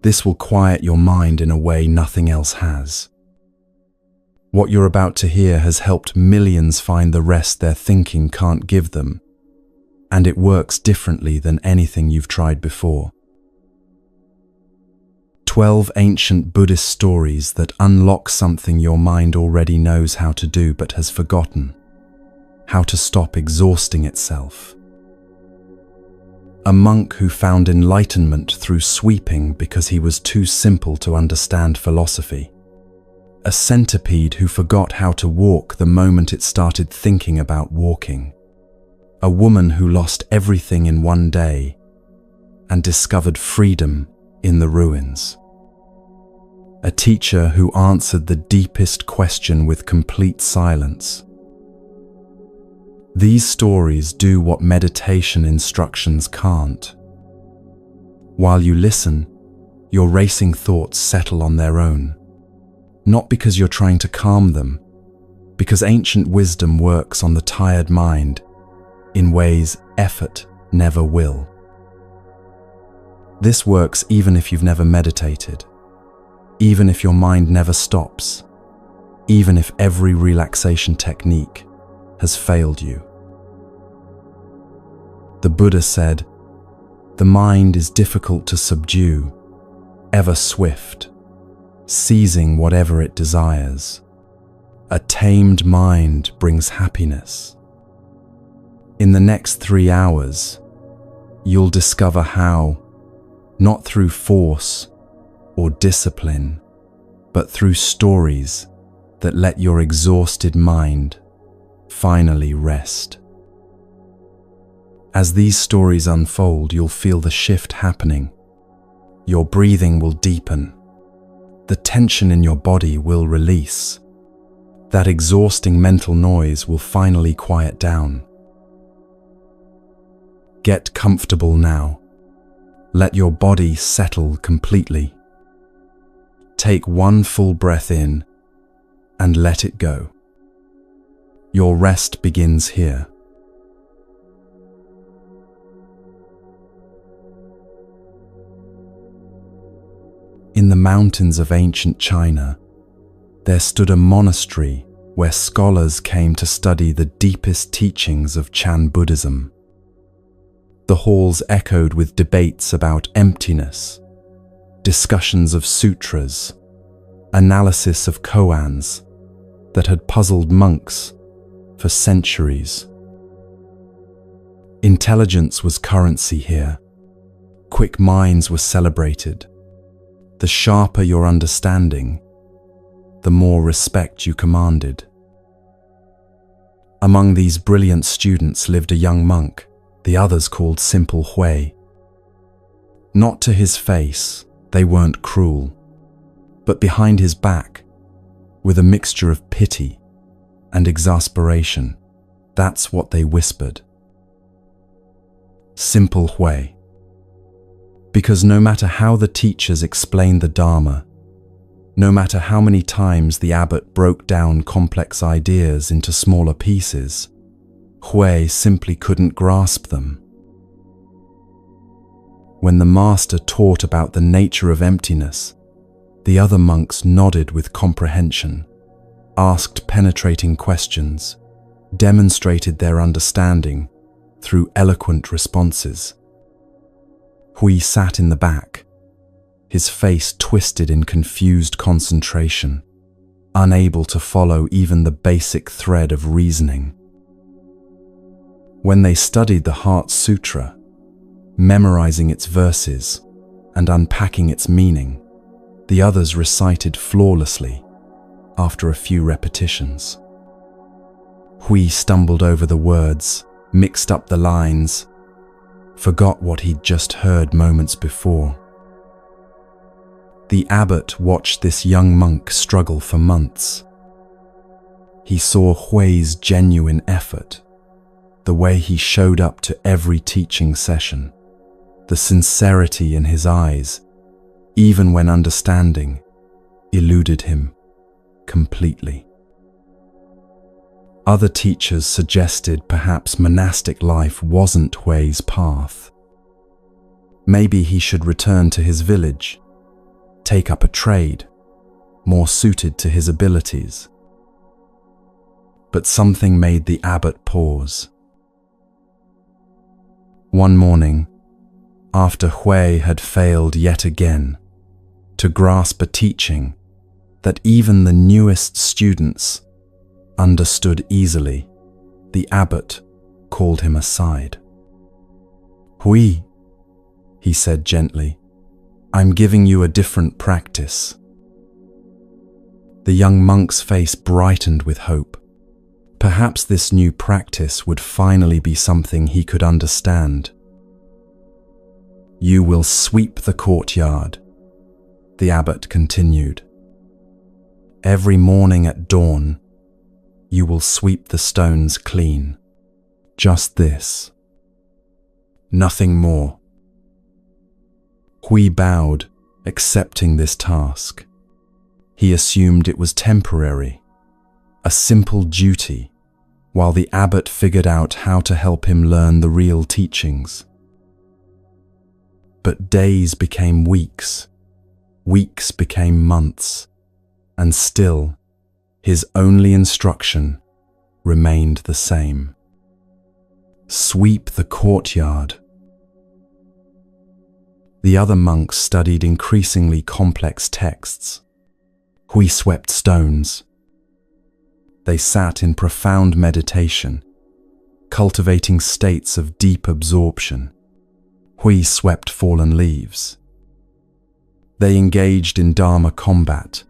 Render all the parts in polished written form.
This will quiet your mind in a way nothing else has. What you're about to hear has helped millions find the rest their thinking can't give them, and it works differently than anything you've tried before. 12 ancient Buddhist stories that unlock something your mind already knows how to do but has forgotten: how to stop exhausting itself. A monk who found enlightenment through sweeping because he was too simple to understand philosophy. A centipede who forgot how to walk the moment it started thinking about walking. A woman who lost everything in one day and discovered freedom in the ruins. A teacher who answered the deepest question with complete silence. These stories do what meditation instructions can't. While you listen, your racing thoughts settle on their own. Not because you're trying to calm them, because ancient wisdom works on the tired mind in ways effort never will. This works even if you've never meditated, even if your mind never stops, even if every relaxation technique has failed you. The Buddha said, "The mind is difficult to subdue, ever swift, seizing whatever it desires. A tamed mind brings happiness." In the next 3 hours, you'll discover how, not through force or discipline, but through stories that let your exhausted mind finally rest. As these stories unfold, you'll feel the shift happening. Your breathing will deepen. The tension in your body will release. That exhausting mental noise will finally quiet down. Get comfortable now. Let your body settle completely. Take one full breath in and let it go. Your rest begins here. In the mountains of ancient China, there stood a monastery where scholars came to study the deepest teachings of Zen Buddhism. The halls echoed with debates about emptiness, discussions of sutras, analysis of koans that had puzzled monks for centuries. Intelligence was currency here. Quick minds were celebrated. The sharper your understanding, the more respect you commanded. Among these brilliant students lived a young monk, the others called Simple Hui. Not to his face, they weren't cruel, but behind his back, with a mixture of pity and exasperation, that's what they whispered. Simple Hui. Because no matter how the teachers explained the Dharma, no matter how many times the abbot broke down complex ideas into smaller pieces, Hui simply couldn't grasp them. When the master taught about the nature of emptiness, the other monks nodded with comprehension, asked penetrating questions, demonstrated their understanding through eloquent responses. Hui sat in the back, his face twisted in confused concentration, unable to follow even the basic thread of reasoning. When they studied the Heart Sutra, memorizing its verses and unpacking its meaning, the others recited flawlessly after a few repetitions. Hui stumbled over the words, mixed up the lines, forgot what he'd just heard moments before. The abbot watched this young monk struggle for months. He saw Hui's genuine effort, the way he showed up to every teaching session, the sincerity in his eyes, even when understanding eluded him completely. Other teachers suggested perhaps monastic life wasn't Hui's path. Maybe he should return to his village, take up a trade more suited to his abilities. But something made the abbot pause. One morning, after Hui had failed yet again to grasp a teaching that even the newest students understood easily, the abbot called him aside. "Hui," he said gently, "I'm giving you a different practice." The young monk's face brightened with hope. Perhaps this new practice would finally be something he could understand. "You will sweep the courtyard," the abbot continued. "Every morning at dawn, you will sweep the stones clean. Just this. Nothing more." Hui bowed, accepting this task. He assumed it was temporary, a simple duty, while the abbot figured out how to help him learn the real teachings. But days became weeks, weeks became months, and still, his only instruction remained the same. Sweep the courtyard. The other monks studied increasingly complex texts. Hui swept stones. They sat in profound meditation, cultivating states of deep absorption. Hui swept fallen leaves. They engaged in Dharma combat,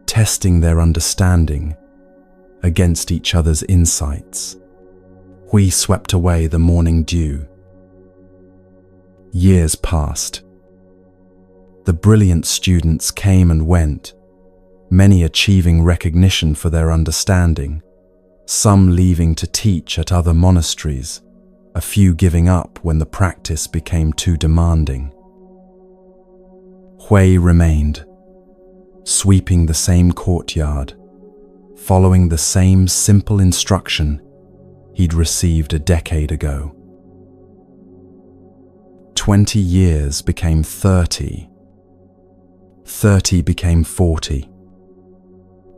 testing their understanding against each other's insights. Hui swept away the morning dew. Years passed. The brilliant students came and went, many achieving recognition for their understanding, some leaving to teach at other monasteries, a few giving up when the practice became too demanding. Hui remained, sweeping the same courtyard, following the same simple instruction he'd received a decade ago. 20 years became 30. 30 became 40.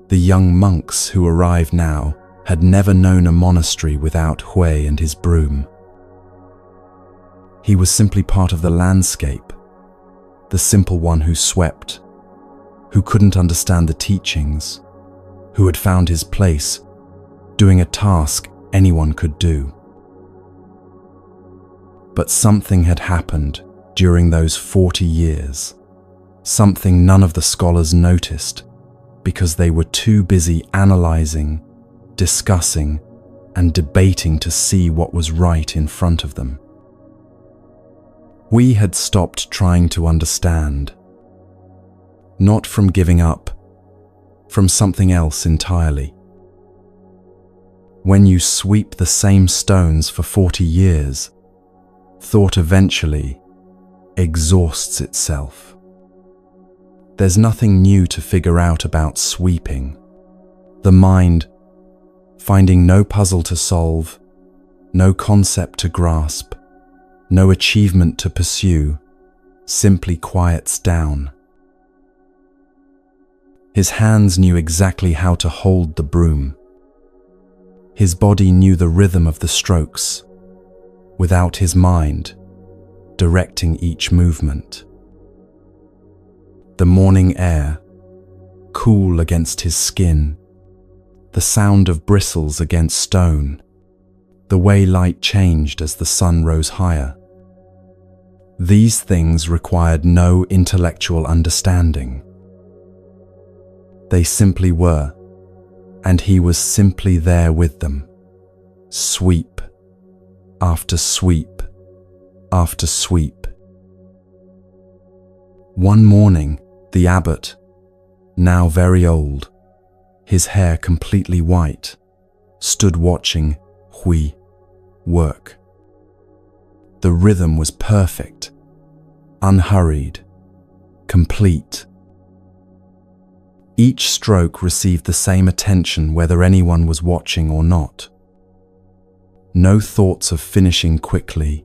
The young monks who arrived now had never known a monastery without Hui and his broom. He was simply part of the landscape, the simple one who swept, who couldn't understand the teachings, who had found his place, doing a task anyone could do. But something had happened during those 40 years, something none of the scholars noticed because they were too busy analyzing, discussing, and debating to see what was right in front of them. We had stopped trying to understand, not from giving up, from something else entirely. When you sweep the same stones for 40 years, thought eventually exhausts itself. There's nothing new to figure out about sweeping. The mind, finding no puzzle to solve, no concept to grasp, no achievement to pursue, simply quiets down. His hands knew exactly how to hold the broom. His body knew the rhythm of the strokes, without his mind directing each movement. The morning air, cool against his skin, the sound of bristles against stone, the way light changed as the sun rose higher. These things required no intellectual understanding. They simply were, and he was simply there with them, sweep after sweep after sweep. One morning, the abbot, now very old, his hair completely white, stood watching Hui work. The rhythm was perfect, unhurried, complete. Each stroke received the same attention whether anyone was watching or not. No thoughts of finishing quickly.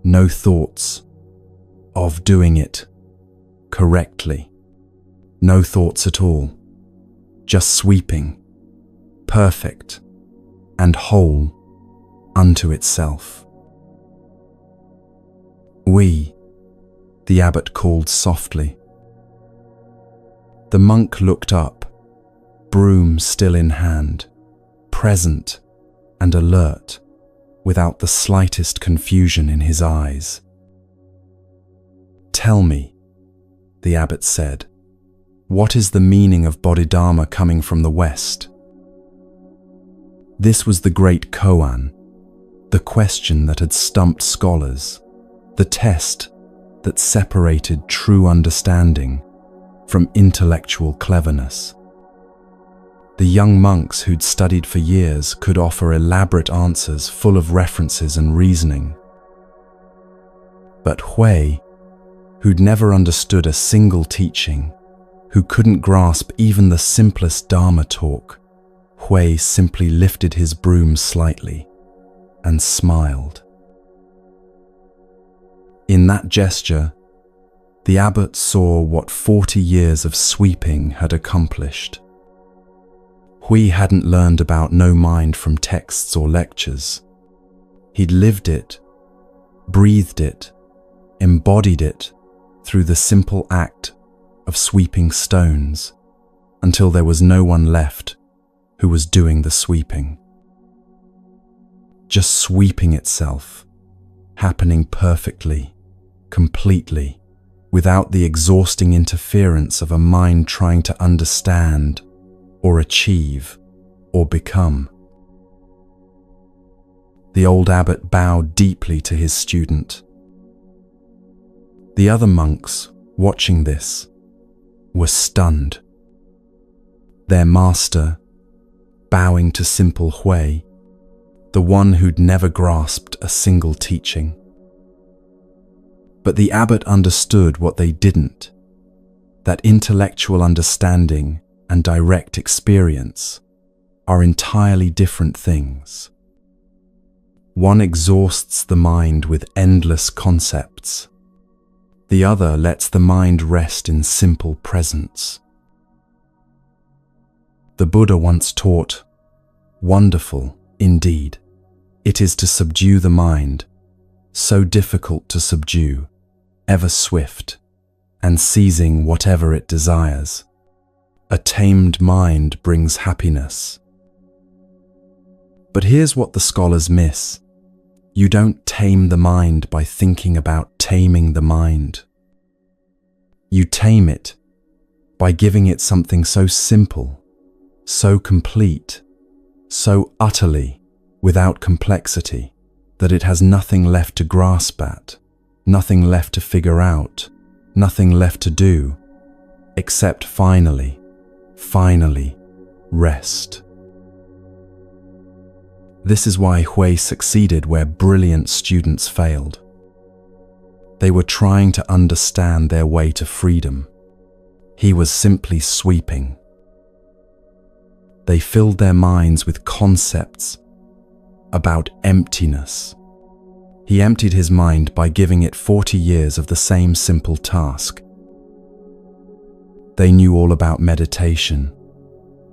No thoughts of doing it correctly. No thoughts at all, just sweeping, perfect, and whole unto itself. "We," the abbot called softly. The monk looked up, broom still in hand, present and alert, without the slightest confusion in his eyes. "Tell me," the abbot said, "what is the meaning of Bodhidharma coming from the West?" This was the great koan, the question that had stumped scholars, the test that separated true understanding from intellectual cleverness. The young monks who'd studied for years could offer elaborate answers full of references and reasoning. But Hui, who'd never understood a single teaching, who couldn't grasp even the simplest Dharma talk, Hui simply lifted his broom slightly and smiled. In that gesture, the abbot saw what 40 years of sweeping had accomplished. Hui hadn't learned about no mind from texts or lectures. He'd lived it, breathed it, embodied it through the simple act of sweeping stones until there was no one left who was doing the sweeping. Just sweeping itself, happening perfectly, completely, without the exhausting interference of a mind trying to understand or achieve or become. The old abbot bowed deeply to his student. The other monks, watching this, were stunned. Their master, bowing to simple Hui, the one who'd never grasped a single teaching. But the abbot understood what they didn't, that intellectual understanding and direct experience are entirely different things. One exhausts the mind with endless concepts. The other lets the mind rest in simple presence. The Buddha once taught, "Wonderful, indeed, it is to subdue the mind, so difficult to subdue, ever swift, and seizing whatever it desires. A tamed mind brings happiness." But here's what the scholars miss. You don't tame the mind by thinking about taming the mind. You tame it by giving it something so simple, so complete, so utterly without complexity, that it has nothing left to grasp at, nothing left to figure out, nothing left to do, except finally rest. This is why Hui succeeded where brilliant students failed. They were trying to understand their way to freedom. He was simply sweeping. They filled their minds with concepts about emptiness. He emptied his mind by giving it 40 years of the same simple task. They knew all about meditation,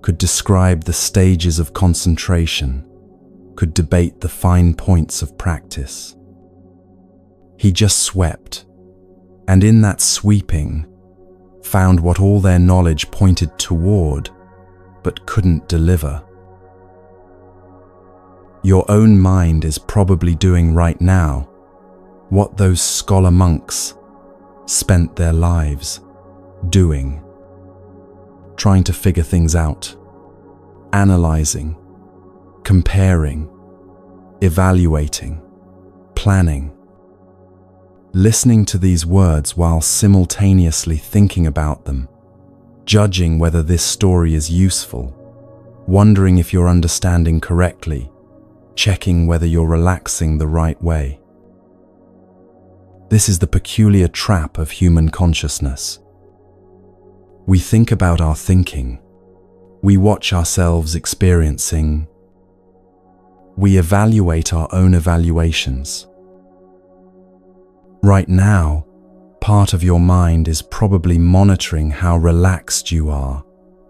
could describe the stages of concentration, could debate the fine points of practice. He just swept, and in that sweeping, found what all their knowledge pointed toward, but couldn't deliver. Your own mind is probably doing right now what those scholar monks spent their lives doing. Trying to figure things out, analyzing, comparing, evaluating, planning. Listening to these words while simultaneously thinking about them, judging whether this story is useful, wondering if you're understanding correctly, checking whether you're relaxing the right way. This is the peculiar trap of human consciousness. We think about our thinking. We watch ourselves experiencing. We evaluate our own evaluations. Right now, part of your mind is probably monitoring how relaxed you are,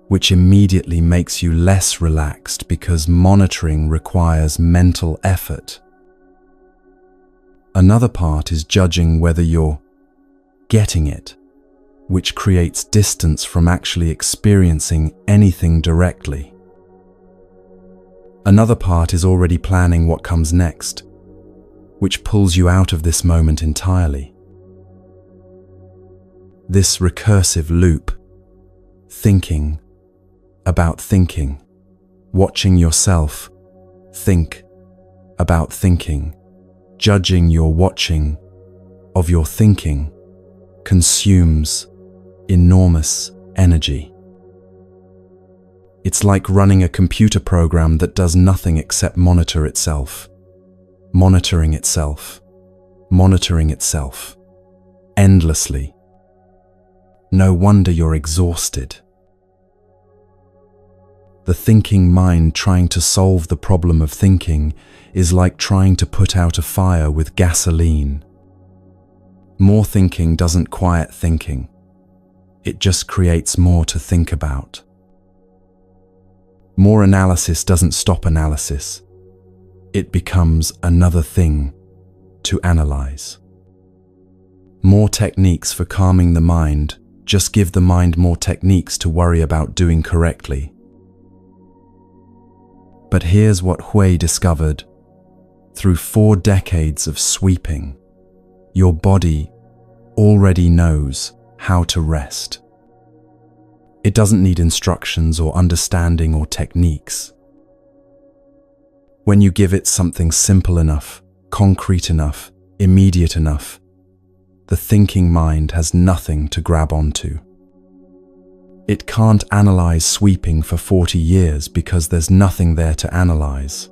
which immediately makes you less relaxed because monitoring requires mental effort. Another part is judging whether you're getting it, which creates distance from actually experiencing anything directly. Another part is already planning what comes next, which pulls you out of this moment entirely. This recursive loop, thinking about thinking, watching yourself think about thinking, judging your watching of your thinking, consumes enormous energy. It's like running a computer program that does nothing except monitor itself, monitoring itself, endlessly. No wonder you're exhausted. The thinking mind trying to solve the problem of thinking is like trying to put out a fire with gasoline. More thinking doesn't quiet thinking. It just creates more to think about. More analysis doesn't stop analysis. It becomes another thing to analyze. More techniques for calming the mind just give the mind more techniques to worry about doing correctly. But here's what Hui discovered. Through 4 decades of sweeping, your body already knows how to rest. It doesn't need instructions or understanding or techniques. When you give it something simple enough, concrete enough, immediate enough, the thinking mind has nothing to grab onto. It can't analyze sweeping for 40 years because there's nothing there to analyze.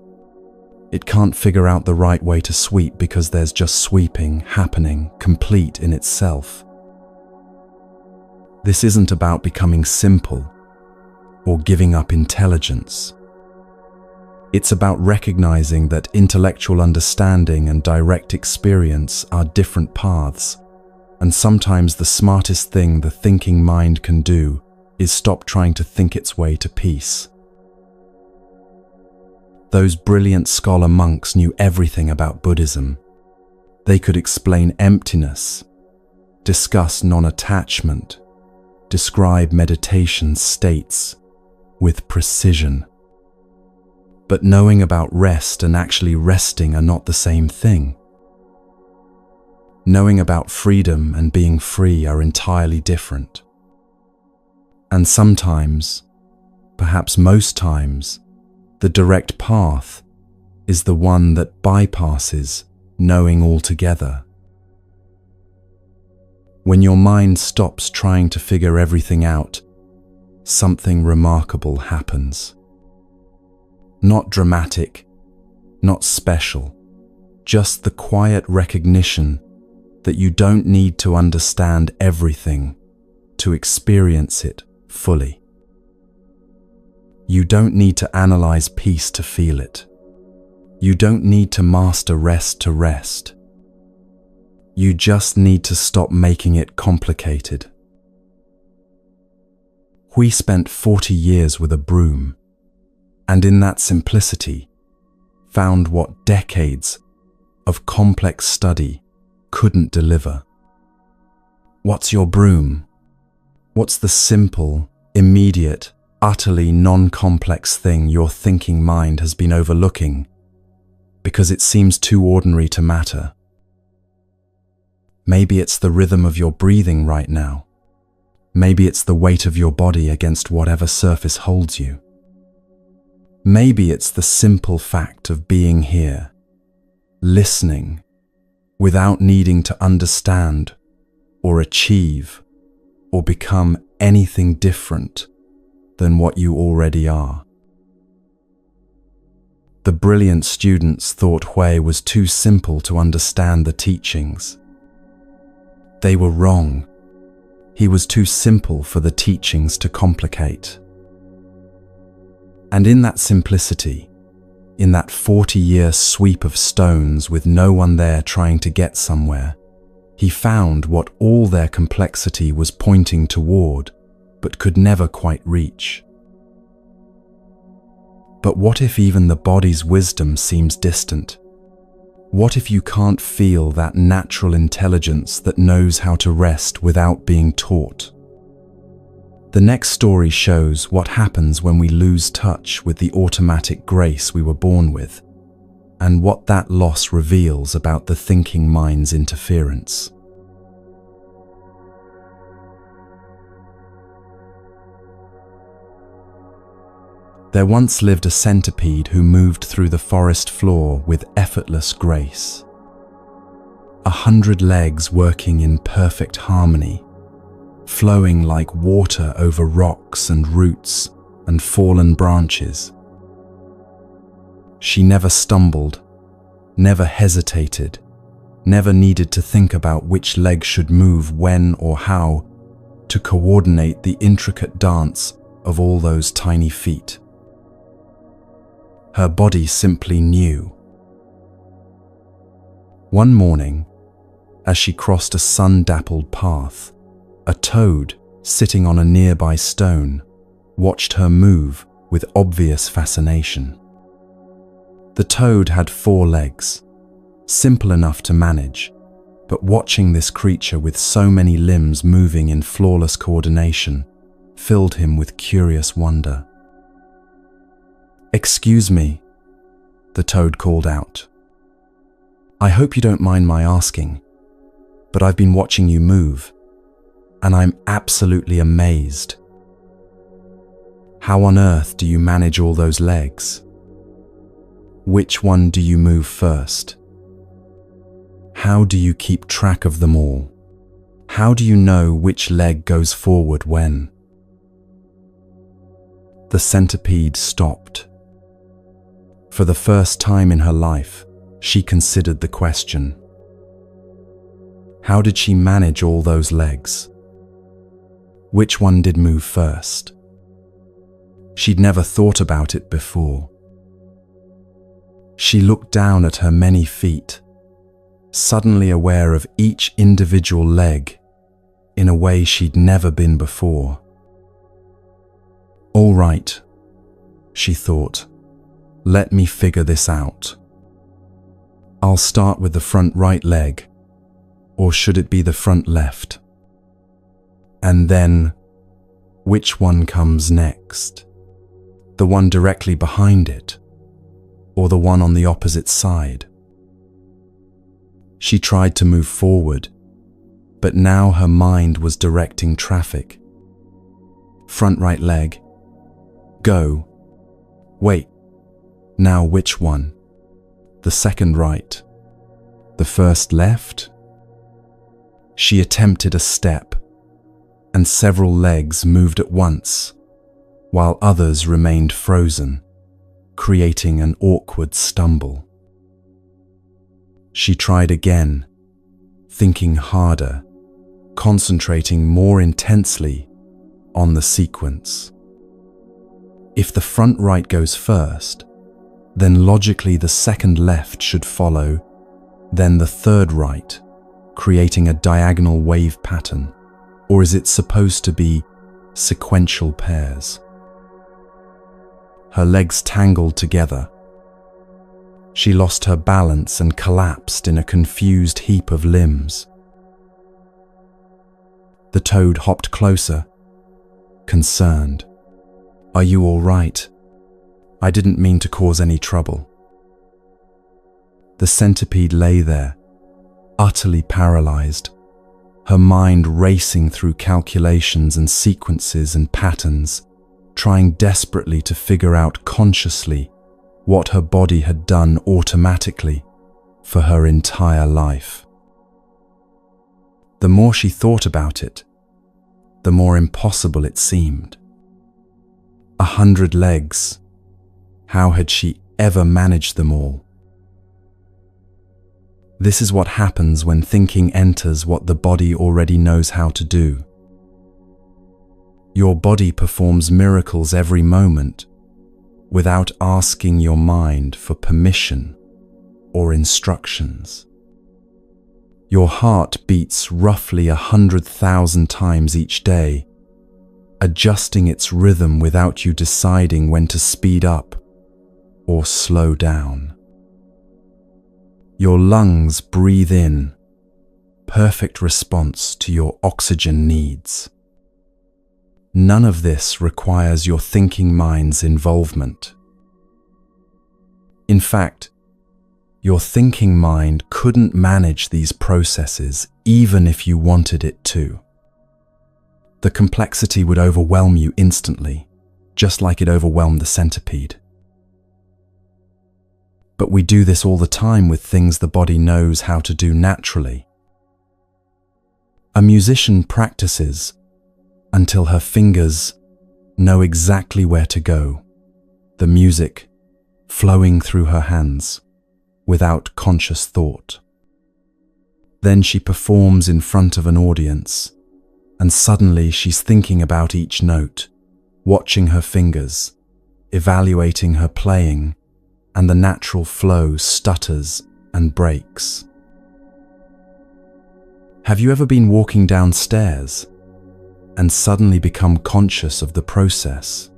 It can't figure out the right way to sweep because there's just sweeping happening, complete in itself. This isn't about becoming simple or giving up intelligence. It's about recognizing that intellectual understanding and direct experience are different paths, and sometimes the smartest thing the thinking mind can do is stop trying to think its way to peace. Those brilliant scholar monks knew everything about Buddhism. They could explain emptiness, discuss non-attachment, describe meditation states with precision. But knowing about rest and actually resting are not the same thing. Knowing about freedom and being free are entirely different. And sometimes, perhaps most times, the direct path is the one that bypasses knowing altogether. When your mind stops trying to figure everything out, something remarkable happens. Not dramatic, not special, just the quiet recognition that you don't need to understand everything to experience it fully. You don't need to analyze peace to feel it. You don't need to master rest to rest. You just need to stop making it complicated. Hui spent 40 years with a broom, and in that simplicity, found what decades of complex study couldn't deliver. What's your broom? What's the simple, immediate, utterly non-complex thing your thinking mind has been overlooking because it seems too ordinary to matter? Maybe it's the rhythm of your breathing right now. Maybe it's the weight of your body against whatever surface holds you. Maybe it's the simple fact of being here, listening, without needing to understand or achieve or become anything different than what you already are. The brilliant students thought Hui was too simple to understand the teachings. They were wrong. He was too simple for the teachings to complicate. And in that simplicity, in that 40-year sweep of stones with no one there trying to get somewhere, He found what all their complexity was pointing toward, but could never quite reach. But what if even the body's wisdom seems distant? What if you can't feel that natural intelligence that knows how to rest without being taught? The next story shows what happens when we lose touch with the automatic grace we were born with, and what that loss reveals about the thinking mind's interference. There once lived a centipede who moved through the forest floor with effortless grace. 100 legs working in perfect harmony, flowing like water over rocks and roots and fallen branches. She never stumbled, never hesitated, never needed to think about which leg should move when or how to coordinate the intricate dance of all those tiny feet. Her body simply knew. One morning, as she crossed a sun-dappled path, a toad sitting on a nearby stone watched her move with obvious fascination. The toad had 4 legs, simple enough to manage, but watching this creature with so many limbs moving in flawless coordination filled him with curious wonder. "Excuse me," the toad called out. "I hope you don't mind my asking, but I've been watching you move, and I'm absolutely amazed. How on earth do you manage all those legs? Which one do you move first? How do you keep track of them all? How do you know which leg goes forward when?" The centipede stopped. For the first time in her life, she considered the question. How did she manage all those legs? Which one did move first? She'd never thought about it before. She looked down at her many feet, suddenly aware of each individual leg in a way she'd never been before. "All right," she thought. "Let me figure this out. I'll start with the front right leg, or should it be the front left? And then, which one comes next? The one directly behind it, or the one on the opposite side?" She tried to move forward, but now her mind was directing traffic. Front right leg. Go. Wait. Now which one? The second right? The first left? She attempted a step, and several legs moved at once, while others remained frozen, creating an awkward stumble. She tried again, thinking harder, concentrating more intensely on the sequence. If the front right goes first, then logically the second left should follow, then the third right, creating a diagonal wave pattern, or is it supposed to be sequential pairs? Her legs tangled together. She lost her balance and collapsed in a confused heap of limbs. The toad hopped closer, concerned. "Are you all right? I didn't mean to cause any trouble." The centipede lay there, utterly paralyzed, her mind racing through calculations and sequences and patterns, trying desperately to figure out consciously what her body had done automatically for her entire life. The more she thought about it, the more impossible it seemed. 100 legs. How had she ever managed them all? This is what happens when thinking enters what the body already knows how to do. Your body performs miracles every moment without asking your mind for permission or instructions. Your heart beats roughly 100,000 times each day, adjusting its rhythm without you deciding when to speed up or slow down. Your lungs breathe in, perfect response to your oxygen needs. None of this requires your thinking mind's involvement. In fact, your thinking mind couldn't manage these processes even if you wanted it to. The complexity would overwhelm you instantly, just like it overwhelmed the centipede. But we do this all the time with things the body knows how to do naturally. A musician practices until her fingers know exactly where to go, the music flowing through her hands without conscious thought. Then she performs in front of an audience, and suddenly she's thinking about each note, watching her fingers, evaluating her playing, and the natural flow stutters and breaks. Have you ever been walking downstairs and suddenly become conscious of the process?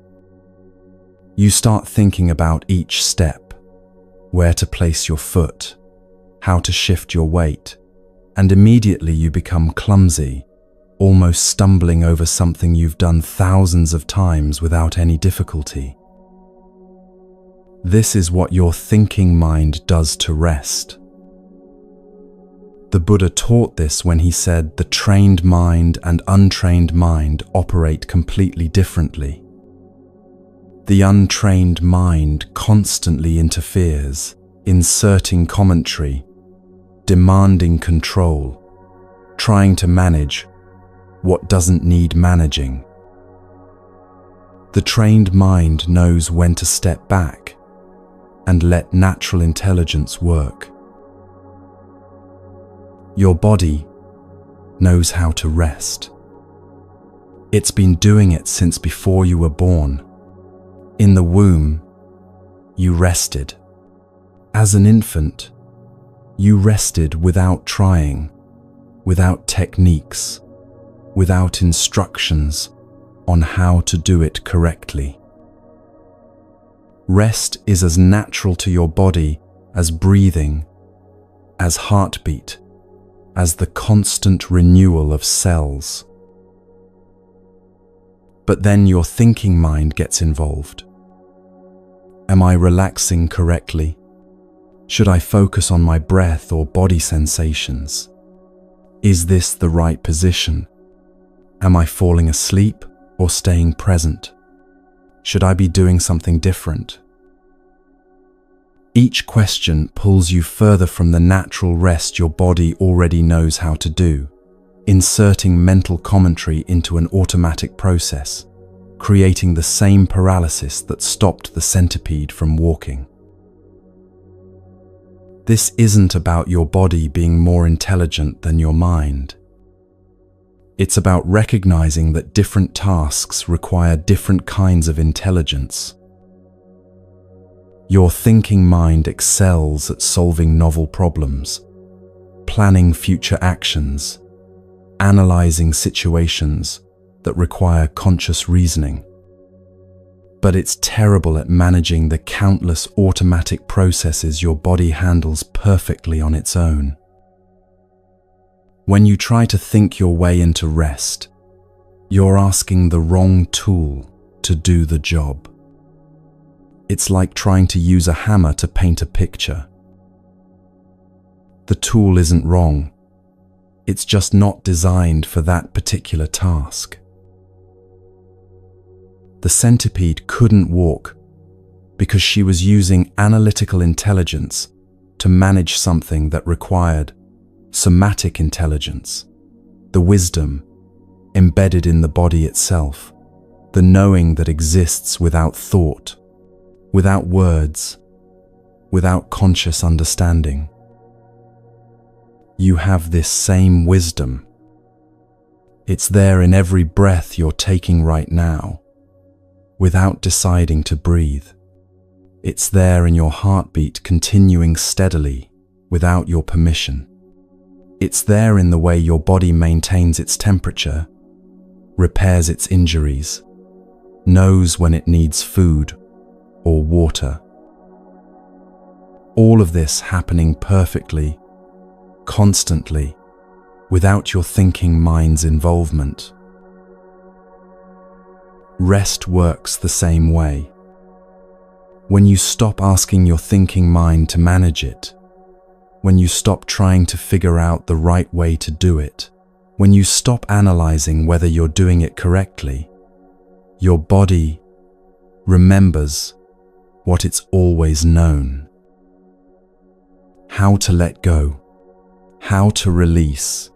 You start thinking about each step, where to place your foot, how to shift your weight, and immediately you become clumsy, almost stumbling over something you've done thousands of times without any difficulty. This is what your thinking mind does to rest. The Buddha taught this when he said the trained mind and untrained mind operate completely differently. The untrained mind constantly interferes, inserting commentary, demanding control, trying to manage what doesn't need managing. The trained mind knows when to step back and let natural intelligence work. Your body knows how to rest. It's been doing it since before you were born. In the womb, you rested. As an infant, you rested without trying, without techniques, without instructions on how to do it correctly. Rest is as natural to your body as breathing, as heartbeat, as the constant renewal of cells. But then your thinking mind gets involved. Am I relaxing correctly? Should I focus on my breath or body sensations? Is this the right position? Am I falling asleep or staying present? Should I be doing something different? Each question pulls you further from the natural rest your body already knows how to do, inserting mental commentary into an automatic process, creating the same paralysis that stopped the centipede from walking. This isn't about your body being more intelligent than your mind. It's about recognizing that different tasks require different kinds of intelligence. Your thinking mind excels at solving novel problems, planning future actions, analyzing situations that require conscious reasoning. But it's terrible at managing the countless automatic processes your body handles perfectly on its own. When you try to think your way into rest, you're asking the wrong tool to do the job. It's like trying to use a hammer to paint a picture. The tool isn't wrong. It's just not designed for that particular task. The centipede couldn't walk because she was using analytical intelligence to manage something that required somatic intelligence, the wisdom embedded in the body itself, the knowing that exists without thought, without words, without conscious understanding. You have this same wisdom. It's there in every breath you're taking right now, without deciding to breathe. It's there in your heartbeat continuing steadily without your permission. It's there in the way your body maintains its temperature, repairs its injuries, knows when it needs food or water. All of this happening perfectly, constantly, without your thinking mind's involvement. Rest works the same way. When you stop asking your thinking mind to manage it, when you stop trying to figure out the right way to do it, when you stop analyzing whether you're doing it correctly, your body remembers what it's always known. How to let go, how to release,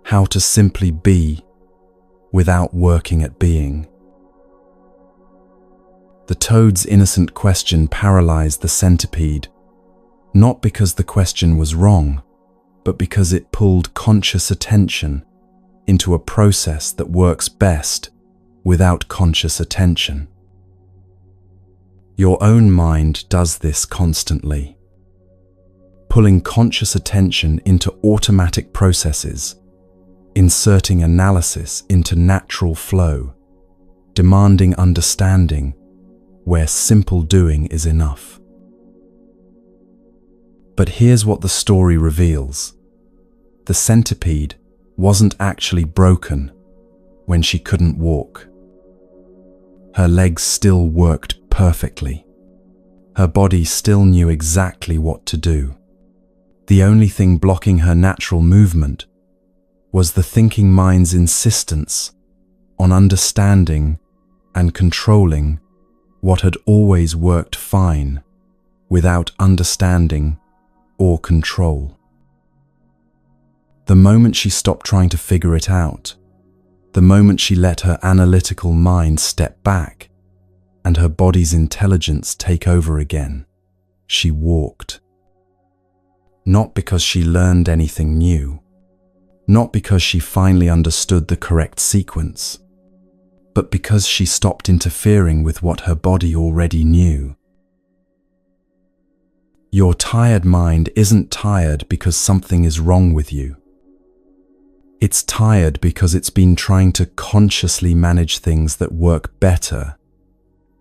how to simply be without working at being. The toad's innocent question paralyzed the centipede, not because the question was wrong, but because it pulled conscious attention into a process that works best without conscious attention. Your own mind does this constantly, pulling conscious attention into automatic processes, inserting analysis into natural flow, demanding understanding where simple doing is enough. But here's what the story reveals. The centipede wasn't actually broken when she couldn't walk. Her legs still worked perfectly. Her body still knew exactly what to do. The only thing blocking her natural movement was the thinking mind's insistence on understanding and controlling what had always worked fine without understanding or control. The moment she stopped trying to figure it out, the moment she let her analytical mind step back and her body's intelligence take over again, she walked. Not because she learned anything new, not because she finally understood the correct sequence, but because she stopped interfering with what her body already knew. Your tired mind isn't tired because something is wrong with you. It's tired because it's been trying to consciously manage things that work better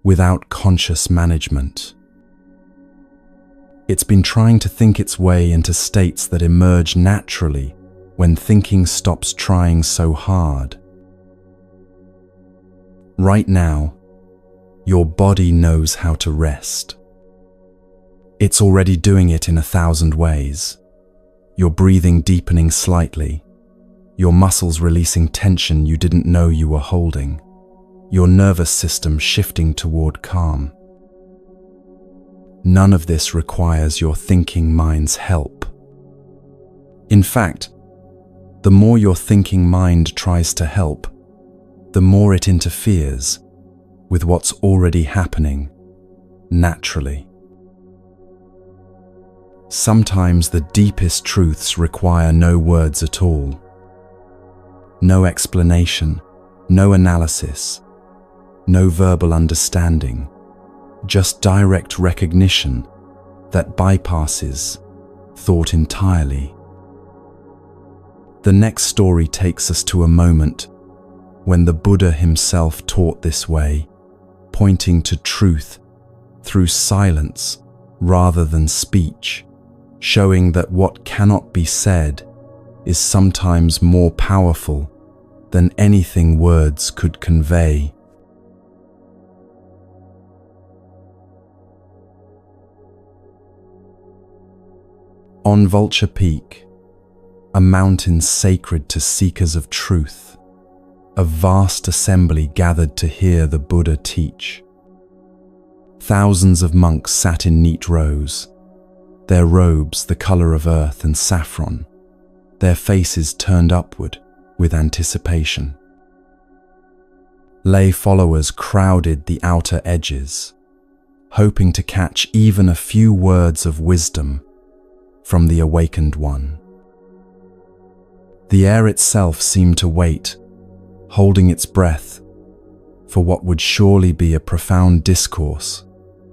without conscious management. It's been trying to think its way into states that emerge naturally when thinking stops trying so hard. Right now, your body knows how to rest. It's already doing it in 1,000 ways. Your breathing deepening slightly, your muscles releasing tension you didn't know you were holding, your nervous system shifting toward calm. None of this requires your thinking mind's help. In fact, the more your thinking mind tries to help, the more it interferes with what's already happening naturally. Sometimes the deepest truths require no words at all. No explanation, no analysis, no verbal understanding, just direct recognition that bypasses thought entirely. The next story takes us to a moment when the Buddha himself taught this way, pointing to truth through silence rather than speech, showing that what cannot be said is sometimes more powerful than anything words could convey. On Vulture Peak, a mountain sacred to seekers of truth, a vast assembly gathered to hear the Buddha teach. Thousands of monks sat in neat rows, their robes the color of earth and saffron, their faces turned upward with anticipation. Lay followers crowded the outer edges, hoping to catch even a few words of wisdom from the awakened one. The air itself seemed to wait, holding its breath for what would surely be a profound discourse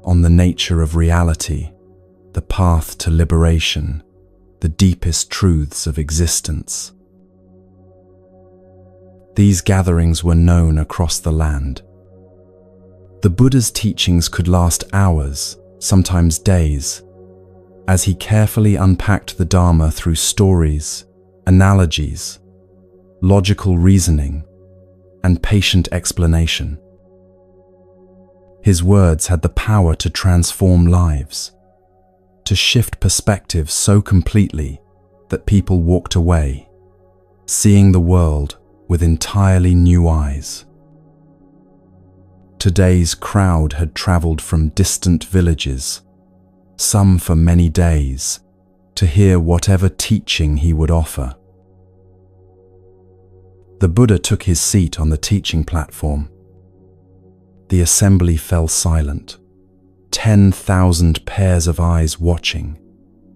on the nature of reality, the path to liberation, the deepest truths of existence. These gatherings were known across the land. The Buddha's teachings could last hours, sometimes days, as he carefully unpacked the Dharma through stories, analogies, logical reasoning, and patient explanation. His words had the power to transform lives, to shift perspectives so completely that people walked away, seeing the world with entirely new eyes. Today's crowd had traveled from distant villages, some for many days, to hear whatever teaching he would offer. The Buddha took his seat on the teaching platform. The assembly fell silent. 10,000 pairs of eyes watching,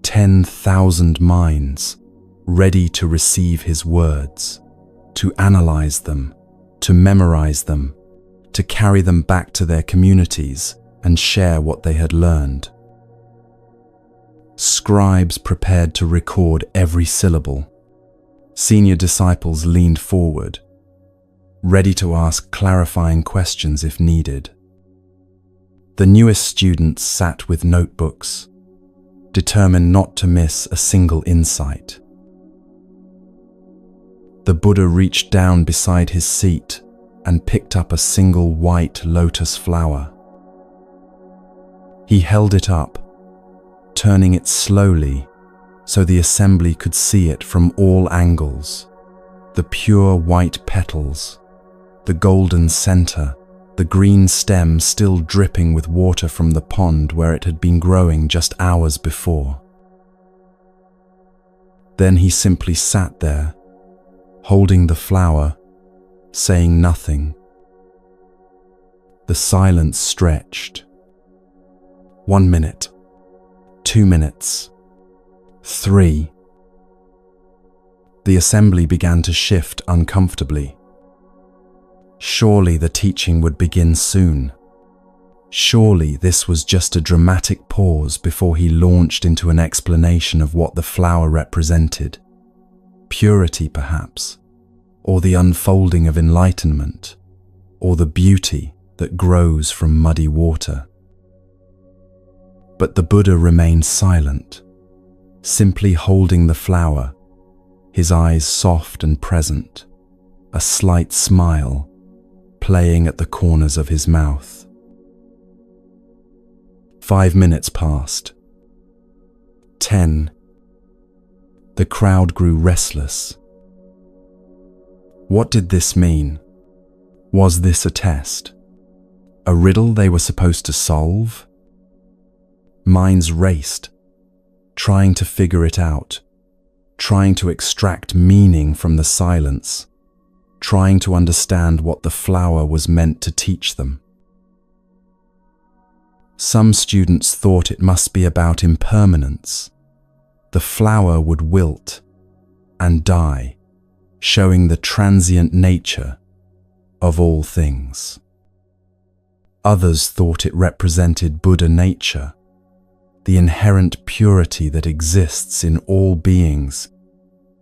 10,000 minds ready to receive his words, to analyze them, to memorize them, to carry them back to their communities and share what they had learned. Scribes prepared to record every syllable. Senior disciples leaned forward, ready to ask clarifying questions if needed. The newest students sat with notebooks, determined not to miss a single insight. The Buddha reached down beside his seat and picked up a single white lotus flower. He held it up, turning it slowly so the assembly could see it from all angles. The pure white petals, the golden center, the green stem still dripping with water from the pond where it had been growing just hours before. Then he simply sat there, holding the flower, saying nothing. The silence stretched. 1 minute, 2 minutes, 3. The assembly began to shift uncomfortably. Surely the teaching would begin soon. Surely this was just a dramatic pause before he launched into an explanation of what the flower represented. Purity, perhaps, or the unfolding of enlightenment, or the beauty that grows from muddy water. But the Buddha remained silent, simply holding the flower, his eyes soft and present, a slight smile playing at the corners of his mouth. 5 minutes passed. 10. The crowd grew restless. What did this mean? Was this a test? A riddle they were supposed to solve? Minds raced, trying to figure it out, trying to extract meaning from the silence, trying to understand what the flower was meant to teach them. Some students thought it must be about impermanence. The flower would wilt and die, showing the transient nature of all things. Others thought it represented Buddha nature, the inherent purity that exists in all beings,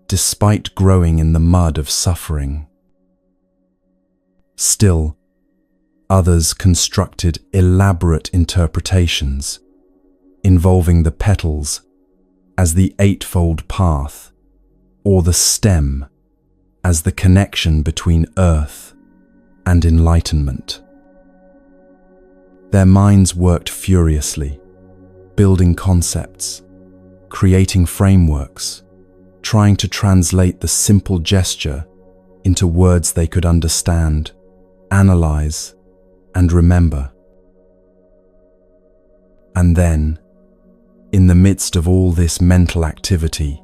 despite growing in the mud of suffering. Still, others constructed elaborate interpretations, involving the petals as the eightfold path, or the stem as the connection between earth and enlightenment. Their minds worked furiously, building concepts, creating frameworks, trying to translate the simple gesture into words they could understand, analyze, and remember. And then, in the midst of all this mental activity,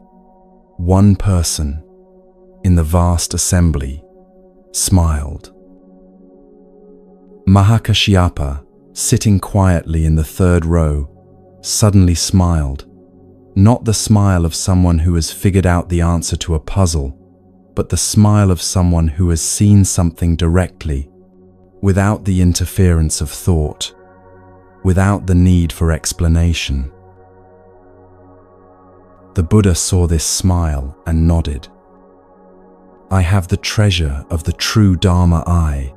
one person in the vast assembly smiled. Mahakashyapa, sitting quietly in the third row, suddenly smiled, not the smile of someone who has figured out the answer to a puzzle, but the smile of someone who has seen something directly, without the interference of thought, without the need for explanation. The Buddha saw this smile and nodded. I have the treasure of the true Dharma I,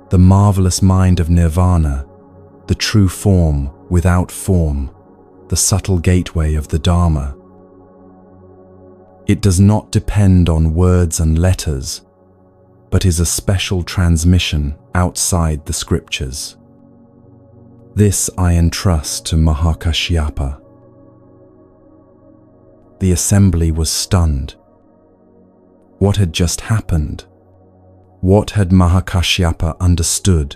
the marvelous mind of nirvana, the true form without form, the subtle gateway of the Dharma. It does not depend on words and letters, but is a special transmission outside the scriptures. This I entrust to Mahakashyapa. The assembly was stunned. What had just happened? What had Mahakashyapa understood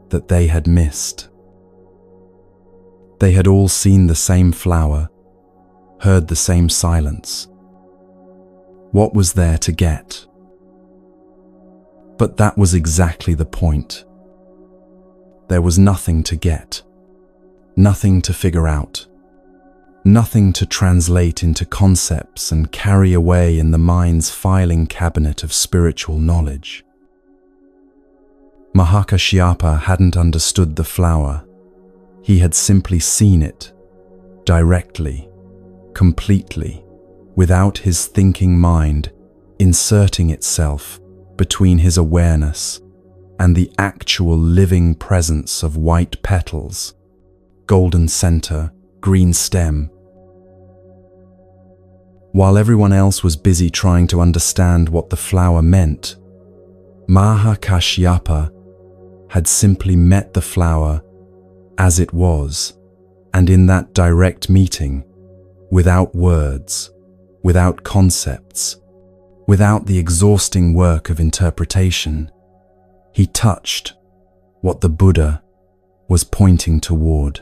that they had missed? They had all seen the same flower, heard the same silence. What was there to get? But that was exactly the point. There was nothing to get, nothing to figure out, nothing to translate into concepts and carry away in the mind's filing cabinet of spiritual knowledge. Mahakashyapa hadn't understood the flower. He had simply seen it, directly, completely, without his thinking mind inserting itself between his awareness and the actual living presence of white petals, golden center, green stem. While everyone else was busy trying to understand what the flower meant, Mahakashyapa had simply met the flower as it was, and in that direct meeting, without words, without concepts, without the exhausting work of interpretation, he touched what the Buddha was pointing toward.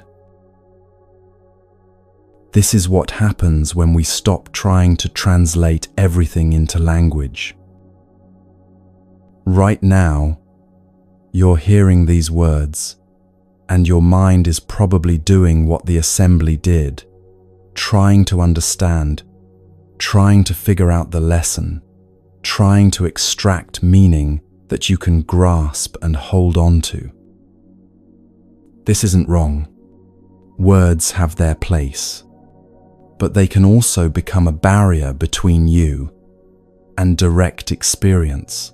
This is what happens when we stop trying to translate everything into language. Right now, you're hearing these words, and your mind is probably doing what the assembly did, trying to understand, trying to figure out the lesson, trying to extract meaning that you can grasp and hold on to. This isn't wrong. Words have their place, but they can also become a barrier between you and direct experience.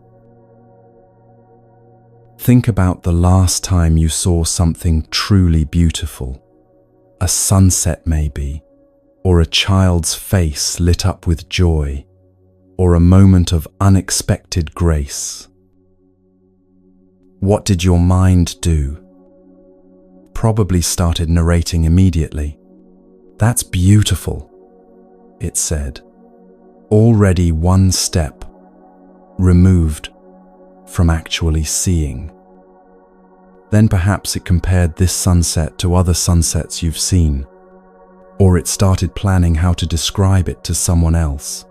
Think about the last time you saw something truly beautiful, a sunset maybe, or a child's face lit up with joy, or a moment of unexpected grace. What did your mind do? Probably started narrating immediately. That's beautiful, it said, already one step removed from actually seeing. Then perhaps it compared this sunset to other sunsets you've seen, or it started planning how to describe it to someone else,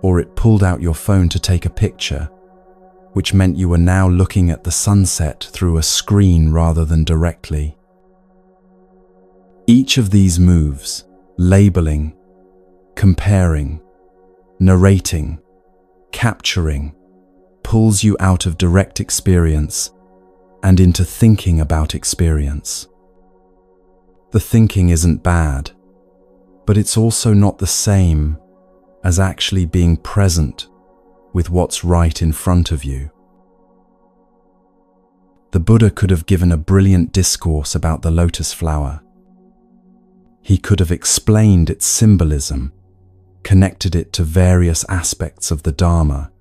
or it pulled out your phone to take a picture, which meant you were now looking at the sunset through a screen rather than directly. Each of these moves, labeling, comparing, narrating, capturing, pulls you out of direct experience and into thinking about experience. The thinking isn't bad, but it's also not the same as actually being present with what's right in front of you. The Buddha could have given a brilliant discourse about the lotus flower. He could have explained its symbolism, connected it to various aspects of the Dharma,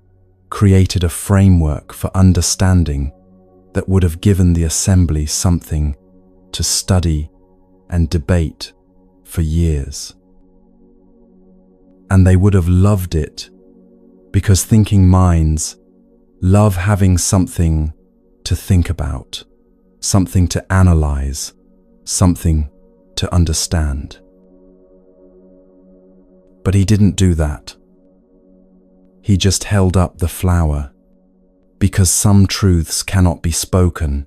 created a framework for understanding that would have given the assembly something to study and debate for years. And they would have loved it, because thinking minds love having something to think about, something to analyze, something to understand. But he didn't do that. He just held up the flower, because some truths cannot be spoken,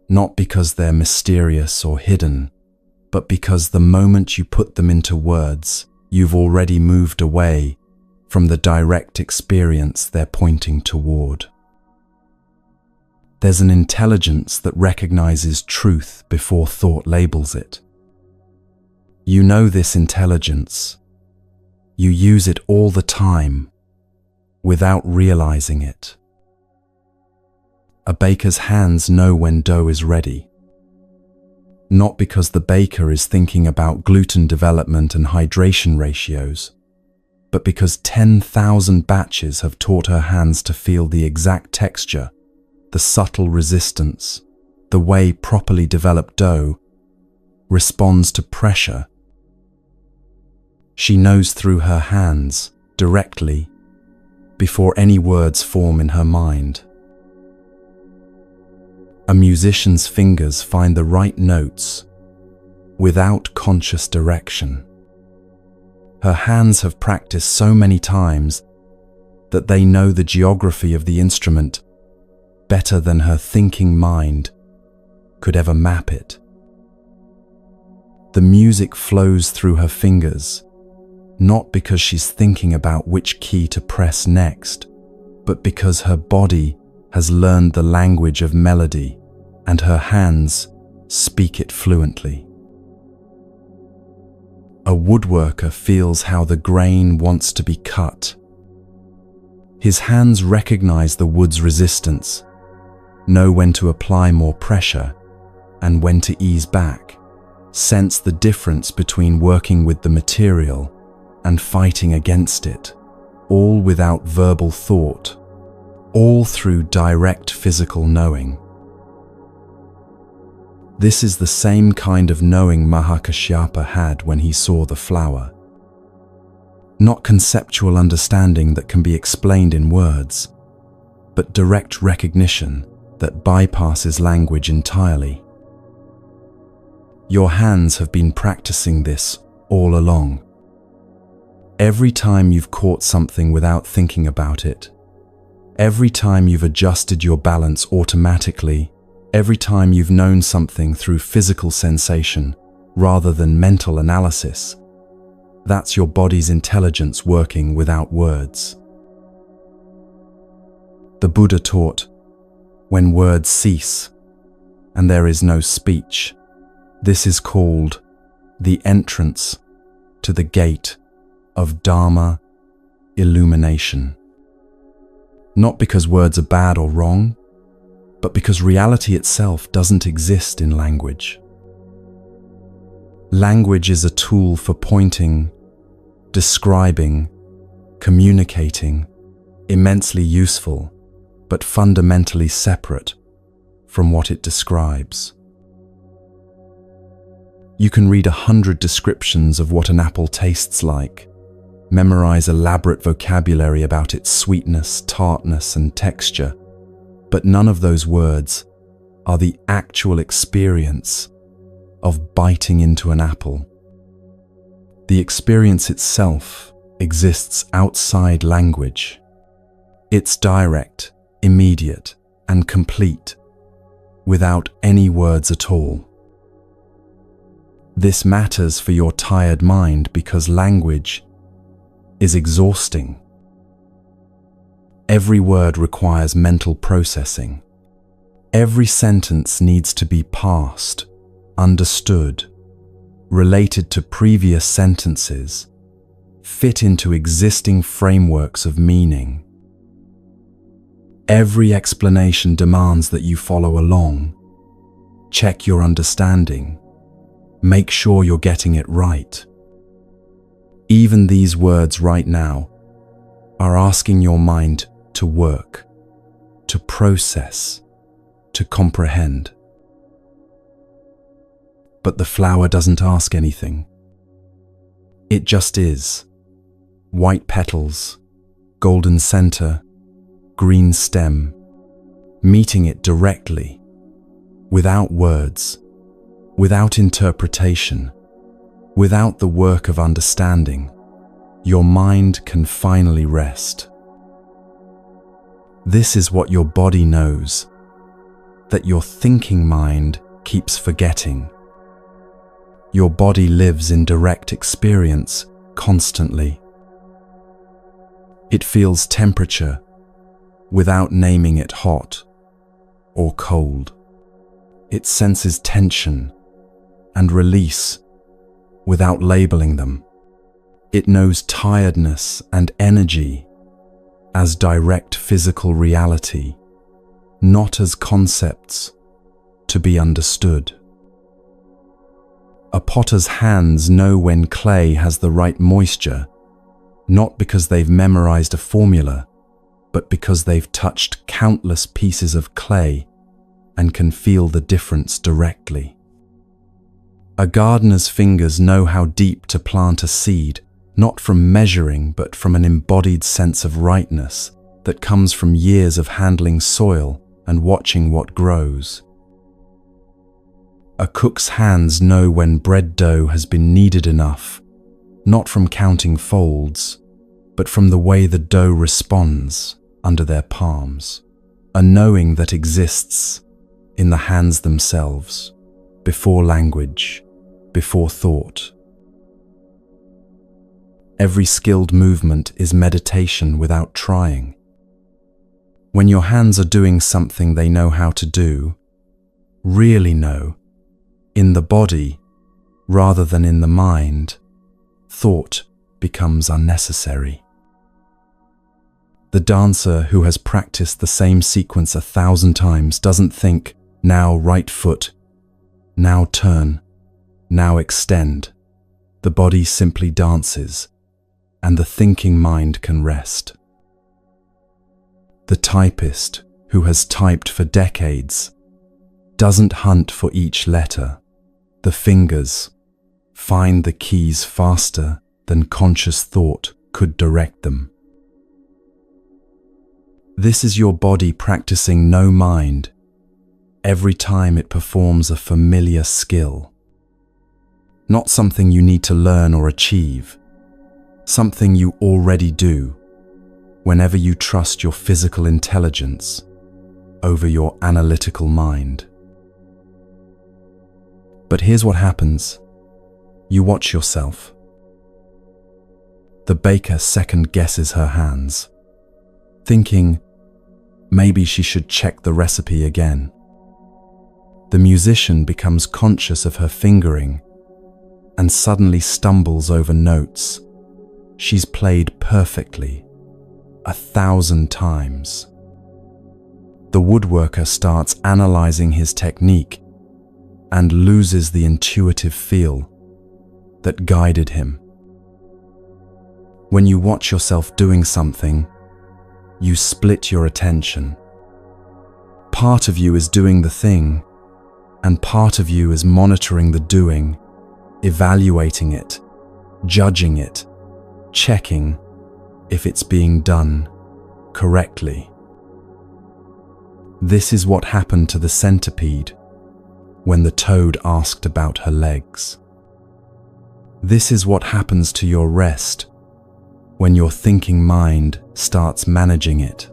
not because they're mysterious or hidden, but because the moment you put them into words, you've already moved away from the direct experience they're pointing toward. There's an intelligence that recognizes truth before thought labels it. You know this intelligence You use it all the time, without realizing it. A baker's hands know when dough is ready. Not because the baker is thinking about gluten development and hydration ratios, but because 10,000 batches have taught her hands to feel the exact texture, the subtle resistance, the way properly developed dough responds to pressure. She knows through her hands, directly, before any words form in her mind. A musician's fingers find the right notes without conscious direction. Her hands have practiced so many times that they know the geography of the instrument better than her thinking mind could ever map it. The music flows through her fingers, not because she's thinking about which key to press next, but because her body has learned the language of melody and her hands speak it fluently. A woodworker feels how the grain wants to be cut. His hands recognize the wood's resistance, know when to apply more pressure and when to ease back, sense the difference between working with the material and fighting against it, all without verbal thought, all through direct physical knowing. This is the same kind of knowing Mahakashyapa had when he saw the flower. Not conceptual understanding that can be explained in words, but direct recognition that bypasses language entirely. Your hands have been practicing this all along. Every time you've caught something without thinking about it, every time you've adjusted your balance automatically, every time you've known something through physical sensation rather than mental analysis, that's your body's intelligence working without words. The Buddha taught, when words cease and there is no speech, this is called the entrance to the gate of Dharma illumination. Not because words are bad or wrong, but because reality itself doesn't exist in language. Language is a tool for pointing, describing, communicating, immensely useful, but fundamentally separate from what it describes. You can read 100 descriptions of what an apple tastes like, memorize elaborate vocabulary about its sweetness, tartness, and texture, but none of those words are the actual experience of biting into an apple. The experience itself exists outside language. It's direct, immediate, and complete, without any words at all. This matters for your tired mind because language is exhausting. Every word requires mental processing. Every sentence needs to be parsed, understood, related to previous sentences, fit into existing frameworks of meaning. Every explanation demands that you follow along, check your understanding, make sure you're getting it right. Even these words right now are asking your mind to work, to process, to comprehend. But the flower doesn't ask anything. It just is. White petals, golden center, green stem, meeting it directly, without words, without interpretation, without the work of understanding. Your mind can finally rest. This is what your body knows, that your thinking mind keeps forgetting. Your body lives in direct experience constantly. It feels temperature without naming it hot or cold. It senses tension and release without labeling them. It knows tiredness and energy as direct physical reality, not as concepts to be understood. A potter's hands know when clay has the right moisture, not because they've memorized a formula, but because they've touched countless pieces of clay and can feel the difference directly. A gardener's fingers know how deep to plant a seed, not from measuring, but from an embodied sense of rightness that comes from years of handling soil and watching what grows. A cook's hands know when bread dough has been kneaded enough, not from counting folds, but from the way the dough responds under their palms. A knowing that exists in the hands themselves, before language, before thought. Every skilled movement is meditation without trying. When your hands are doing something they know how to do, really know, in the body rather than in the mind, thought becomes unnecessary. The dancer who has practiced the same sequence 1,000 times doesn't think, now right foot, now turn, now extend. The body simply dances, and the thinking mind can rest. The typist who has typed for decades doesn't hunt for each letter. The fingers find the keys faster than conscious thought could direct them. This is your body practicing no mind every time it performs a familiar skill. Not something you need to learn or achieve, something you already do whenever you trust your physical intelligence over your analytical mind. But here's what happens. You watch yourself. The baker second guesses her hands, thinking maybe she should check the recipe again. The musician becomes conscious of her fingering and suddenly stumbles over notes she's played perfectly 1,000 times. The woodworker starts analyzing his technique and loses the intuitive feel that guided him. When you watch yourself doing something, you split your attention. Part of you is doing the thing, and part of you is monitoring the doing, evaluating it, judging it, checking if it's being done correctly. This is what happened to the centipede when the toad asked about her legs. This is what happens to your rest when your thinking mind starts managing it.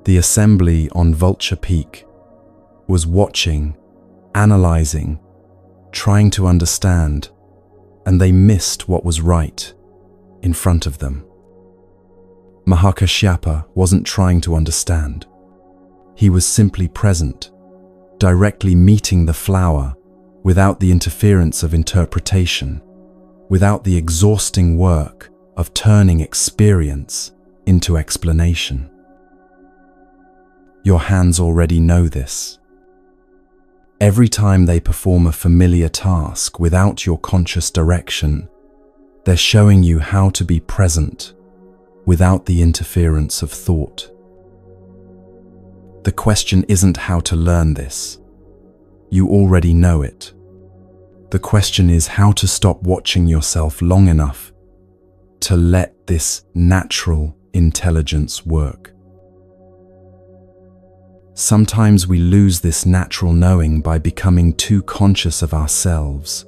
The assembly on Vulture Peak was watching, analyzing, trying to understand, and they missed what was right in front of them. Mahakashyapa wasn't trying to understand. He was simply present, directly meeting the flower without the interference of interpretation, without the exhausting work of turning experience into explanation. Your hands already know this. Every time they perform a familiar task without your conscious direction, they're showing you how to be present without the interference of thought. The question isn't how to learn this. You already know it. The question is how to stop watching yourself long enough to let this natural intelligence work. Sometimes we lose this natural knowing by becoming too conscious of ourselves,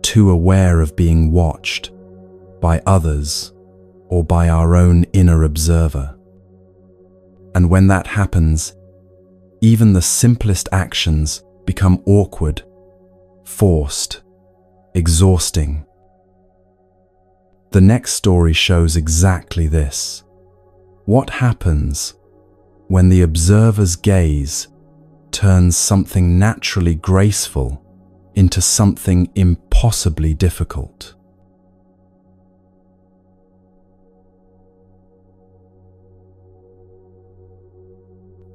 too aware of being watched by others or by our own inner observer. And when that happens, even the simplest actions become awkward, forced, exhausting. The next story shows exactly this. What happens when the observer's gaze turns something naturally graceful into something impossibly difficult?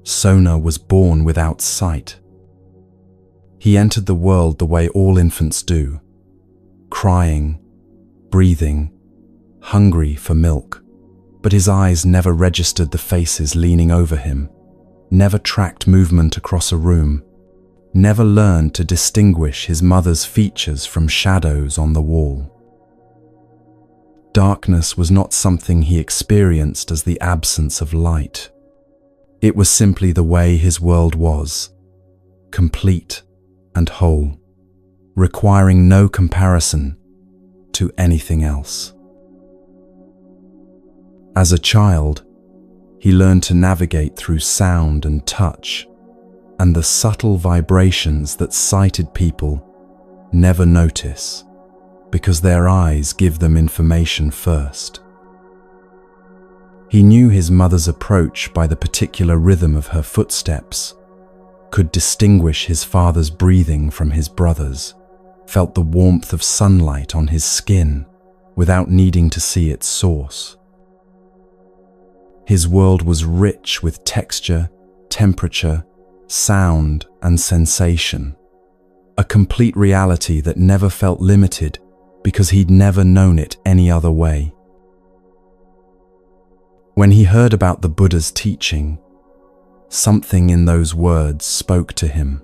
Sona was born without sight. He entered the world the way all infants do, crying, breathing, hungry for milk, but his eyes never registered the faces leaning over him, never tracked movement across a room, never learned to distinguish his mother's features from shadows on the wall. Darkness was not something he experienced as the absence of light. It was simply the way his world was, complete and whole, requiring no comparison to anything else. As a child, he learned to navigate through sound and touch, and the subtle vibrations that sighted people never notice, because their eyes give them information first. He knew his mother's approach by the particular rhythm of her footsteps, could distinguish his father's breathing from his brother's, felt the warmth of sunlight on his skin without needing to see its source. His world was rich with texture, temperature, sound, and sensation, a complete reality that never felt limited because he'd never known it any other way. When he heard about the Buddha's teaching, something in those words spoke to him.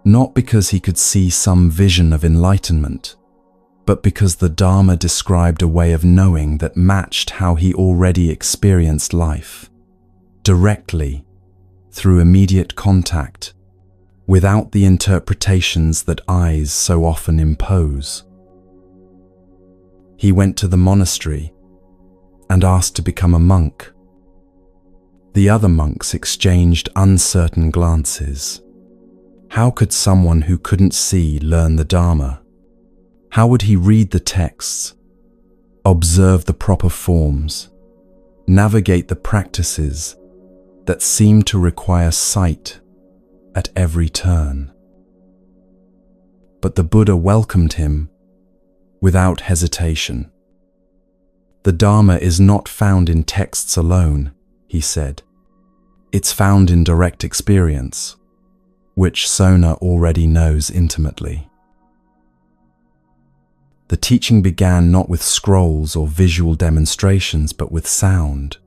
Not because he could see some vision of enlightenment, but because the Dharma described a way of knowing that matched how he already experienced life, directly, through immediate contact, without the interpretations that eyes so often impose. He went to the monastery and asked to become a monk. The other monks exchanged uncertain glances. How could someone who couldn't see learn the Dharma? How would he read the texts, observe the proper forms, navigate the practices that seemed to require sight at every turn? But the Buddha welcomed him without hesitation. The Dharma is not found in texts alone, he said. It's found in direct experience, which Sona already knows intimately. The teaching began not with scrolls or visual demonstrations, but with sound.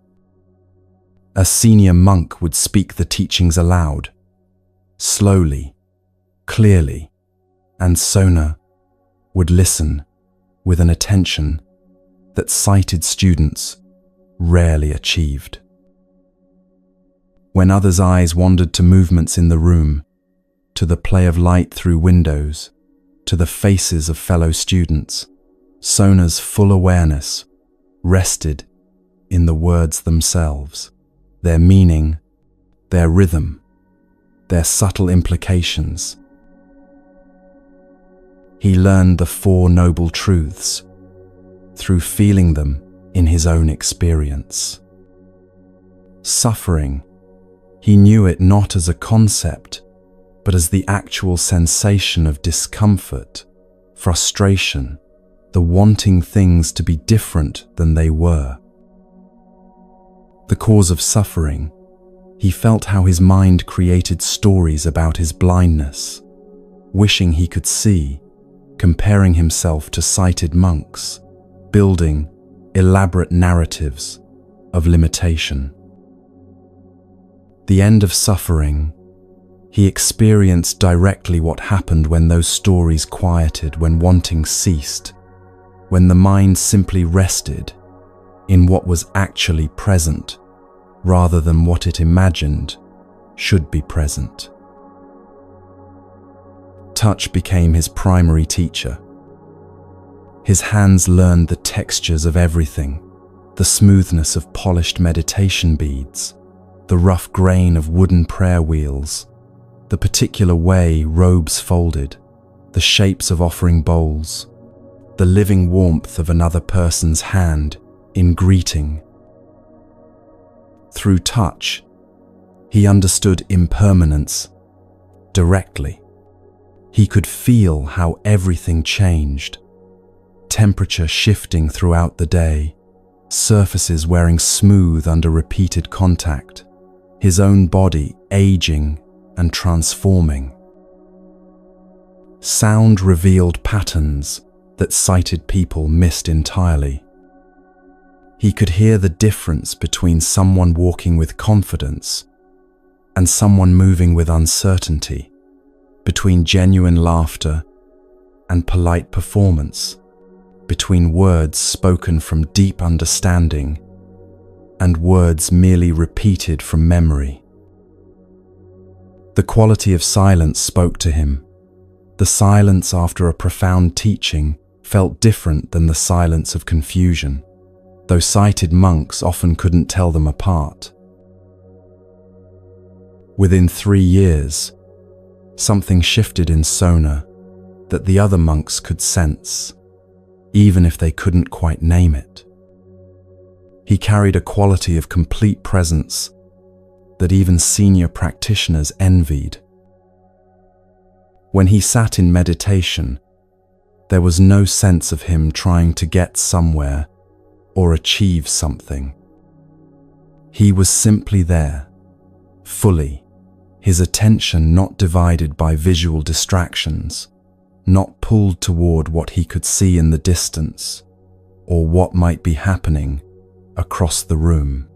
A senior monk would speak the teachings aloud, slowly, clearly, and Sona would listen with an attention that sighted students rarely achieved. When others' eyes wandered to movements in the room, to the play of light through windows, to the faces of fellow students, Sona's full awareness rested in the words themselves, their meaning, their rhythm, their subtle implications. He learned the Four Noble Truths through feeling them in his own experience. Suffering, he knew it not as a concept, but as the actual sensation of discomfort, frustration, the wanting things to be different than they were. The cause of suffering, he felt how his mind created stories about his blindness, wishing he could see, comparing himself to sighted monks, building elaborate narratives of limitation. The end of suffering, he experienced directly what happened when those stories quieted, when wanting ceased, when the mind simply rested in what was actually present rather than what it imagined should be present. Touch became his primary teacher. His hands learned the textures of everything, the smoothness of polished meditation beads, the rough grain of wooden prayer wheels, the particular way robes folded, the shapes of offering bowls, the living warmth of another person's hand in greeting. Through touch, he understood impermanence directly. He could feel how everything changed, temperature shifting throughout the day, surfaces wearing smooth under repeated contact, his own body aging and transforming. Sound revealed patterns that sighted people missed entirely. He could hear the difference between someone walking with confidence and someone moving with uncertainty, between genuine laughter and polite performance, between words spoken from deep understanding and words merely repeated from memory. The quality of silence spoke to him. The silence after a profound teaching felt different than the silence of confusion, though sighted monks often couldn't tell them apart. Within 3 years, something shifted in Sona that the other monks could sense, even if they couldn't quite name it. He carried a quality of complete presence that even senior practitioners envied. When he sat in meditation, there was no sense of him trying to get somewhere or achieve something. He was simply there, fully, his attention not divided by visual distractions, not pulled toward what he could see in the distance or what might be happening across the room.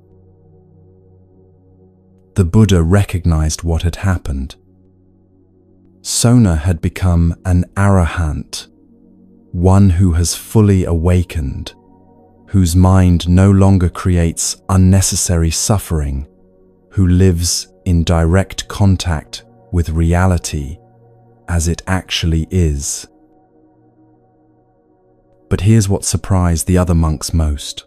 The Buddha recognized what had happened. Sona had become an arahant, one who has fully awakened, whose mind no longer creates unnecessary suffering, who lives in direct contact with reality as it actually is. But here's what surprised the other monks most.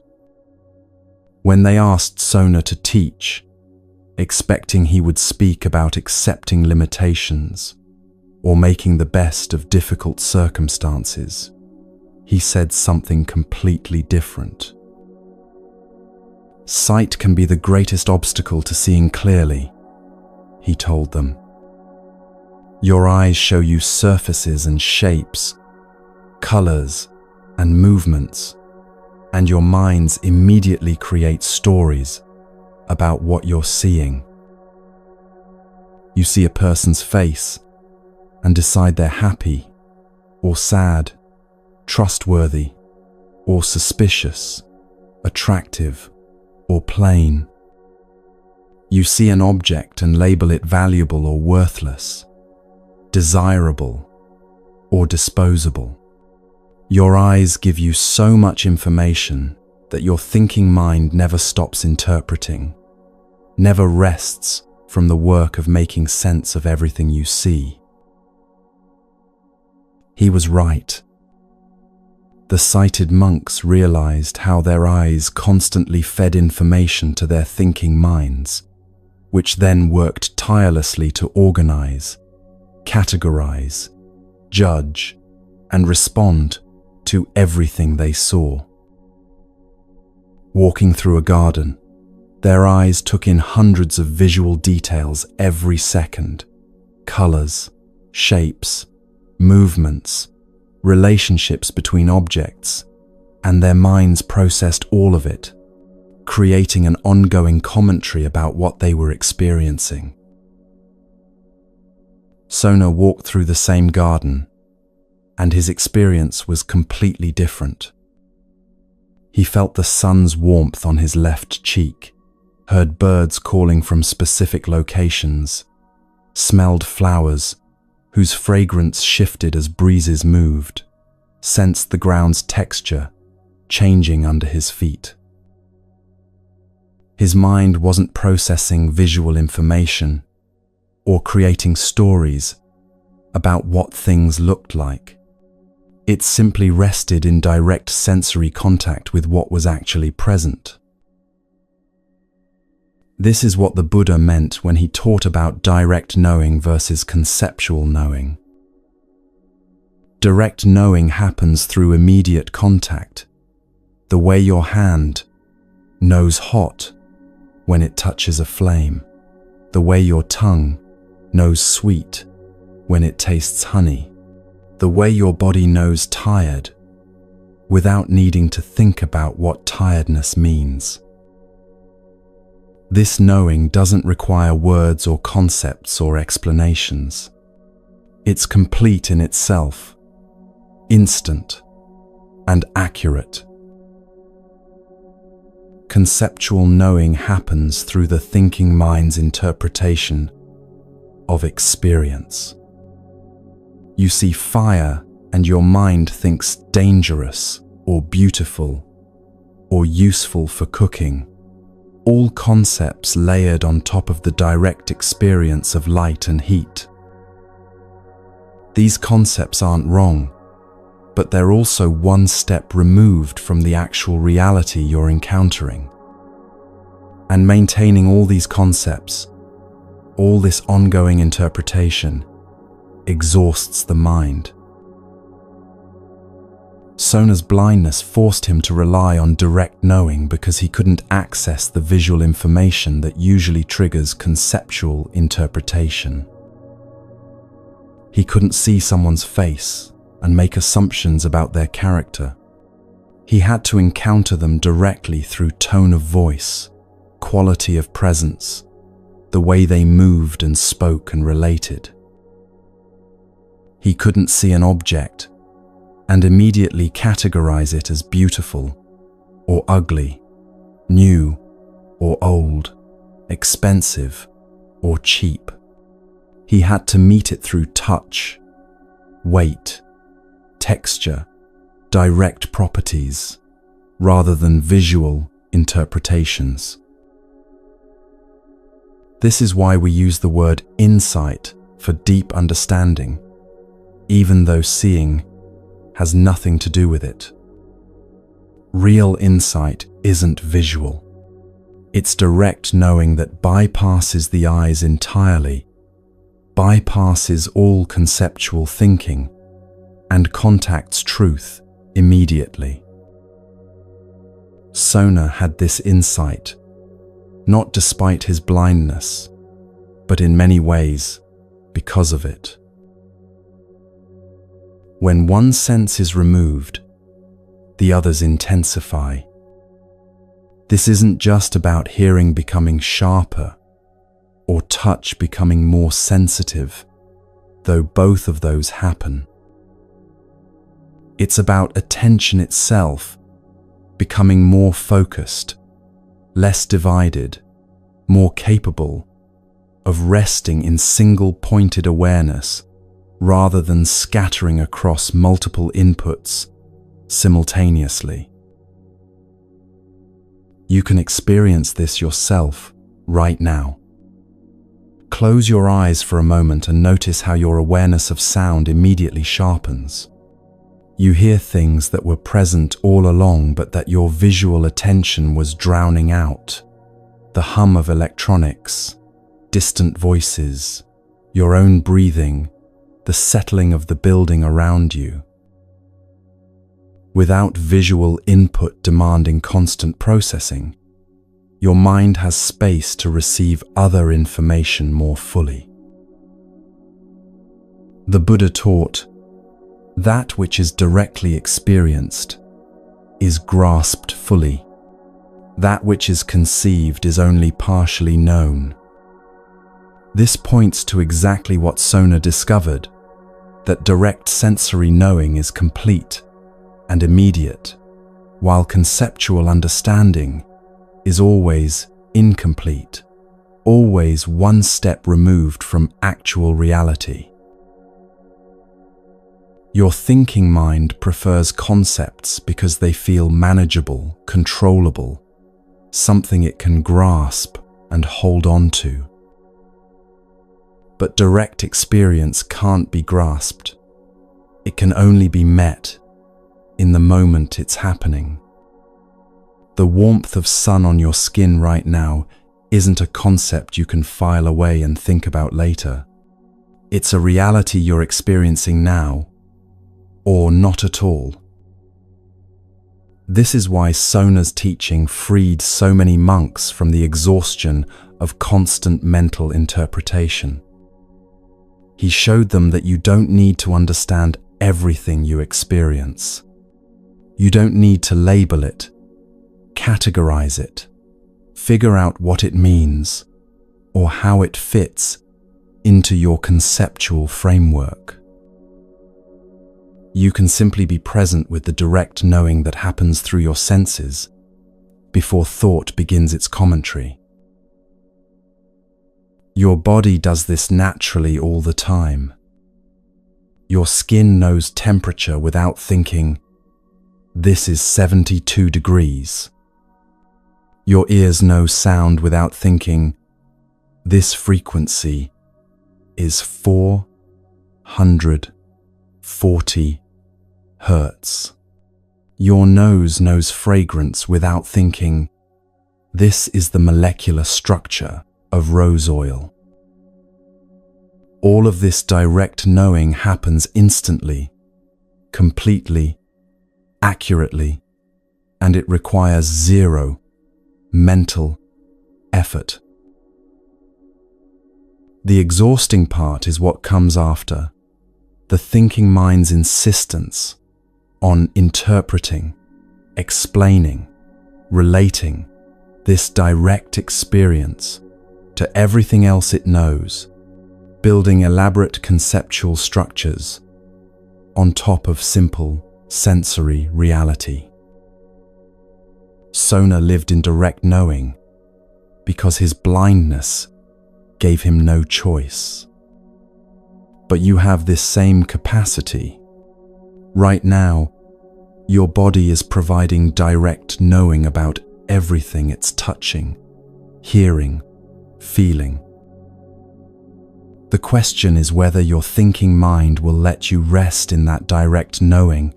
When they asked Sona to teach, expecting he would speak about accepting limitations or making the best of difficult circumstances, he said something completely different. Sight can be the greatest obstacle to seeing clearly, he told them. Your eyes show you surfaces and shapes, colors and movements, and your minds immediately create stories about what you're seeing. You see a person's face and decide they're happy or sad, trustworthy or suspicious, attractive or plain. You see an object and label it valuable or worthless, desirable or disposable. Your eyes give you so much information that your thinking mind never stops interpreting, never rests from the work of making sense of everything you see. He was right. The sighted monks realized how their eyes constantly fed information to their thinking minds, which then worked tirelessly to organize, categorize, judge, and respond to everything they saw. Walking through a garden, their eyes took in hundreds of visual details every second: colors, shapes, movements, relationships between objects, and their minds processed all of it, creating an ongoing commentary about what they were experiencing. Sona walked through the same garden, and his experience was completely different. He felt the sun's warmth on his left cheek, heard birds calling from specific locations, smelled flowers whose fragrance shifted as breezes moved, sensed the ground's texture changing under his feet. His mind wasn't processing visual information or creating stories about what things looked like. It simply rested in direct sensory contact with what was actually present. This is what the Buddha meant when he taught about direct knowing versus conceptual knowing. Direct knowing happens through immediate contact, the way your hand knows hot when it touches a flame, the way your tongue knows sweet when it tastes honey, the way your body knows tired without needing to think about what tiredness means. This knowing doesn't require words or concepts or explanations. It's complete in itself, instant, and accurate. Conceptual knowing happens through the thinking mind's interpretation of experience. You see fire and your mind thinks dangerous or beautiful or useful for cooking, all concepts layered on top of the direct experience of light and heat. These concepts aren't wrong, but they're also one step removed from the actual reality you're encountering. And maintaining all these concepts, all this ongoing interpretation, exhausts the mind. Sona's blindness forced him to rely on direct knowing because he couldn't access the visual information that usually triggers conceptual interpretation. He couldn't see someone's face and make assumptions about their character. He had to encounter them directly through tone of voice, quality of presence, the way they moved and spoke and related. He couldn't see an object and immediately categorize it as beautiful or ugly, new or old, expensive or cheap. He had to meet it through touch, weight, texture, direct properties, rather than visual interpretations. This is why we use the word insight for deep understanding, even though seeing has nothing to do with it. Real insight isn't visual. It's direct knowing that bypasses the eyes entirely, bypasses all conceptual thinking, and contacts truth immediately. Sona had this insight, not despite his blindness, but in many ways because of it. When one sense is removed, the others intensify. This isn't just about hearing becoming sharper or touch becoming more sensitive, though both of those happen. It's about attention itself becoming more focused, less divided, more capable of resting in single-pointed awareness rather than scattering across multiple inputs simultaneously. You can experience this yourself right now. Close your eyes for a moment and notice how your awareness of sound immediately sharpens. You hear things that were present all along but that your visual attention was drowning out. The hum of electronics, distant voices, your own breathing, the settling of the building around you. Without visual input demanding constant processing, your mind has space to receive other information more fully. The Buddha taught, that which is directly experienced is grasped fully. That which is conceived is only partially known. This points to exactly what Sona discovered, that direct sensory knowing is complete and immediate, while conceptual understanding is always incomplete, always one step removed from actual reality. Your thinking mind prefers concepts because they feel manageable, controllable, something it can grasp and hold on to. But direct experience can't be grasped. It can only be met in the moment it's happening. The warmth of sun on your skin right now isn't a concept you can file away and think about later. It's a reality you're experiencing now, or not at all. This is why Sona's teaching freed so many monks from the exhaustion of constant mental interpretation. He showed them that you don't need to understand everything you experience. You don't need to label it, categorize it, Figure out what it means or how it fits into your conceptual framework. You can simply be present with the direct knowing that happens through your senses before thought begins its commentary. Your body does this naturally all the time. Your skin knows temperature without thinking, "This is 72 degrees." Your ears know sound without thinking, "This frequency is 440 hertz." Your nose knows fragrance without thinking, "This is the molecular structure of rose oil." All of this direct knowing happens instantly, completely, accurately, and it requires zero mental effort. The exhausting part is what comes after, the thinking mind's insistence on interpreting, explaining, relating this direct experience to everything else it knows, building elaborate conceptual structures on top of simple sensory reality. Sona lived in direct knowing because his blindness gave him no choice. But you have this same capacity. Right now, your body is providing direct knowing about everything it's touching, hearing, feeling. The question is whether your thinking mind will let you rest in that direct knowing,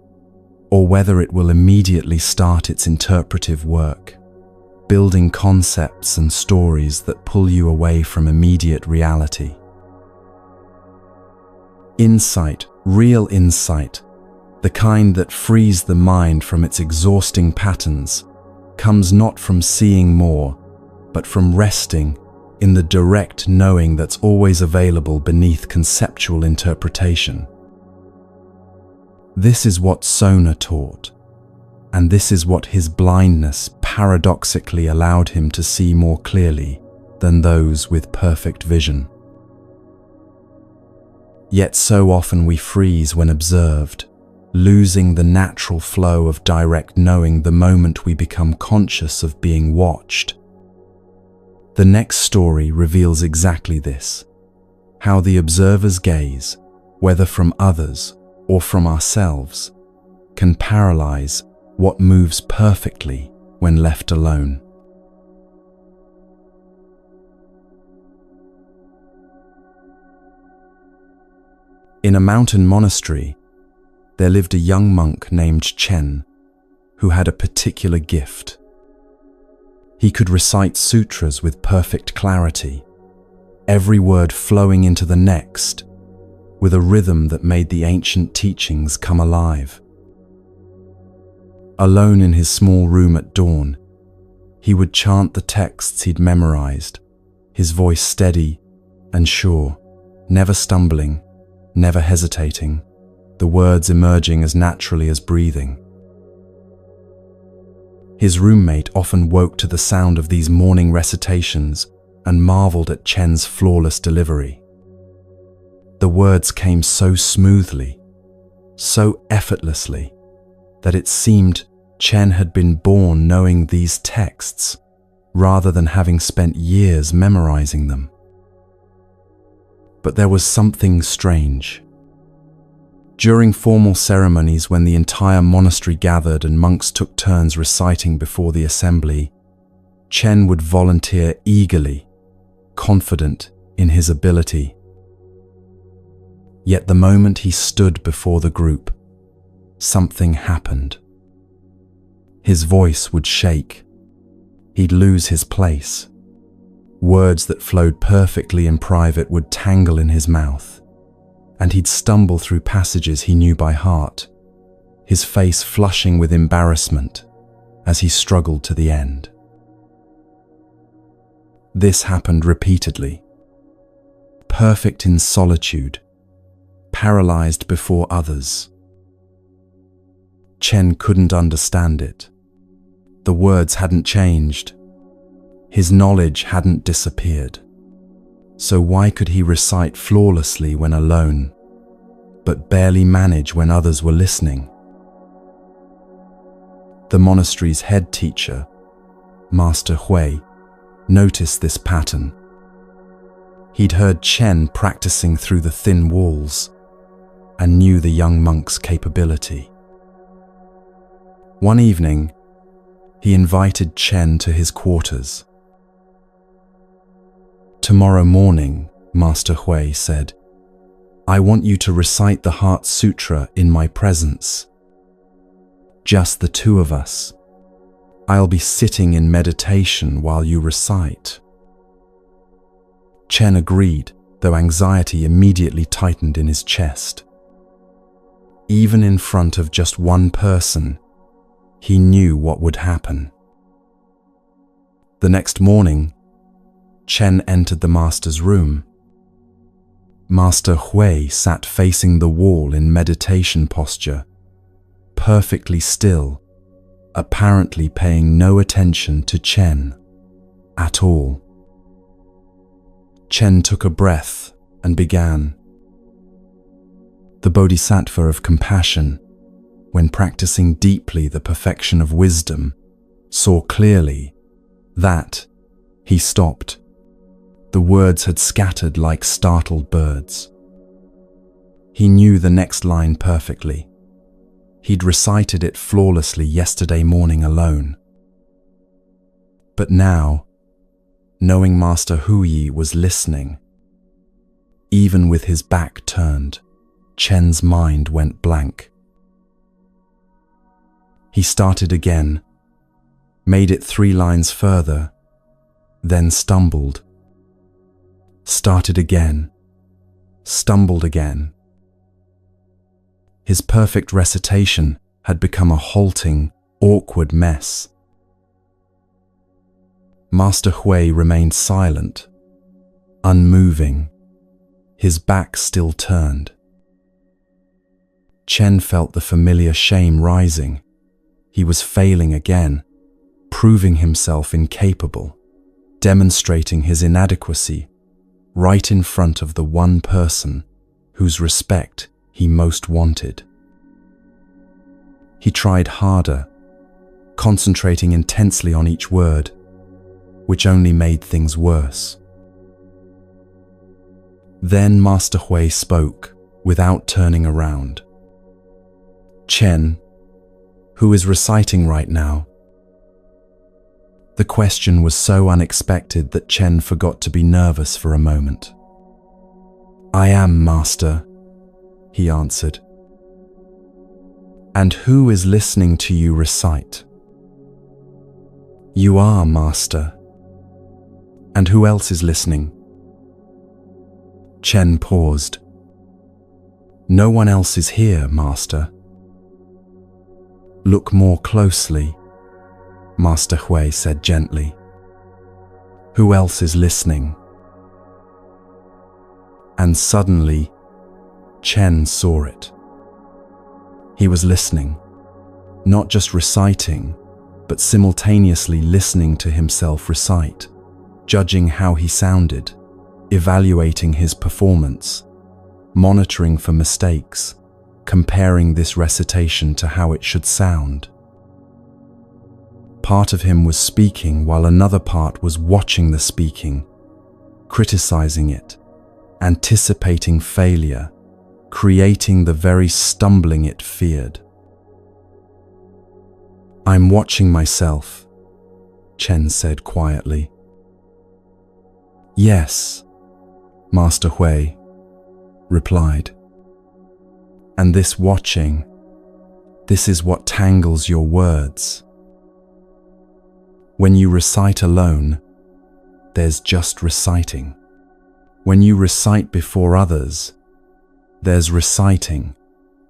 or whether it will immediately start its interpretive work, building concepts and stories that pull you away from immediate reality. Insight, real insight, the kind that frees the mind from its exhausting patterns, comes not from seeing more, but from resting in the direct knowing that's always available beneath conceptual interpretation. This is what Sona taught, and this is what his blindness paradoxically allowed him to see more clearly than those with perfect vision. Yet so often we freeze when observed, losing the natural flow of direct knowing the moment we become conscious of being watched. The next story reveals exactly this, how the observer's gaze, whether from others or from ourselves, can paralyze what moves perfectly when left alone. In a mountain monastery, there lived a young monk named Chen, who had a particular gift. He could recite sutras with perfect clarity, every word flowing into the next, with a rhythm that made the ancient teachings come alive. Alone in his small room at dawn, he would chant the texts he'd memorized, his voice steady and sure, never stumbling, never hesitating, the words emerging as naturally as breathing. His roommate often woke to the sound of these morning recitations and marveled at Chen's flawless delivery. The words came so smoothly, so effortlessly, that it seemed Chen had been born knowing these texts, rather than having spent years memorizing them. But there was something strange. During formal ceremonies, when the entire monastery gathered and monks took turns reciting before the assembly, Chen would volunteer eagerly, confident in his ability. Yet the moment he stood before the group, something happened. His voice would shake. He'd lose his place. Words that flowed perfectly in private would tangle in his mouth, and he'd stumble through passages he knew by heart, his face flushing with embarrassment as he struggled to the end. This happened repeatedly. Perfect in solitude, paralyzed before others. Chen couldn't understand it. The words hadn't changed. His knowledge hadn't disappeared. So why could he recite flawlessly when alone, but barely manage when others were listening? The monastery's head teacher, Master Hui, noticed this pattern. He'd heard Chen practicing through the thin walls and knew the young monk's capability. One evening, he invited Chen to his quarters. "Tomorrow morning," Master Hui said, "I want you to recite the Heart Sutra in my presence. Just the two of us. I'll be sitting in meditation while you recite." Chen agreed, though anxiety immediately tightened in his chest. Even in front of just one person, he knew what would happen. The next morning, Chen entered the master's room. Master Hui sat facing the wall in meditation posture, perfectly still, apparently paying no attention to Chen at all. Chen took a breath and began. The Bodhisattva of compassion, when practicing deeply the perfection of wisdom, saw clearly that he stopped. The words had scattered like startled birds. He knew the next line perfectly. He'd recited it flawlessly yesterday morning alone. But now, knowing Master Huyi was listening, even with his back turned, Chen's mind went blank. He started again, made it 3 lines further, then stumbled. Started again, stumbled again. His perfect recitation had become a halting, awkward mess. Master Hui remained silent, unmoving, his back still turned. Chen felt the familiar shame rising. He was failing again, proving himself incapable, demonstrating his inadequacy right in front of the one person whose respect he most wanted. He tried harder, concentrating intensely on each word, which only made things worse. Then Master Hui spoke without turning around. "Chen, who is reciting right now?" The question was so unexpected that Chen forgot to be nervous for a moment. "I am, Master," he answered. "And who is listening to you recite?" "You are, Master." "And who else is listening?" Chen paused. "No one else is here, Master." "Look more closely," Master Hui said gently. "Who else is listening?" And suddenly, Chen saw it. He was listening, not just reciting, but simultaneously listening to himself recite, judging how he sounded, evaluating his performance, monitoring for mistakes, comparing this recitation to how it should sound. Part of him was speaking while another part was watching the speaking, criticizing it, anticipating failure, creating the very stumbling it feared. "I'm watching myself," Chen said quietly. "Yes," Master Hui replied. "And this watching, this is what tangles your words. When you recite alone, there's just reciting. When you recite before others, there's reciting,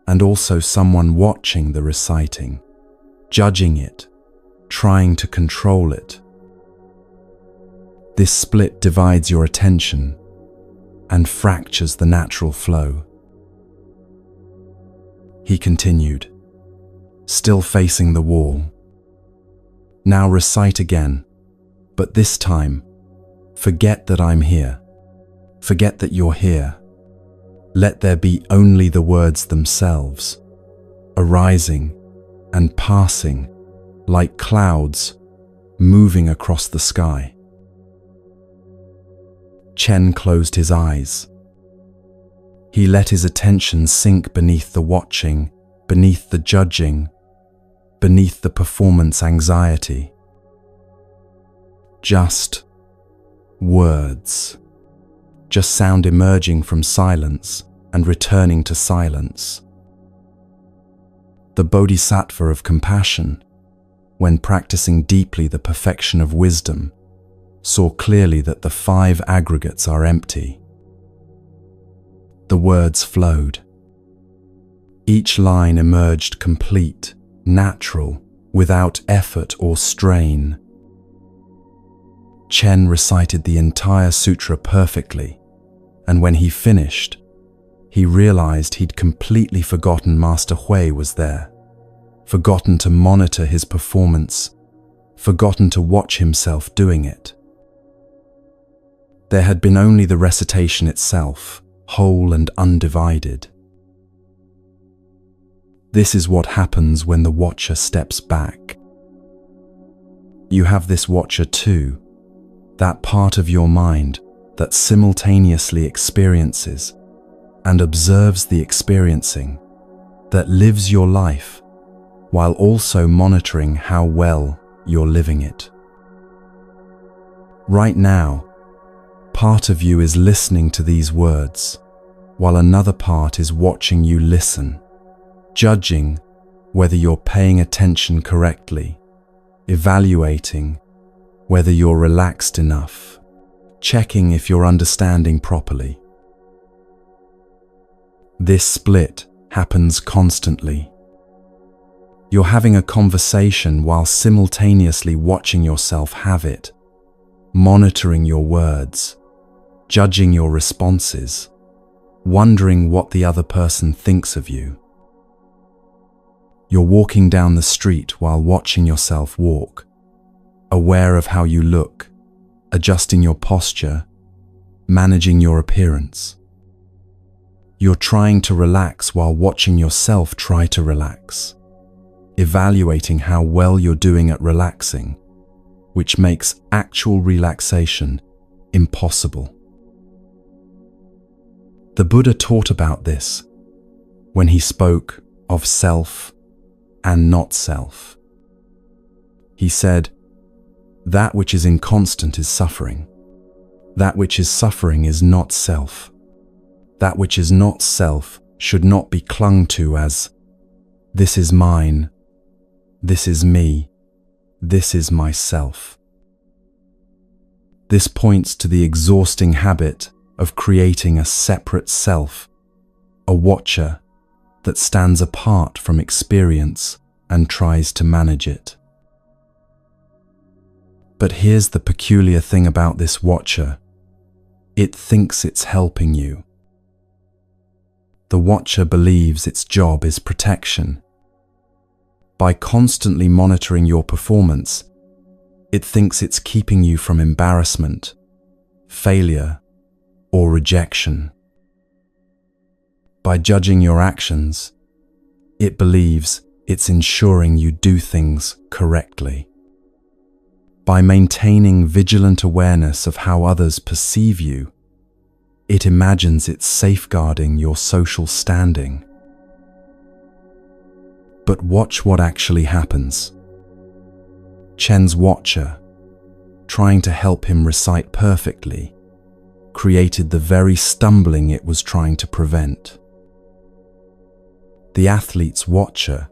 and also someone watching the reciting, judging it, trying to control it. This split divides your attention and fractures the natural flow." He continued, still facing the wall. "Now recite again, But this time, forget that I'm here. Forget that you're here. Let there be only the words themselves, arising and passing like clouds moving across the sky. Chen closed his eyes. He let his attention sink beneath the watching, beneath the judging, beneath the performance anxiety. Just words. Just sound emerging from silence and returning to silence. The Bodhisattva of compassion, when practicing deeply the perfection of wisdom, saw clearly that the 5 aggregates are empty. The words flowed. Each line emerged complete, natural, without effort or strain. Chen recited the entire sutra perfectly, and when he finished, he realized he'd completely forgotten Master Hui was there, forgotten to monitor his performance, forgotten to watch himself doing it. There had been only the recitation itself, whole and undivided. This is what happens when the watcher steps back. You have this watcher too, that part of your mind that simultaneously experiences and observes the experiencing, that lives your life while also monitoring how well you're living it. Right now, part of you is listening to these words, while another part is watching you listen, judging whether you're paying attention correctly, evaluating whether you're relaxed enough, checking if you're understanding properly. This split happens constantly. You're having a conversation while simultaneously watching yourself have it, monitoring your words, judging your responses, wondering what the other person thinks of you. You're walking down the street while watching yourself walk, aware of how you look, adjusting your posture, managing your appearance. You're trying to relax while watching yourself try to relax, evaluating how well you're doing at relaxing, which makes actual relaxation impossible. The Buddha taught about this when he spoke of self and not self. He said, "That which is inconstant is suffering. That which is suffering is not self. That which is not self should not be clung to as, this is mine, this is me, this is myself." This points to the exhausting habit of creating a separate self, a watcher that stands apart from experience and tries to manage it. But here's the peculiar thing about this watcher. It thinks it's helping you. The watcher believes its job is protection. By constantly monitoring your performance, it thinks it's keeping you from embarrassment, failure, or rejection. By judging your actions, it believes it's ensuring you do things correctly. By maintaining vigilant awareness of how others perceive you, it imagines it's safeguarding your social standing. But watch what actually happens. Chen's watcher, trying to help him recite perfectly, created the very stumbling it was trying to prevent. The athlete's watcher,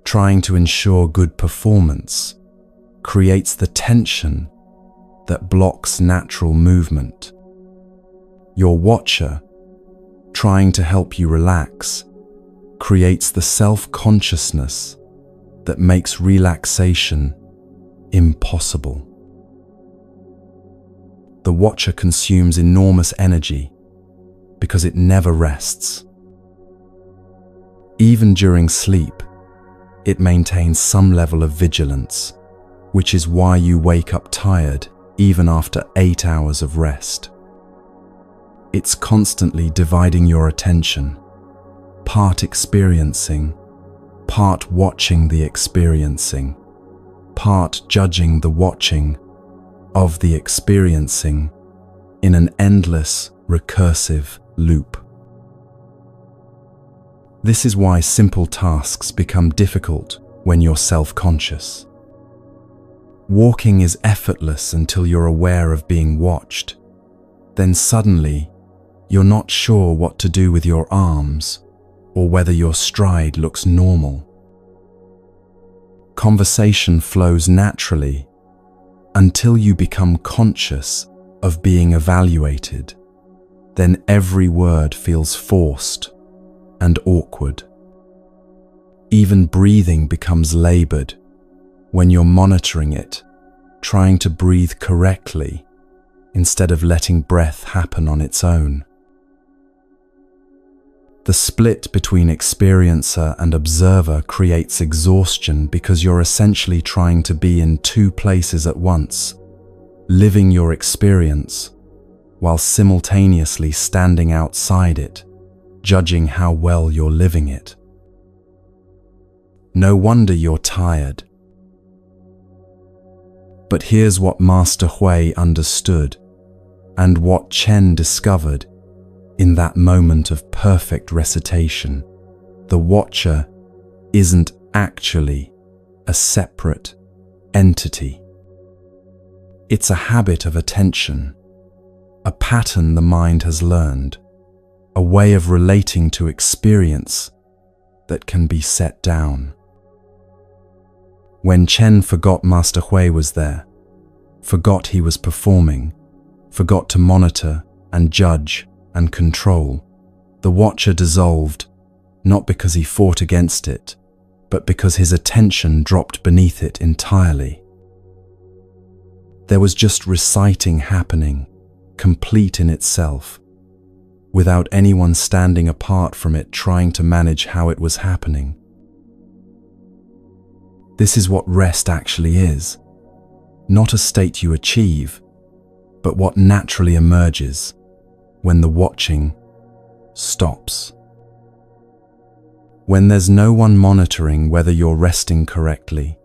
trying to ensure good performance, creates the tension that blocks natural movement. Your watcher, trying to help you relax, creates the self-consciousness that makes relaxation impossible. The watcher consumes enormous energy because it never rests. Even during sleep, it maintains some level of vigilance, which is why you wake up tired even after 8 hours of rest. It's constantly dividing your attention, part experiencing, part watching the experiencing, part judging the watching of the experiencing in an endless, recursive loop. This is why simple tasks become difficult when you're self-conscious. Walking is effortless until you're aware of being watched. Then suddenly, you're not sure what to do with your arms or whether your stride looks normal. Conversation flows naturally until you become conscious of being evaluated. Then every word feels forced and awkward. Even breathing becomes labored when you're monitoring it, trying to breathe correctly instead of letting breath happen on its own. The split between experiencer and observer creates exhaustion because you're essentially trying to be in two places at once, living your experience while simultaneously standing outside it, judging how well you're living it. No wonder you're tired. But here's what Master Hui understood and what Chen discovered in that moment of perfect recitation. The watcher isn't actually a separate entity. It's a habit of attention, a pattern the mind has learned, a way of relating to experience that can be set down. When Chen forgot Master Hui was there, forgot he was performing, forgot to monitor and judge and control, the watcher dissolved, not because he fought against it, but because his attention dropped beneath it entirely. There was just reciting happening, complete in itself, without anyone standing apart from it trying to manage how it was happening. This is what rest actually is, not a state you achieve, but what naturally emerges when the watching stops. When there's no one monitoring whether you're resting correctly,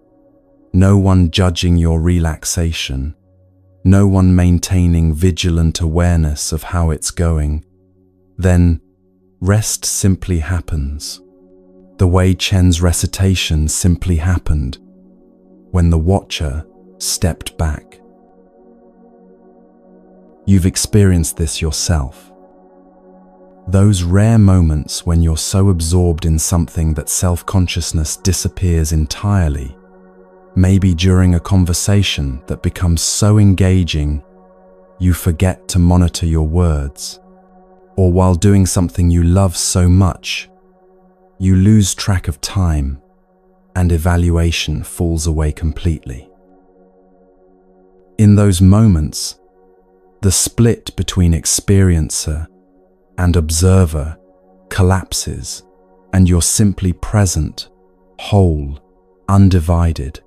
no one judging your relaxation, no one maintaining vigilant awareness of how it's going, then rest simply happens. The way Chen's recitation simply happened when the watcher stepped back. You've experienced this yourself. Those rare moments when you're so absorbed in something that self-consciousness disappears entirely, maybe during a conversation that becomes so engaging you forget to monitor your words, or while doing something you love so much, you lose track of time and evaluation falls away completely. In those moments, the split between experiencer and observer collapses and you're simply present, whole, undivided.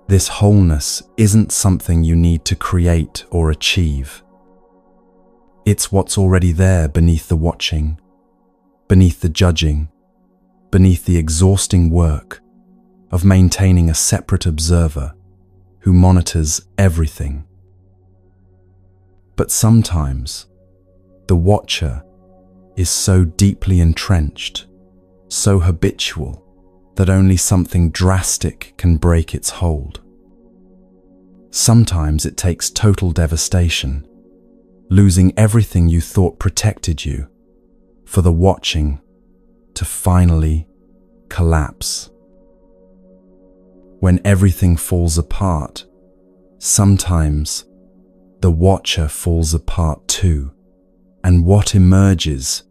This wholeness isn't something you need to create or achieve. It's what's already there beneath the watching, beneath the judging, beneath the exhausting work of maintaining a separate observer who monitors everything. But sometimes, the watcher is so deeply entrenched, so habitual, that only something drastic can break its hold. Sometimes it takes total devastation, losing everything you thought protected you, for the watching to finally collapse. When everything falls apart, sometimes the watcher falls apart too, and what emerges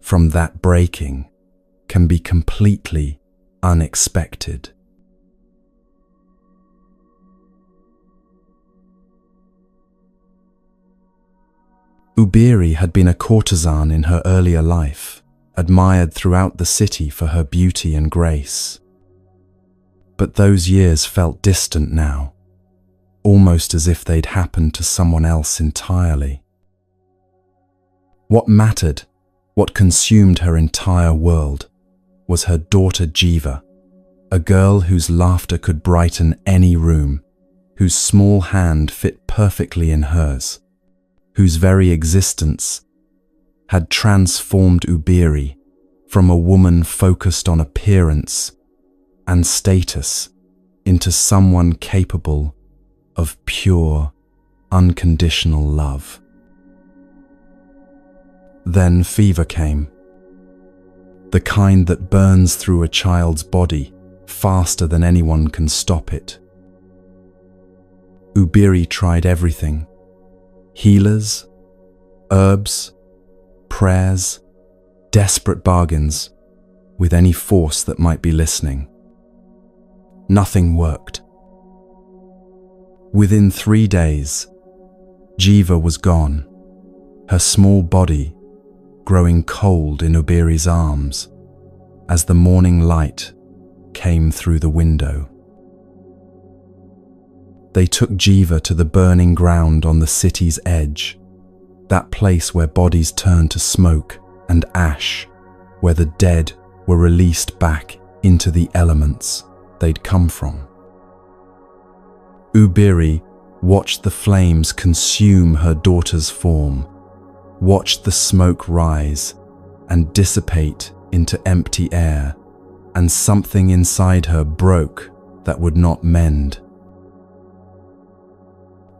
from that breaking can be completely unexpected. Ubiri had been a courtesan in her earlier life, admired throughout the city for her beauty and grace. But those years felt distant now, almost as if they'd happened to someone else entirely. What mattered, what consumed her entire world, was her daughter Jiva, a girl whose laughter could brighten any room, whose small hand fit perfectly in hers, whose very existence had transformed Ubiri from a woman focused on appearance and status into someone capable of pure, unconditional love. Then fever came, the kind that burns through a child's body faster than anyone can stop it. Ubiri tried everything: healers, herbs, prayers, desperate bargains with any force that might be listening. Nothing worked. Within 3 days, Jiva was gone, her small body growing cold in Ubiri's arms as the morning light came through the window. They took Jiva to the burning ground on the city's edge, that place where bodies turned to smoke and ash, where the dead were released back into the elements they'd come from. Ubiri watched the flames consume her daughter's form, watched the smoke rise and dissipate into empty air, and something inside her broke that would not mend.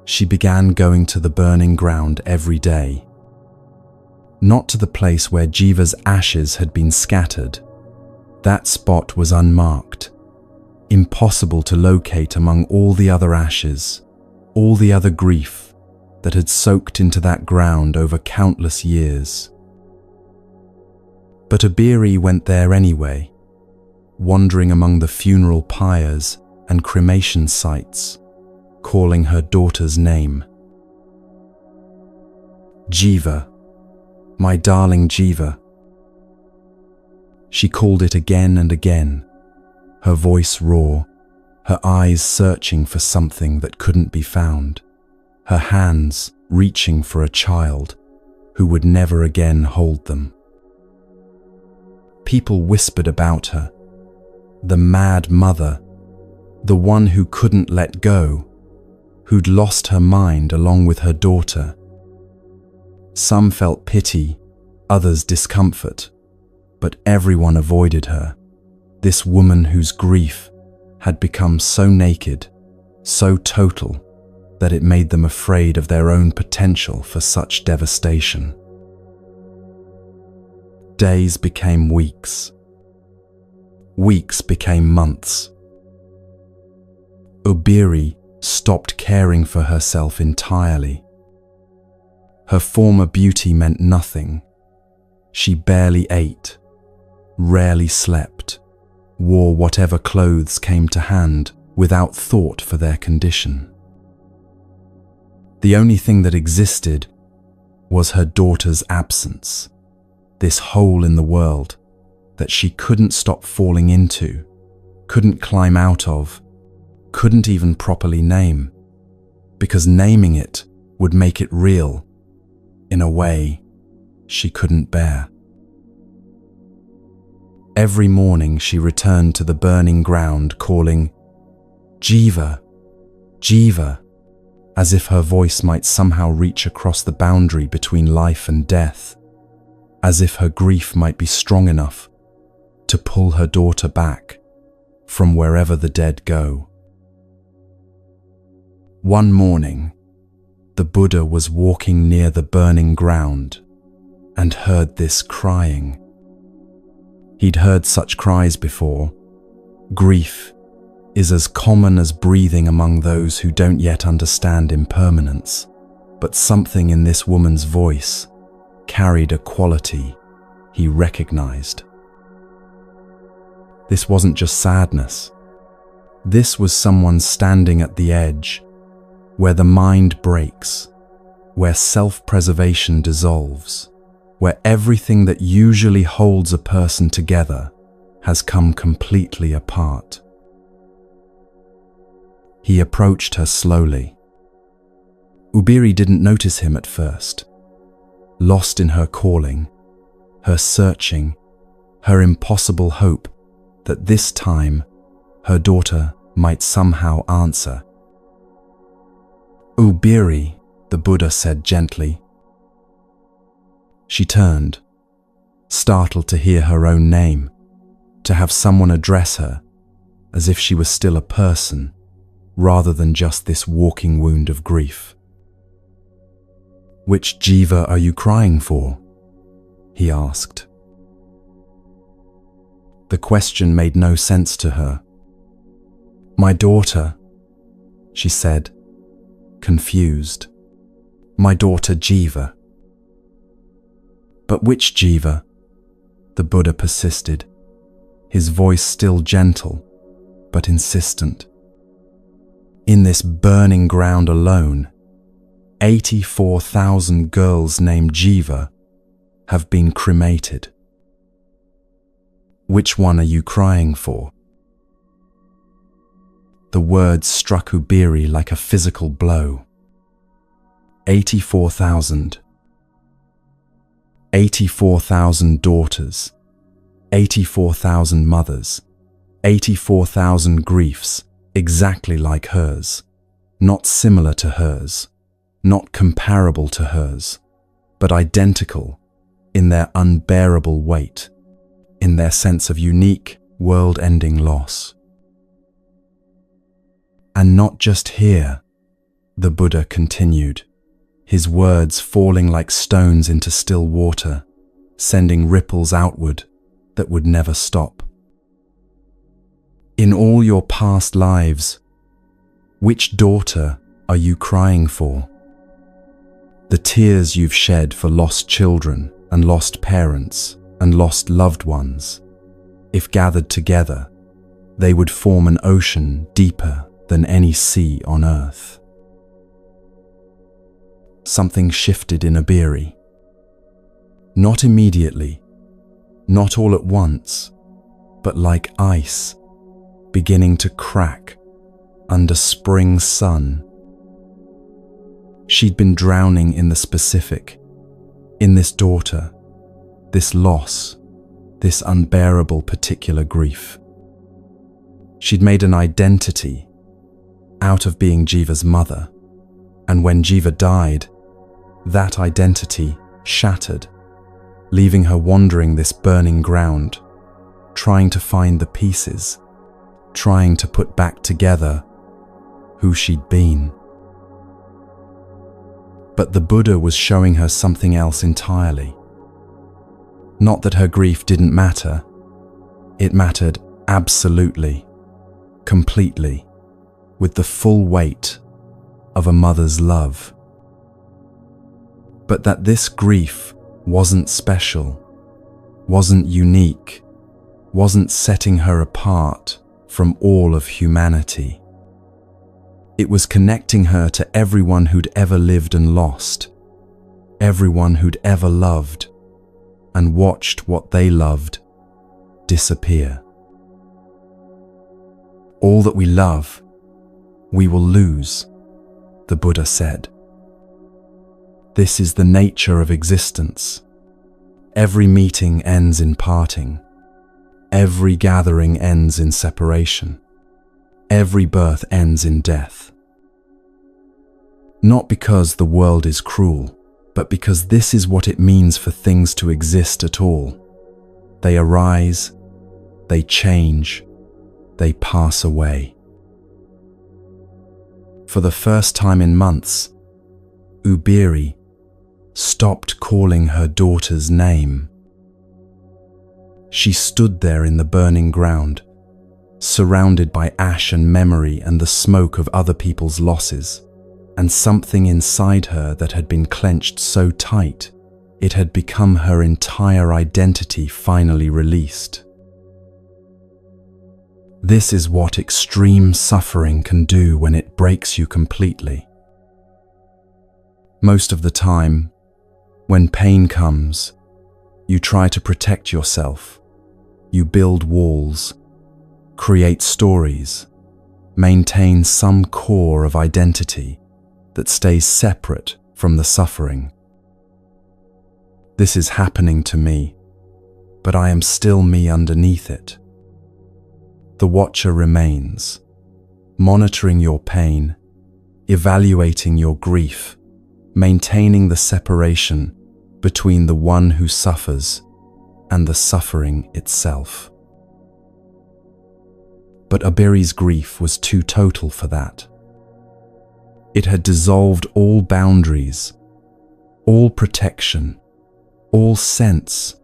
She began going to the burning ground every day. Not to the place where Jiva's ashes had been scattered. That spot was unmarked, impossible to locate among all the other ashes, all the other grief that had soaked into that ground over countless years. But Ubiri went there anyway, wandering among the funeral pyres and cremation sites, calling her daughter's name. Jiva, my darling Jiva. She called it again and again, her voice raw, her eyes searching for something that couldn't be found, her hands reaching for a child who would never again hold them. People whispered about her, the mad mother, the one who couldn't let go, who'd lost her mind along with her daughter. Some felt pity, others discomfort, but everyone avoided her, this woman whose grief had become so naked, so total, that it made them afraid of their own potential for such devastation. Days became weeks. Weeks became months. Ubiri stopped caring for herself entirely. Her former beauty meant nothing. She barely ate, rarely slept, wore whatever clothes came to hand without thought for their condition. The only thing that existed was her daughter's absence, this hole in the world that she couldn't stop falling into, couldn't climb out of, couldn't even properly name, because naming it would make it real in a way she couldn't bear. Every morning she returned to the burning ground calling, "Jiva, Jiva," as if her voice might somehow reach across the boundary between life and death, as if her grief might be strong enough to pull her daughter back from wherever the dead go. One morning, the Buddha was walking near the burning ground and heard this crying. He'd heard such cries before. Grief is as common as breathing among those who don't yet understand impermanence, but something in this woman's voice carried a quality he recognized. This wasn't just sadness. This was someone standing at the edge, where the mind breaks, where self-preservation dissolves, where everything that usually holds a person together has come completely apart. He approached her slowly. Ubiri didn't notice him at first, lost in her calling, her searching, her impossible hope that this time her daughter might somehow answer. "Ubiri," the Buddha said gently. She turned, startled to hear her own name, to have someone address her as if she was still a person, rather than just this walking wound of grief. "Which jiva are you crying for?" he asked. The question made no sense to her. "My daughter," she said, confused. "My daughter Jiva." "But which jiva?" the Buddha persisted, his voice still gentle but insistent. "In this burning ground alone, 84,000 girls named Jiva have been cremated. Which one are you crying for?" The words struck Ubiri like a physical blow. 84,000. 84,000 daughters, 84,000 mothers, 84,000 griefs exactly like hers, not similar to hers, not comparable to hers, but identical in their unbearable weight, in their sense of unique, world-ending loss. "And not just here," the Buddha continued, his words falling like stones into still water, sending ripples outward that would never stop. "In all your past lives, which daughter are you crying for? The tears you've shed for lost children and lost parents and lost loved ones, if gathered together, they would form an ocean deeper than any sea on earth." Something shifted in Ubiri. Not immediately, not all at once, but like ice, beginning to crack under spring sun. She'd been drowning in the specific, in this daughter, this loss, this unbearable particular grief. She'd made an identity out of being Jiva's mother, and when Jiva died, that identity shattered, leaving her wandering this burning ground, trying to find the pieces, trying to put back together who she'd been. But the Buddha was showing her something else entirely. Not that her grief didn't matter. It mattered absolutely, completely, with the full weight of a mother's love. But that this grief wasn't special, wasn't unique, wasn't setting her apart from all of humanity. It was connecting her to everyone who'd ever lived and lost, everyone who'd ever loved and watched what they loved disappear. "All that we love, we will lose," the Buddha said. "This is the nature of existence. Every meeting ends in parting. Every gathering ends in separation. Every birth ends in death. Not because the world is cruel, but because this is what it means for things to exist at all. They arise, they change, they pass away." For the first time in months, Ubiri stopped calling her daughter's name. She stood there in the burning ground, surrounded by ash and memory and the smoke of other people's losses, and something inside her that had been clenched so tight, it had become her entire identity finally released. This is what extreme suffering can do when it breaks you completely. Most of the time, when pain comes, you try to protect yourself. You build walls, create stories, maintain some core of identity that stays separate from the suffering. This is happening to me, but I am still me underneath it. The watcher remains, monitoring your pain, evaluating your grief, maintaining the separation between the one who suffers and the suffering itself. But Obiri's grief was too total for that. It had dissolved all boundaries, all protection, all sense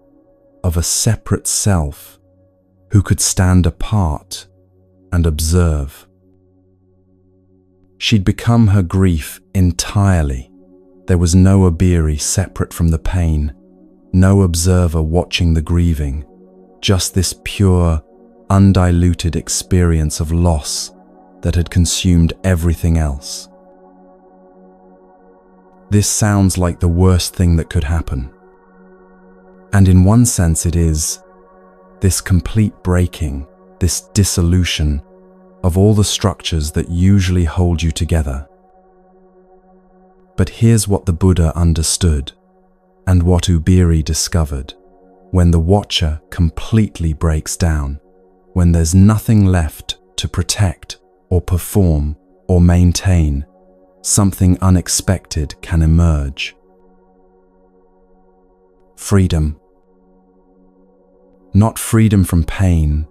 of a separate self who could stand apart and observe. She'd become her grief entirely. There was no Obiri separate from the pain, no observer watching the grieving, just this pure, undiluted experience of loss that had consumed everything else. This sounds like the worst thing that could happen. And in one sense it is, this complete breaking, this dissolution of all the structures that usually hold you together. But here's what the Buddha understood, and what Obiri discovered. When the watcher completely breaks down, when there's nothing left to protect or perform or maintain, something unexpected can emerge. Freedom. Not freedom from pain.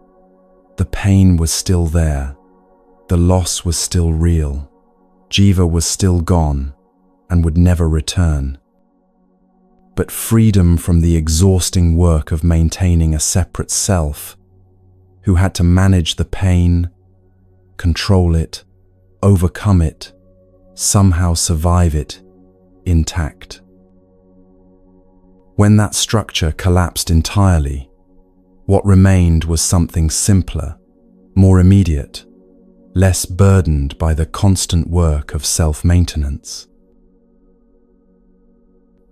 The pain was still there. The loss was still real. Jiva was still gone and would never return. But freedom from the exhausting work of maintaining a separate self who had to manage the pain, control it, overcome it, somehow survive it, intact. When that structure collapsed entirely, what remained was something simpler, more immediate, less burdened by the constant work of self-maintenance.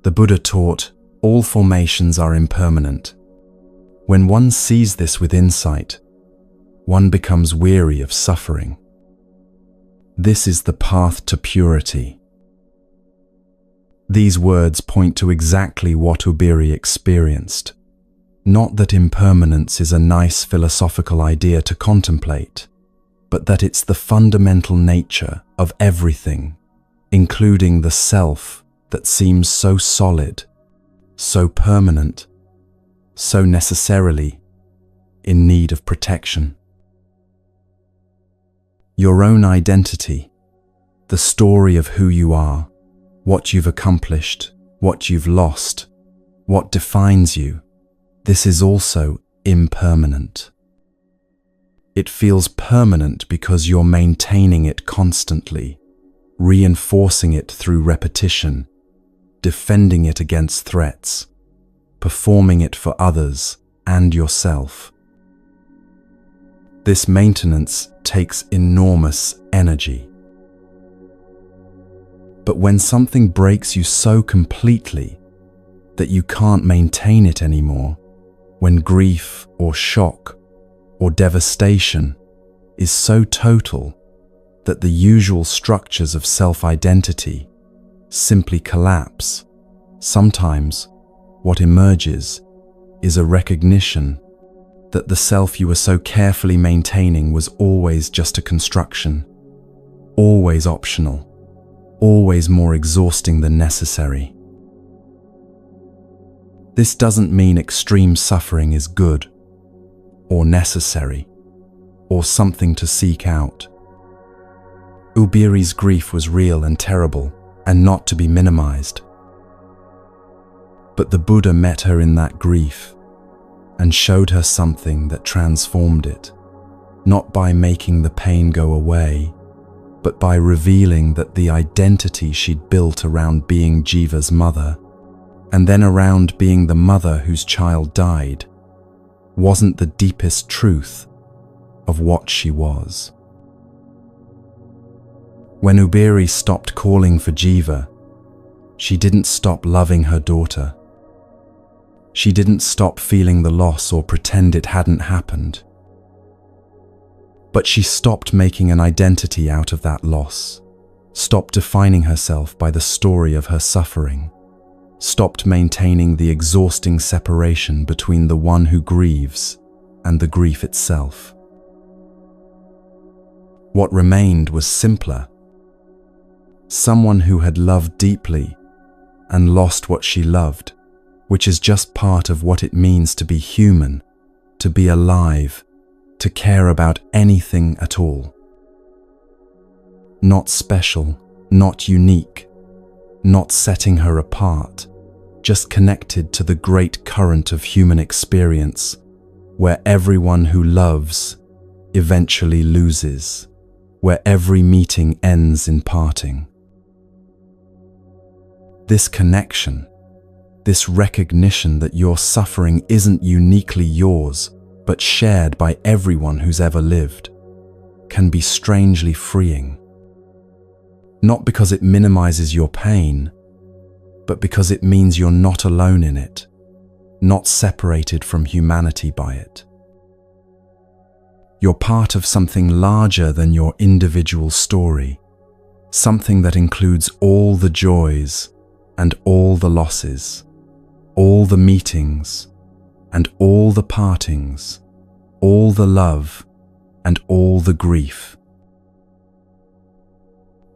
The Buddha taught, all formations are impermanent. When one sees this with insight, one becomes weary of suffering. This is the path to purity. These words point to exactly what Obiri experienced. Not that impermanence is a nice philosophical idea to contemplate, but that it's the fundamental nature of everything, including the self that seems so solid, so permanent, so necessarily in need of protection. Your own identity, the story of who you are, what you've accomplished, what you've lost, what defines you, this is also impermanent. It feels permanent because you're maintaining it constantly, reinforcing it through repetition, defending it against threats, performing it for others and yourself. This maintenance takes enormous energy. But when something breaks you so completely that you can't maintain it anymore, when grief or shock or devastation is so total that the usual structures of self-identity simply collapse, sometimes what emerges is a recognition that the self you were so carefully maintaining was always just a construction, always optional, always more exhausting than necessary. This doesn't mean extreme suffering is good, or necessary, or something to seek out. Obiri's grief was real and terrible, and not to be minimized. But the Buddha met her in that grief, and showed her something that transformed it, not by making the pain go away, but by revealing that the identity she'd built around being Jiva's mother, and then around being the mother whose child died, wasn't the deepest truth of what she was. When Obiri stopped calling for Jiva, she didn't stop loving her daughter. She didn't stop feeling the loss or pretend it hadn't happened. But she stopped making an identity out of that loss, stopped defining herself by the story of her suffering, stopped maintaining the exhausting separation between the one who grieves and the grief itself. What remained was simpler. Someone who had loved deeply and lost what she loved, which is just part of what it means to be human, to be alive, to care about anything at all. Not special, not unique, not setting her apart, just connected to the great current of human experience, where everyone who loves eventually loses, where every meeting ends in parting. This connection, this recognition that your suffering isn't uniquely yours, but shared by everyone who's ever lived, can be strangely freeing. Not because it minimizes your pain, but because it means you're not alone in it, not separated from humanity by it. You're part of something larger than your individual story, something that includes all the joys and all the losses, all the meetings and all the partings, all the love and all the grief.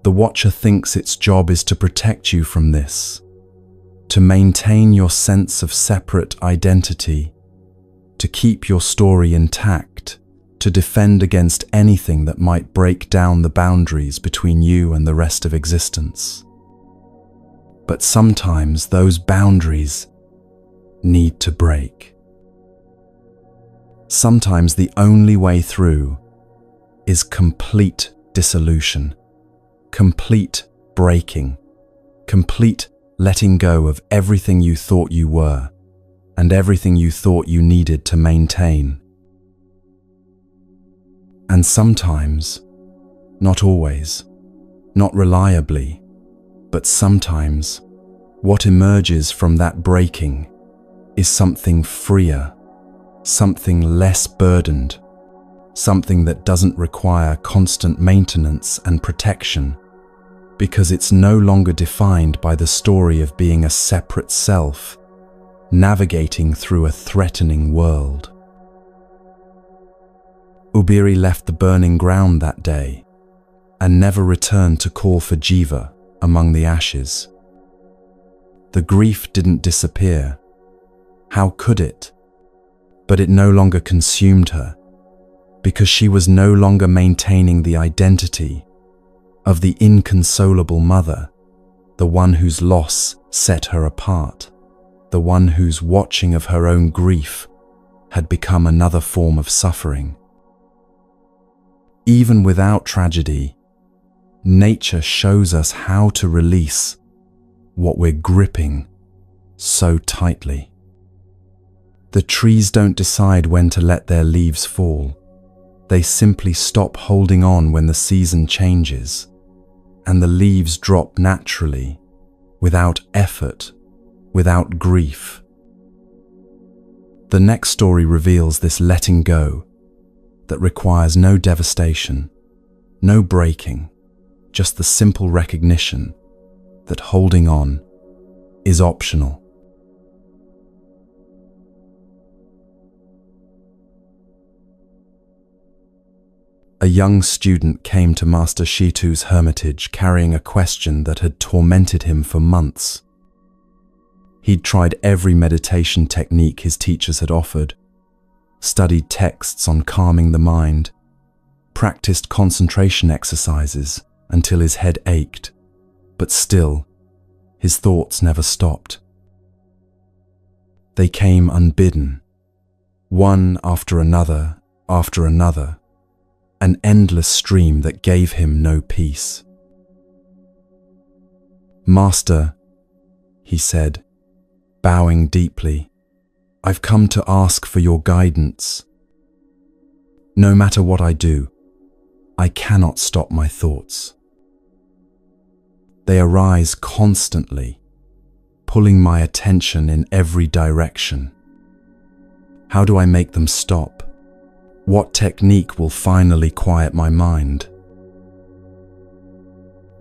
The watcher thinks its job is to protect you from this, to maintain your sense of separate identity, to keep your story intact, to defend against anything that might break down the boundaries between you and the rest of existence. But sometimes those boundaries need to break. Sometimes the only way through is complete dissolution, complete breaking, complete letting go of everything you thought you were and everything you thought you needed to maintain. And sometimes, not always, not reliably, but sometimes, what emerges from that breaking is something freer, something less burdened, something that doesn't require constant maintenance and protection, because it's no longer defined by the story of being a separate self, navigating through a threatening world. Ubiri left the burning ground that day and never returned to call for Jiva among the ashes. The grief didn't disappear. How could it? But it no longer consumed her, because she was no longer maintaining the identity of the inconsolable mother, the one whose loss set her apart, the one whose watching of her own grief had become another form of suffering. Even without tragedy, nature shows us how to release what we're gripping so tightly. The trees don't decide when to let their leaves fall. They simply stop holding on when the season changes, and the leaves drop naturally, without effort, without grief. The next story reveals this letting go that requires no devastation, no breaking, just the simple recognition that holding on is optional. A young student came to Master Shitu's hermitage carrying a question that had tormented him for months. He'd tried every meditation technique his teachers had offered, studied texts on calming the mind, practiced concentration exercises until his head ached, but still, his thoughts never stopped. They came unbidden, one after another, an endless stream that gave him no peace. "Master," he said, bowing deeply, "I've come to ask for your guidance. No matter what I do, I cannot stop my thoughts. They arise constantly, pulling my attention in every direction. How do I make them stop? What technique will finally quiet my mind?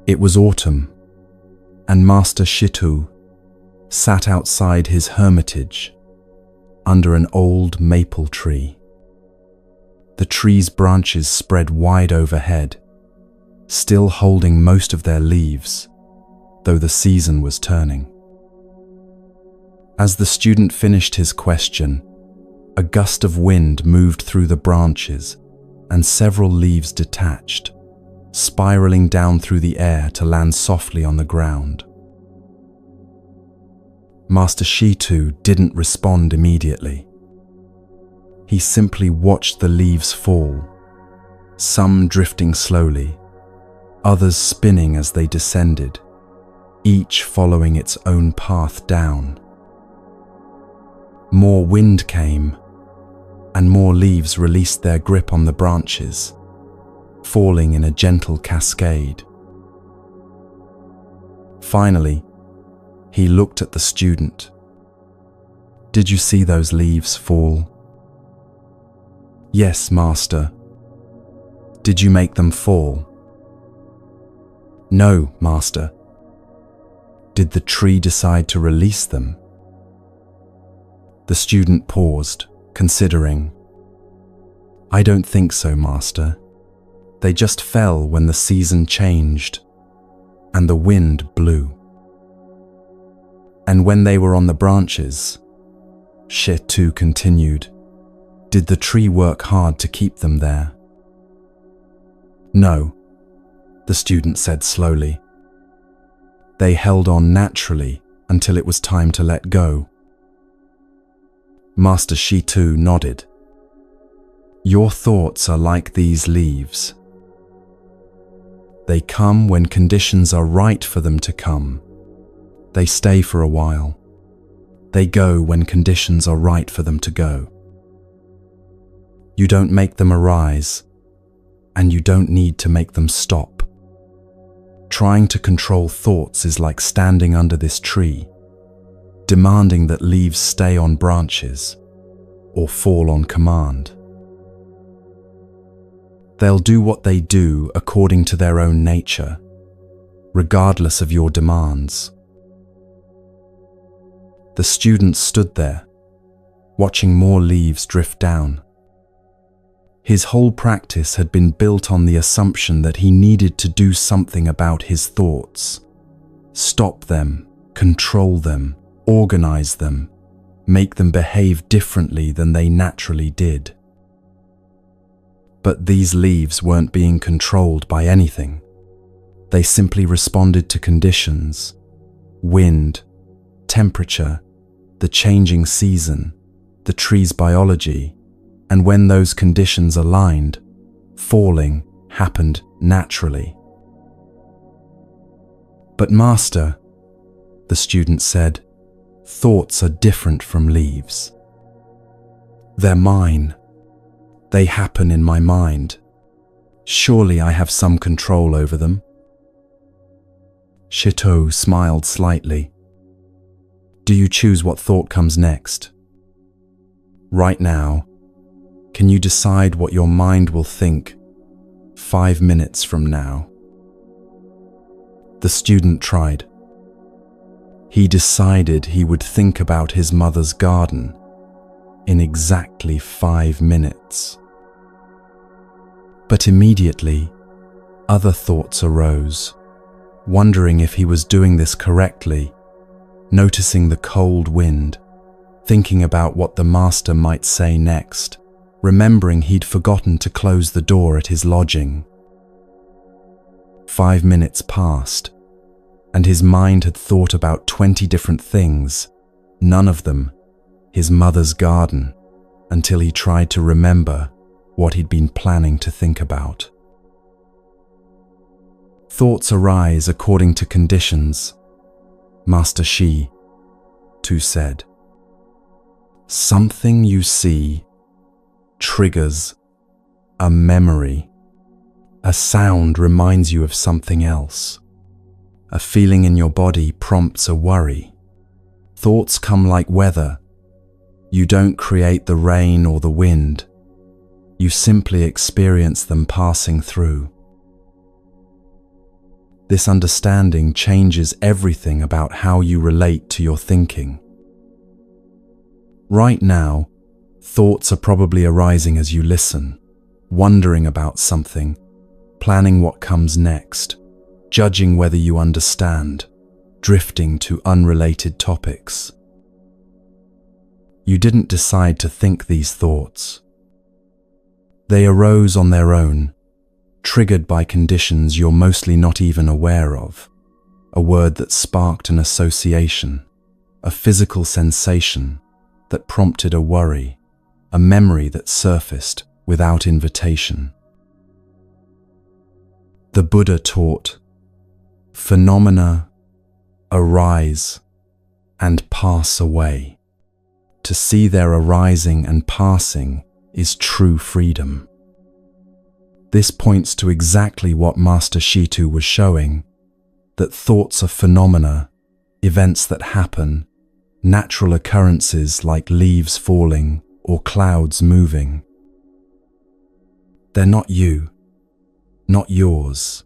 It was autumn, and Master Shitu sat outside his hermitage under an old maple tree. The tree's branches spread wide overhead, still holding most of their leaves, though the season was turning. As the student finished his question, a gust of wind moved through the branches and several leaves detached, spiraling down through the air to land softly on the ground. Master Shitu didn't respond immediately. He simply watched the leaves fall, some drifting slowly, others spinning as they descended, each following its own path down. More wind came, and more leaves released their grip on the branches, falling in a gentle cascade. Finally, he looked at the student. "Did you see those leaves fall?" "Yes, Master." "Did you make them fall?" "No, Master." "Did the tree decide to release them?" The student paused, considering. "I don't think so, Master. They just fell when the season changed and the wind blew. And when they were on the branches," Shitu continued, "did the tree work hard to keep them there?" "No," the student said slowly. "They held on naturally until it was time to let go." Master Shitu nodded. "Your thoughts are like these leaves. They come when conditions are right for them to come. They stay for a while. They go when conditions are right for them to go. You don't make them arise, and you don't need to make them stop. Trying to control thoughts is like standing under this tree, demanding that leaves stay on branches or fall on command. They'll do what they do according to their own nature, regardless of your demands." The student stood there, watching more leaves drift down. His whole practice had been built on the assumption that he needed to do something about his thoughts. Stop them, control them, organize them, make them behave differently than they naturally did. But these leaves weren't being controlled by anything. They simply responded to conditions, wind, temperature, the changing season, the tree's biology, and when those conditions aligned, falling happened naturally. "But Master," the student said, "thoughts are different from leaves. They're mine. They happen in my mind. Surely I have some control over them." Shitu smiled slightly. "Do you choose what thought comes next? Right now, can you decide what your mind will think 5 minutes from now?" The student tried. He decided he would think about his mother's garden in exactly 5 minutes. But immediately, other thoughts arose, wondering if he was doing this correctly, noticing the cold wind, thinking about what the master might say next, remembering he'd forgotten to close the door at his lodging. 5 minutes passed, and his mind had thought about 20 different things, none of them his mother's garden, until he tried to remember what he'd been planning to think about. "Thoughts arise according to conditions," Master Shitu said. "Something you see triggers a memory. A sound reminds you of something else. A feeling in your body prompts a worry. Thoughts come like weather. You don't create the rain or the wind. You simply experience them passing through. This understanding changes everything about how you relate to your thinking. Right now, thoughts are probably arising as you listen, wondering about something, planning what comes next, judging whether you understand, drifting to unrelated topics. You didn't decide to think these thoughts. They arose on their own, triggered by conditions you're mostly not even aware of, a word that sparked an association, a physical sensation that prompted a worry, a memory that surfaced without invitation. The Buddha taught, phenomena arise and pass away. To see their arising and passing is true freedom. This points to exactly what Master Shitu was showing, that thoughts are phenomena, events that happen, natural occurrences like leaves falling or clouds moving. They're not you, not yours,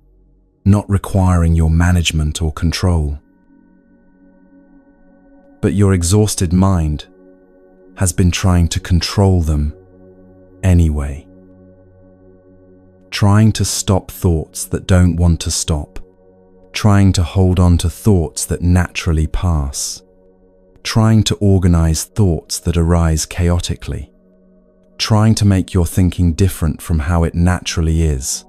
not requiring your management or control. But your exhausted mind has been trying to control them anyway. Trying to stop thoughts that don't want to stop. Trying to hold on to thoughts that naturally pass. Trying to organize thoughts that arise chaotically. Trying to make your thinking different from how it naturally is.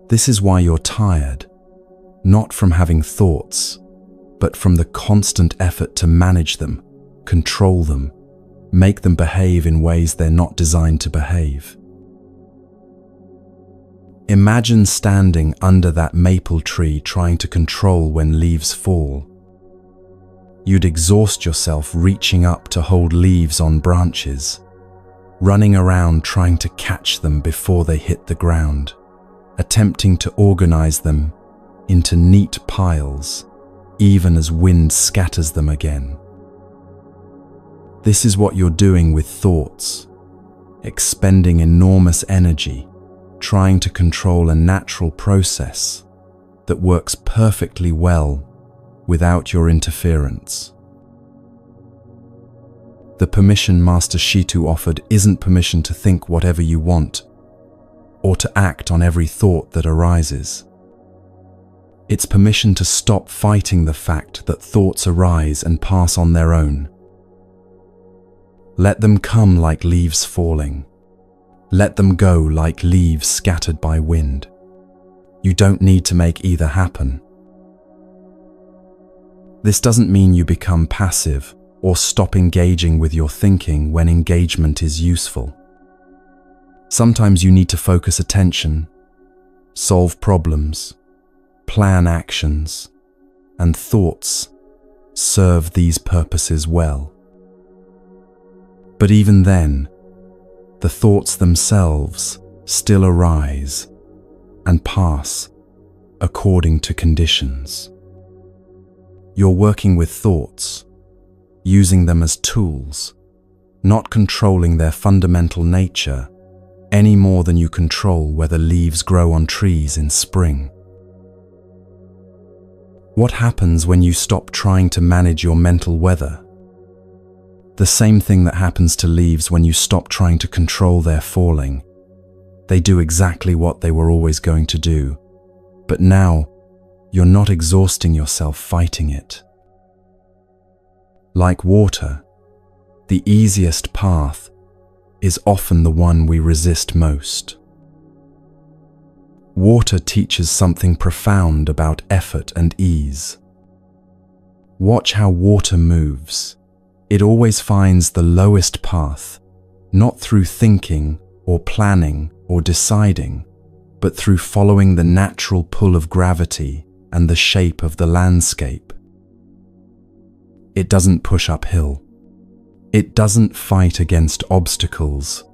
This is why you're tired, not from having thoughts, but from the constant effort to manage them, control them, make them behave in ways they're not designed to behave. Imagine standing under that maple tree trying to control when leaves fall. You'd exhaust yourself reaching up to hold leaves on branches, running around trying to catch them before they hit the ground, attempting to organize them into neat piles, even as wind scatters them again. This is what you're doing with thoughts, expending enormous energy, trying to control a natural process that works perfectly well without your interference. The permission Master Shitu offered isn't permission to think whatever you want or to act on every thought that arises. It's permission to stop fighting the fact that thoughts arise and pass on their own. Let them come like leaves falling. Let them go like leaves scattered by wind. You don't need to make either happen. This doesn't mean you become passive or stop engaging with your thinking when engagement is useful. Sometimes you need to focus attention, solve problems, plan actions, and thoughts serve these purposes well. But even then, the thoughts themselves still arise and pass according to conditions. You're working with thoughts, using them as tools, not controlling their fundamental nature any more than you control whether leaves grow on trees in spring. What happens when you stop trying to manage your mental weather? The same thing that happens to leaves when you stop trying to control their falling. They do exactly what they were always going to do, but now you're not exhausting yourself fighting it. Like water, the easiest path is often the one we resist most. Water teaches something profound about effort and ease. Watch how water moves. It always finds the lowest path, not through thinking or planning or deciding, but through following the natural pull of gravity and the shape of the landscape. It doesn't push uphill. It doesn't fight against obstacles.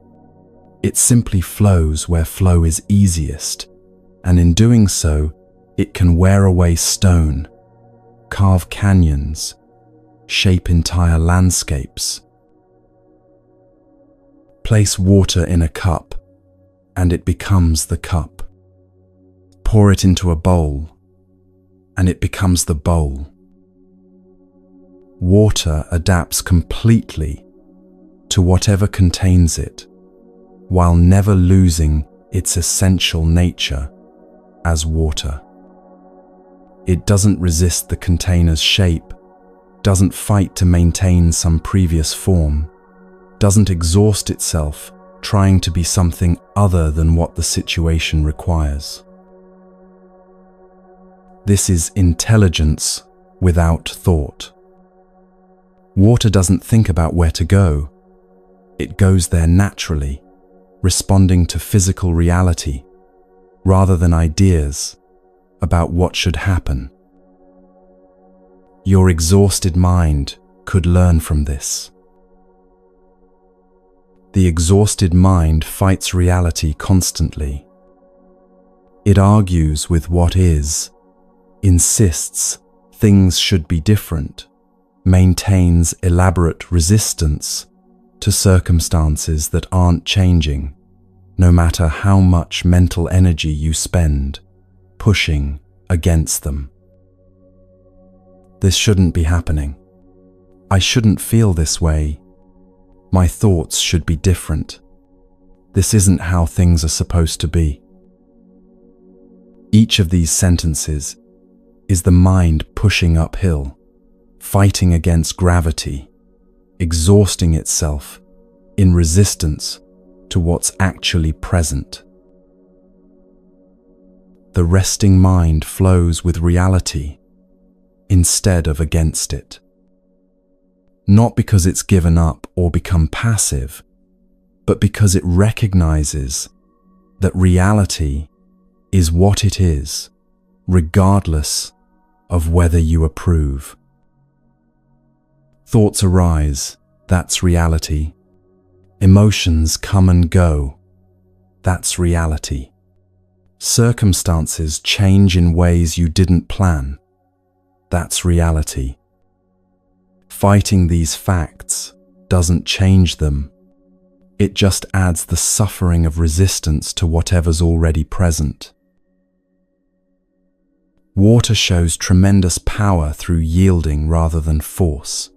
It simply flows where flow is easiest, and in doing so, it can wear away stone, carve canyons, shape entire landscapes. Place water in a cup, and it becomes the cup. Pour it into a bowl, and it becomes the bowl. Water adapts completely to whatever contains it, while never losing its essential nature as water. It doesn't resist the container's shape, doesn't fight to maintain some previous form, doesn't exhaust itself trying to be something other than what the situation requires. This is intelligence without thought. Water doesn't think about where to go. It goes there naturally, responding to physical reality rather than ideas about what should happen. Your exhausted mind could learn from this. The exhausted mind fights reality constantly. It argues with what is, insists things should be different, maintains elaborate resistance to circumstances that aren't changing, no matter how much mental energy you spend pushing against them. This shouldn't be happening. I shouldn't feel this way. My thoughts should be different. This isn't how things are supposed to be. Each of these sentences is the mind pushing uphill, fighting against gravity, exhausting itself in resistance to what's actually present. The resting mind flows with reality instead of against it. Not because it's given up or become passive, but because it recognizes that reality is what it is, regardless of whether you approve. Thoughts arise, that's reality. Emotions come and go, that's reality. Circumstances change in ways you didn't plan, that's reality. Fighting these facts doesn't change them. It just adds the suffering of resistance to whatever's already present. Water shows tremendous power through yielding rather than force.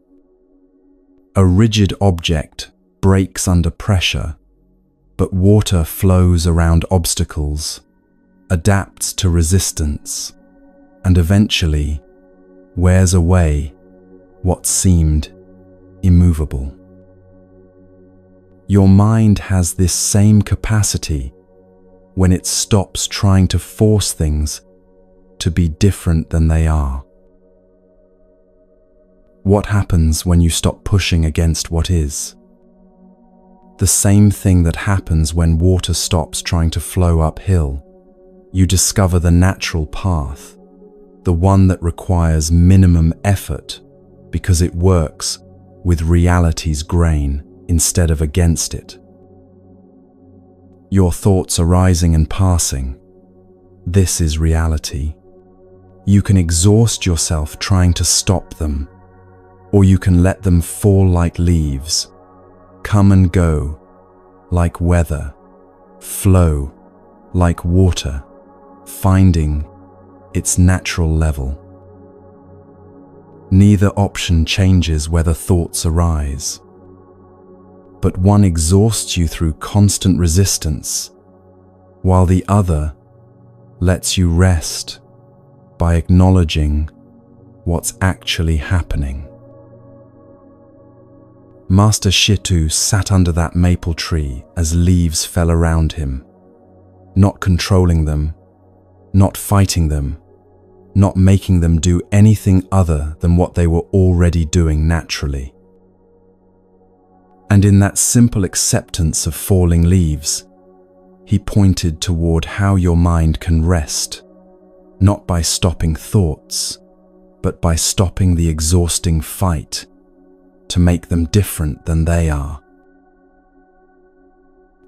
A rigid object breaks under pressure, but water flows around obstacles, adapts to resistance, and eventually wears away what seemed immovable. Your mind has this same capacity when it stops trying to force things to be different than they are. What happens when you stop pushing against what is? The same thing that happens when water stops trying to flow uphill. You discover the natural path, the one that requires minimum effort because it works with reality's grain instead of against it. Your thoughts arising and passing. This is reality. You can exhaust yourself trying to stop them, or you can let them fall like leaves, come and go like weather, flow like water, finding its natural level. Neither option changes whether thoughts arise, but one exhausts you through constant resistance, while the other lets you rest by acknowledging what's actually happening. Master Shitu sat under that maple tree as leaves fell around him, not controlling them, not fighting them, not making them do anything other than what they were already doing naturally. And in that simple acceptance of falling leaves, he pointed toward how your mind can rest, not by stopping thoughts, but by stopping the exhausting fight to make them different than they are.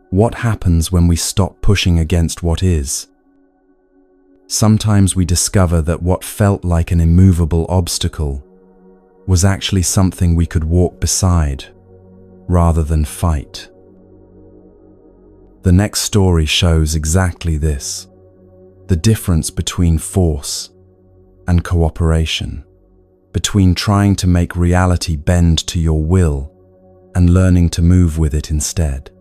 What happens when we stop pushing against what is? Sometimes we discover that what felt like an immovable obstacle was actually something we could walk beside rather than fight. The next story shows exactly this, the difference between force and cooperation, between trying to make reality bend to your will and learning to move with it instead.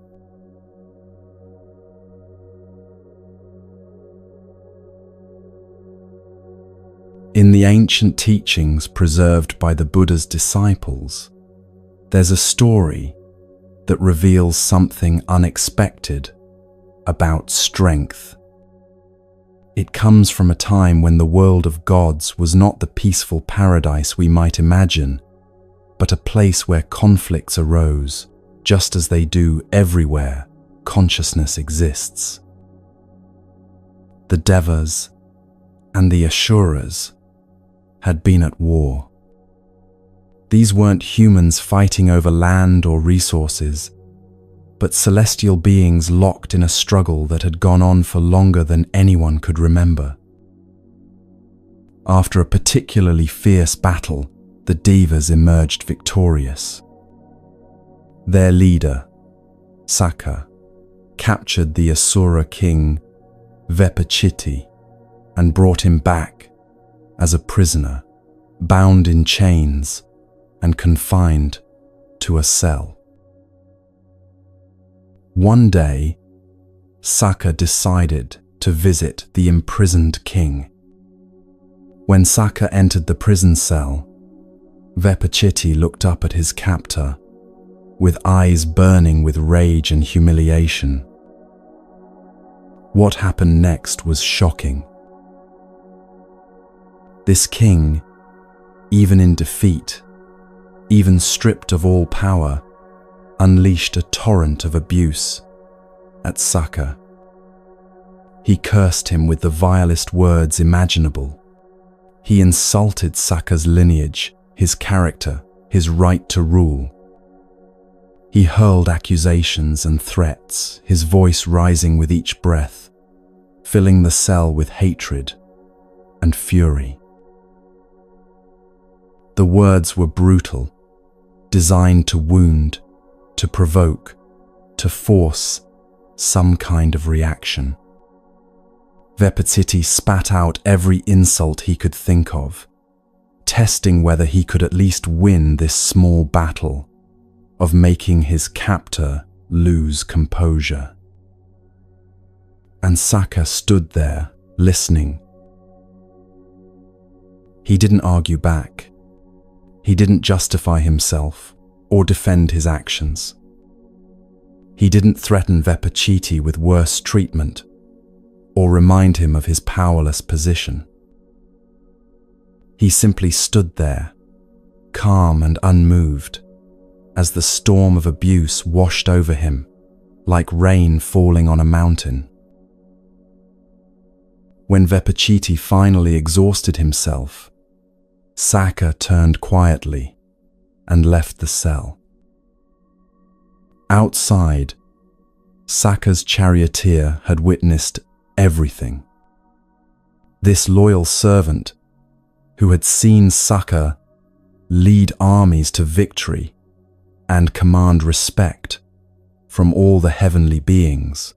In the ancient teachings preserved by the Buddha's disciples, there's a story that reveals something unexpected about strength. It comes from a time when the world of gods was not the peaceful paradise we might imagine, but a place where conflicts arose, just as they do everywhere consciousness exists. The Devas and the Asuras had been at war. These weren't humans fighting over land or resources, but celestial beings locked in a struggle that had gone on for longer than anyone could remember. After a particularly fierce battle, the Devas emerged victorious. Their leader, Sakka, captured the Asura king Veppachiti and brought him back as a prisoner, bound in chains and confined to a cell. One day, Sakka decided to visit the imprisoned king. When Sakka entered the prison cell, Veppachiti looked up at his captor with eyes burning with rage and humiliation. What happened next was shocking. This king, even in defeat, even stripped of all power, unleashed a torrent of abuse at Sakka. He cursed him with the vilest words imaginable. He insulted Sakka's lineage, his character, his right to rule. He hurled accusations and threats, his voice rising with each breath, filling the cell with hatred and fury. The words were brutal, designed to wound, to provoke, to force some kind of reaction. Veppachiti spat out every insult he could think of, testing whether he could at least win this small battle of making his captor lose composure. And Sakka stood there, listening. He didn't argue back. He didn't justify himself or defend his actions. He didn't threaten Veppachiti with worse treatment or remind him of his powerless position. He simply stood there, calm and unmoved, as the storm of abuse washed over him like rain falling on a mountain. When Veppachiti finally exhausted himself, Sakka turned quietly and left the cell. Outside, Sakka's charioteer had witnessed everything. This loyal servant, who had seen Sakka lead armies to victory and command respect from all the heavenly beings,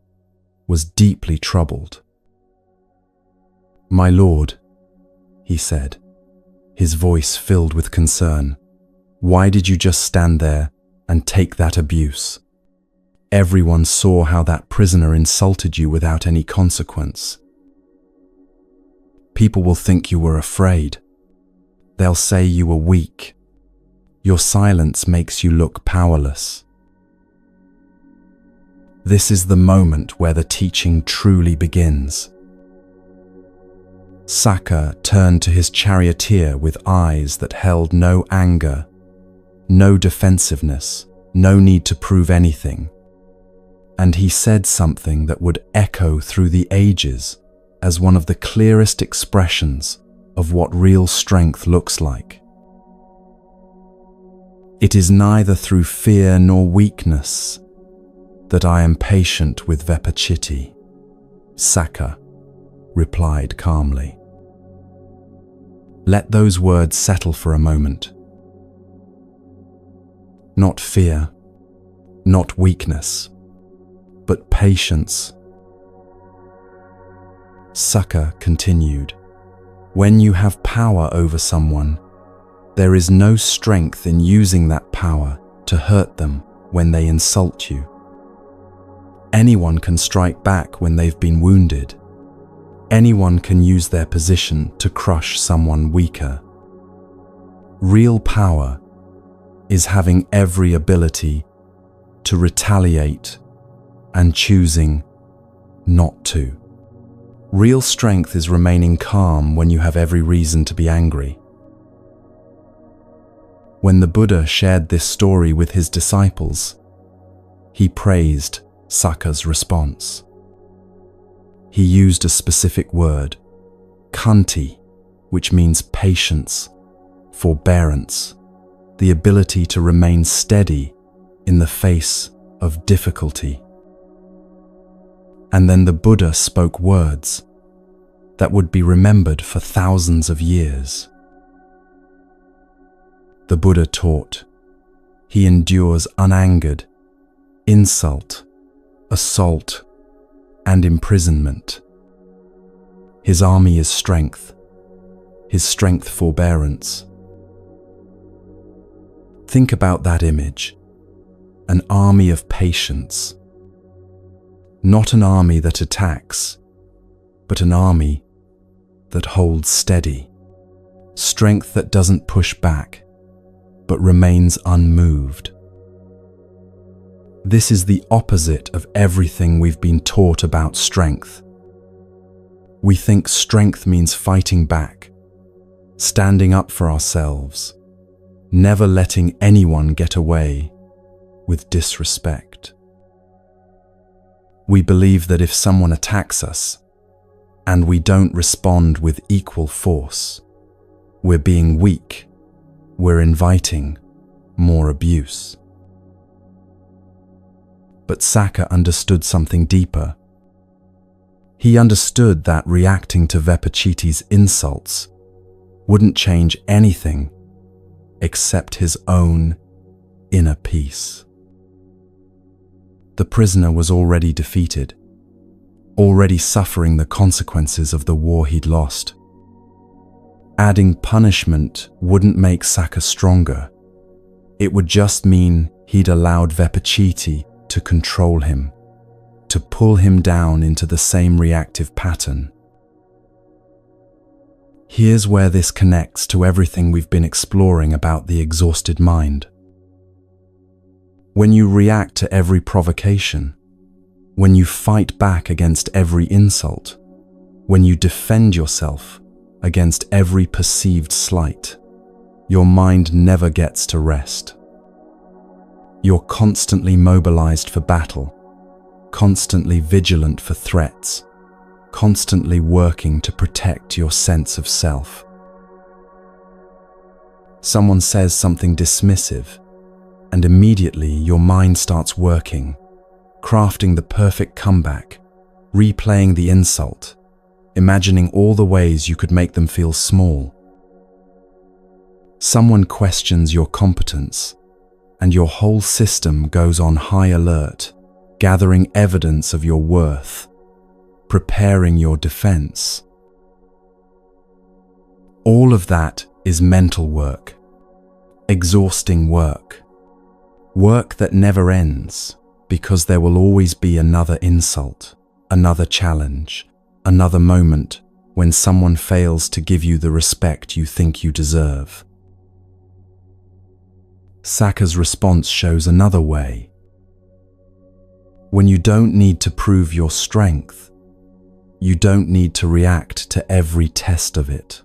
was deeply troubled. "My lord," he said, his voice filled with concern, "why did you just stand there and take that abuse? Everyone saw how that prisoner insulted you without any consequence. People will think you were afraid. They'll say you were weak. Your silence makes you look powerless." This is the moment where the teaching truly begins. Sakka turned to his charioteer with eyes that held no anger, no defensiveness, no need to prove anything. And he said something that would echo through the ages as one of the clearest expressions of what real strength looks like. "It is neither through fear nor weakness that I am patient with Veppachiti," Sakka replied calmly. Let those words settle for a moment. Not fear, not weakness, but patience. Sukha continued, when you have power over someone, there is no strength in using that power to hurt them when they insult you. Anyone can strike back when they've been wounded. Anyone can use their position to crush someone weaker. Real power is having every ability to retaliate and choosing not to. Real strength is remaining calm when you have every reason to be angry. When the Buddha shared this story with his disciples, he praised Sukha's response. He used a specific word, khanti, which means patience, forbearance, the ability to remain steady in the face of difficulty. And then the Buddha spoke words that would be remembered for thousands of years. The Buddha taught, he endures unangered insult, assault, and imprisonment. His army is strength, his strength forbearance. Think about that image, an army of patience. Not an army that attacks, but an army that holds steady. Strength that doesn't push back, but remains unmoved. This is the opposite of everything we've been taught about strength. We think strength means fighting back, standing up for ourselves, never letting anyone get away with disrespect. We believe that if someone attacks us and we don't respond with equal force, we're being weak, we're inviting more abuse. But Sukha understood something deeper. He understood that reacting to Vepachiti's insults wouldn't change anything except his own inner peace. The prisoner was already defeated, already suffering the consequences of the war he'd lost. Adding punishment wouldn't make Sukha stronger. It would just mean he'd allowed Vepachiti to control him, to pull him down into the same reactive pattern. Here's where this connects to everything we've been exploring about the exhausted mind. When you react to every provocation, when you fight back against every insult, when you defend yourself against every perceived slight, your mind never gets to rest. You're constantly mobilized for battle, constantly vigilant for threats, constantly working to protect your sense of self. Someone says something dismissive, and immediately your mind starts working, crafting the perfect comeback, replaying the insult, imagining all the ways you could make them feel small. Someone questions your competence, and your whole system goes on high alert, gathering evidence of your worth, preparing your defense. All of that is mental work, exhausting work, work that never ends because there will always be another insult, another challenge, another moment when someone fails to give you the respect you think you deserve. Sukha's response shows another way. When you don't need to prove your strength, you don't need to react to every test of it.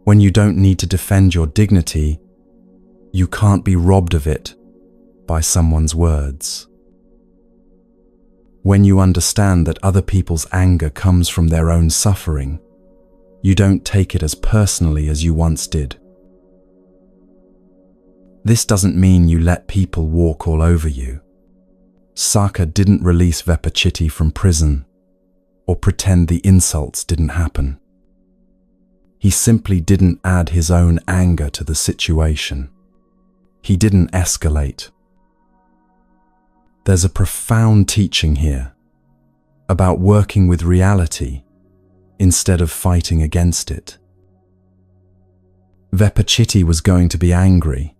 When you don't need to defend your dignity, you can't be robbed of it by someone's words. When you understand that other people's anger comes from their own suffering, you don't take it as personally as you once did. This doesn't mean you let people walk all over you. Sukha didn't release Vepachiti from prison or pretend the insults didn't happen. He simply didn't add his own anger to the situation. He didn't escalate. There's a profound teaching here about working with reality instead of fighting against it. Vepachiti was going to be angry.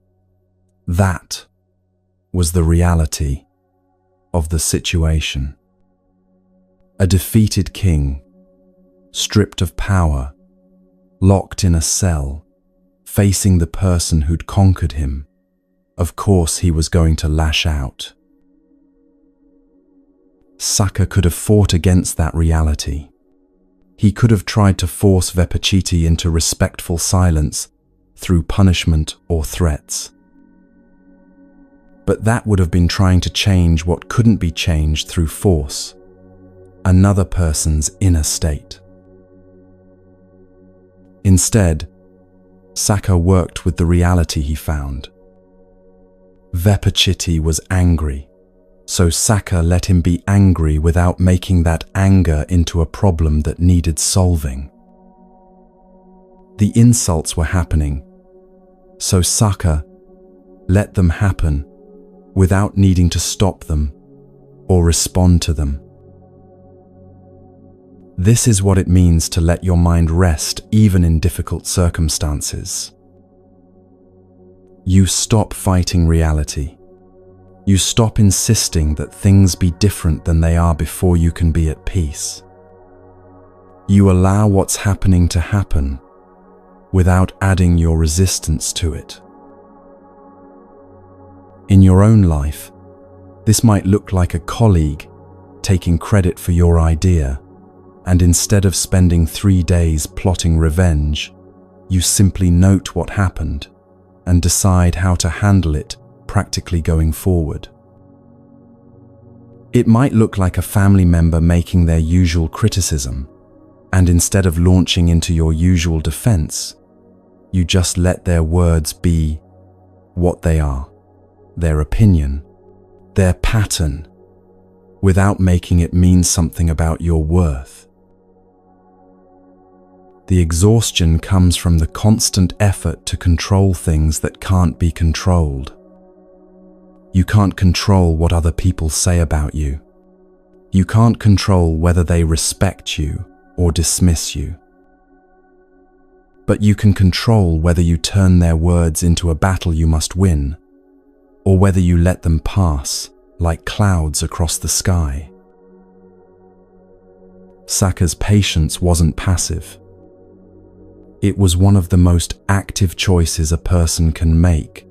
That was the reality of the situation. A defeated king, stripped of power, locked in a cell, facing the person who'd conquered him. Of course he was going to lash out. Saka could have fought against that reality. He could have tried to force Vepachiti into respectful silence through punishment or threats. But that would have been trying to change what couldn't be changed through force, another person's inner state. Instead, Saka worked with the reality he found. Vepachiti was angry, so Saka let him be angry without making that anger into a problem that needed solving. The insults were happening, so Saka let them happen without needing to stop them or respond to them. This is what it means to let your mind rest even in difficult circumstances. You stop fighting reality. You stop insisting that things be different than they are before you can be at peace. You allow what's happening to happen without adding your resistance to it. In your own life, this might look like a colleague taking credit for your idea, and instead of spending 3 days plotting revenge, you simply note what happened and decide how to handle it practically going forward. It might look like a family member making their usual criticism, and instead of launching into your usual defense, you just let their words be what they are, their opinion, their pattern, without making it mean something about your worth. The exhaustion comes from the constant effort to control things that can't be controlled. You can't control what other people say about you. You can't control whether they respect you or dismiss you. But you can control whether you turn their words into a battle you must win, or whether you let them pass like clouds across the sky. Saka's patience wasn't passive. It was one of the most active choices a person can make,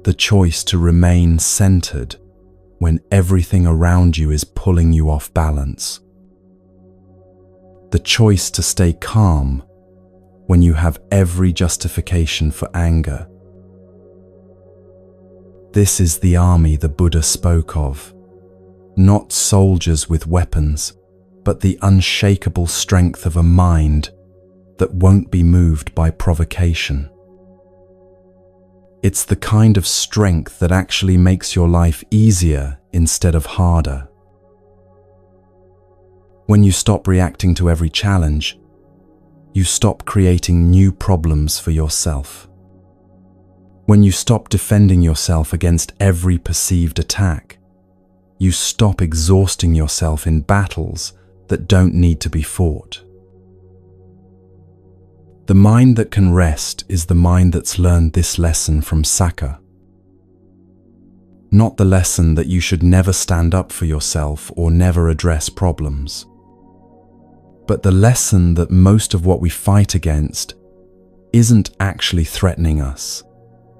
the choice to remain centered when everything around you is pulling you off balance. The choice to stay calm when you have every justification for anger. This is the army the Buddha spoke of, not soldiers with weapons, but the unshakable strength of a mind that won't be moved by provocation. It's the kind of strength that actually makes your life easier instead of harder. When you stop reacting to every challenge, you stop creating new problems for yourself. When you stop defending yourself against every perceived attack, you stop exhausting yourself in battles that don't need to be fought. The mind that can rest is the mind that's learned this lesson from Saka. Not the lesson that you should never stand up for yourself or never address problems, but the lesson that most of what we fight against isn't actually threatening us.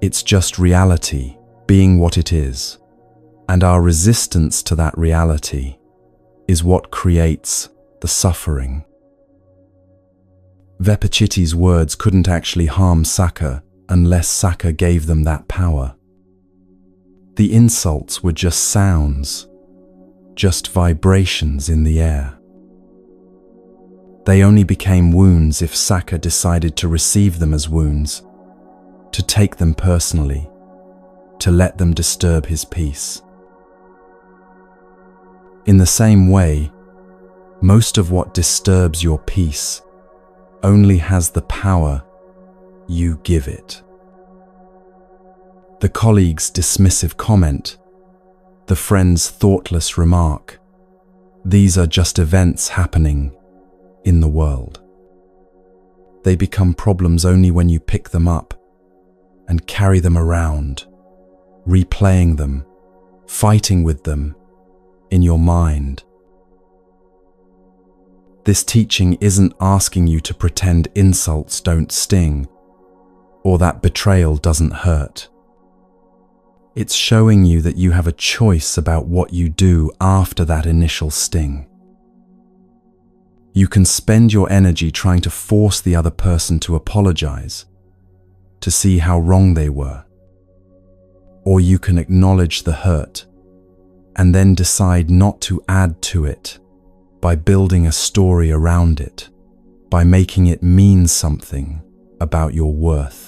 It's just reality being what it is, and our resistance to that reality is what creates the suffering. Vepachiti's words couldn't actually harm Saka unless Saka gave them that power. The insults were just sounds, just vibrations in the air. They only became wounds if Saka decided to receive them as wounds, to take them personally, to let them disturb his peace. In the same way, most of what disturbs your peace only has the power you give it. The colleague's dismissive comment, The friend's thoughtless remark, "These are just events happening in the world." They become problems only when you pick them up and carry them around, replaying them, fighting with them in your mind. This teaching isn't asking you to pretend insults don't sting or that betrayal doesn't hurt. It's showing you that you have a choice about what you do after that initial sting. You can spend your energy trying to force the other person to apologize, to see how wrong they were. Or you can acknowledge the hurt and then decide not to add to it by building a story around it, by making it mean something about your worth.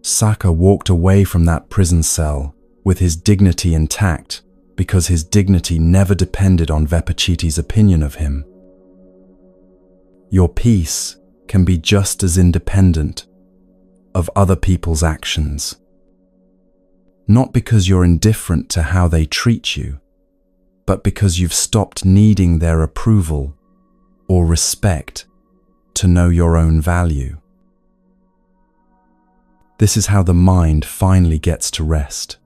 Saka walked away from that prison cell with his dignity intact because his dignity never depended on Vepachiti's opinion of him. Your peace can be just as independent of other people's actions. Not because you're indifferent to how they treat you, but because you've stopped needing their approval or respect to know your own value. This is how the mind finally gets to rest.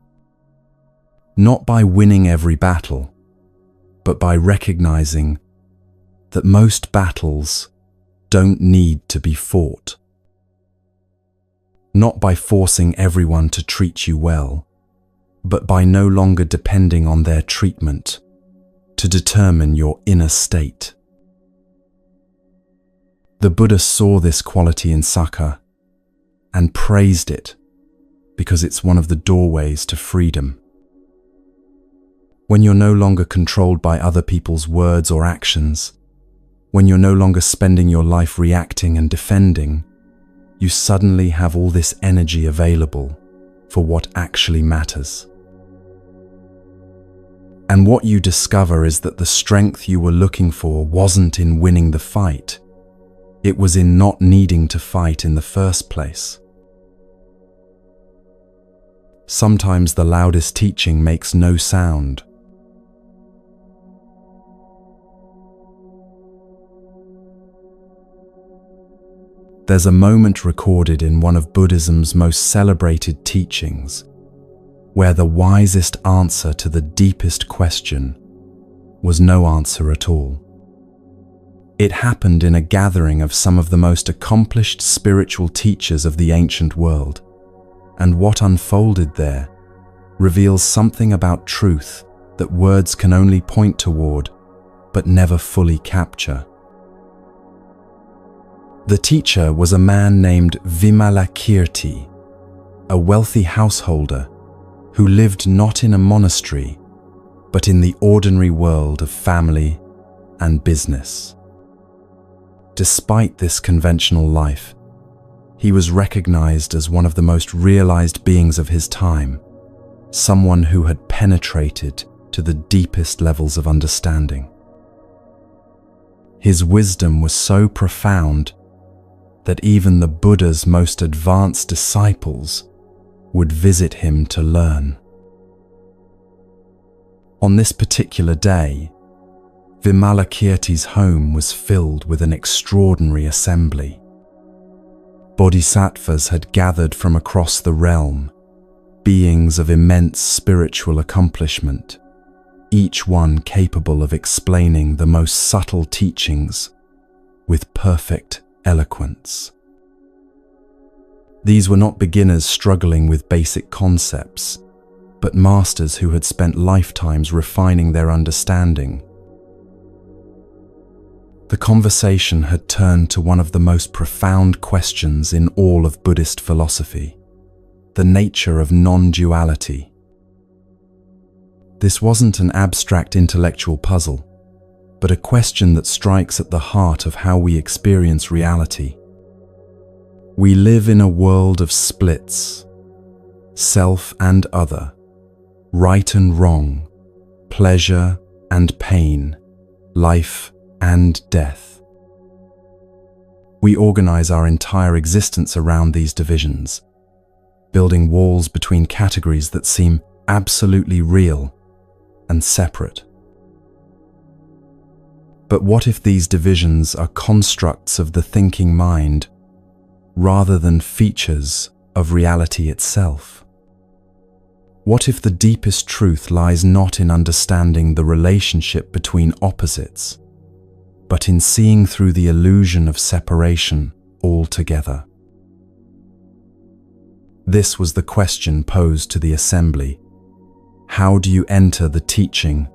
Not by winning every battle, but by recognizing that most battles don't need to be fought. Not by forcing everyone to treat you well, but by no longer depending on their treatment to determine your inner state. The Buddha saw this quality in Saka and praised it because it's one of the doorways to freedom. When you're no longer controlled by other people's words or actions, when you're no longer spending your life reacting and defending, you suddenly have all this energy available for what actually matters. And what you discover is that the strength you were looking for wasn't in winning the fight. It was in not needing to fight in the first place. Sometimes the loudest teaching makes no sound. There's a moment recorded in one of Buddhism's most celebrated teachings where the wisest answer to the deepest question was no answer at all. It happened in a gathering of some of the most accomplished spiritual teachers of the ancient world, and what unfolded there reveals something about truth that words can only point toward but never fully capture. The teacher was a man named Vimalakirti, a wealthy householder who lived not in a monastery, but in the ordinary world of family and business. Despite this conventional life, he was recognized as one of the most realized beings of his time, someone who had penetrated to the deepest levels of understanding. His wisdom was so profound that even the Buddha's most advanced disciples would visit him to learn. On this particular day, Vimalakirti's home was filled with an extraordinary assembly. Bodhisattvas had gathered from across the realm, beings of immense spiritual accomplishment, each one capable of explaining the most subtle teachings with perfect eloquence. These were not beginners struggling with basic concepts, but masters who had spent lifetimes refining their understanding. The conversation had turned to one of the most profound questions in all of Buddhist philosophy: the nature of non-duality. This wasn't an abstract intellectual puzzle, but a question that strikes at the heart of how we experience reality. We live in a world of splits: self and other, right and wrong, pleasure and pain, life and death. We organize our entire existence around these divisions, building walls between categories that seem absolutely real and separate. But what if these divisions are constructs of the thinking mind rather than features of reality itself? What if the deepest truth lies not in understanding the relationship between opposites, but in seeing through the illusion of separation altogether? This was the question posed to the assembly. How do you enter the teaching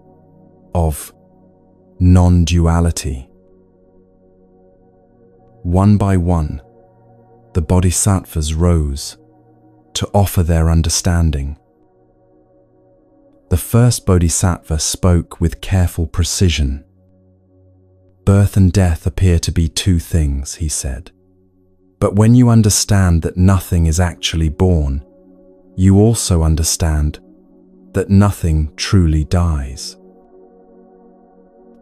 of non-duality? One by one, the bodhisattvas rose to offer their understanding. The first bodhisattva spoke with careful precision. Birth and death appear to be two things, he said. But when you understand that nothing is actually born, you also understand that nothing truly dies.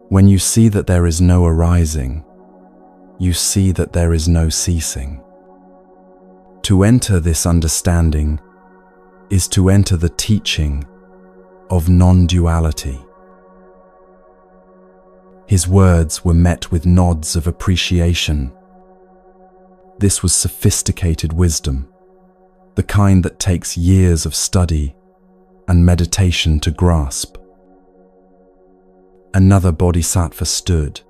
When you see that there is no arising, you see that there is no ceasing. To enter this understanding is to enter the teaching of non-duality. His words were met with nods of appreciation. This was sophisticated wisdom, the kind that takes years of study and meditation to grasp. Another bodhisattva stood.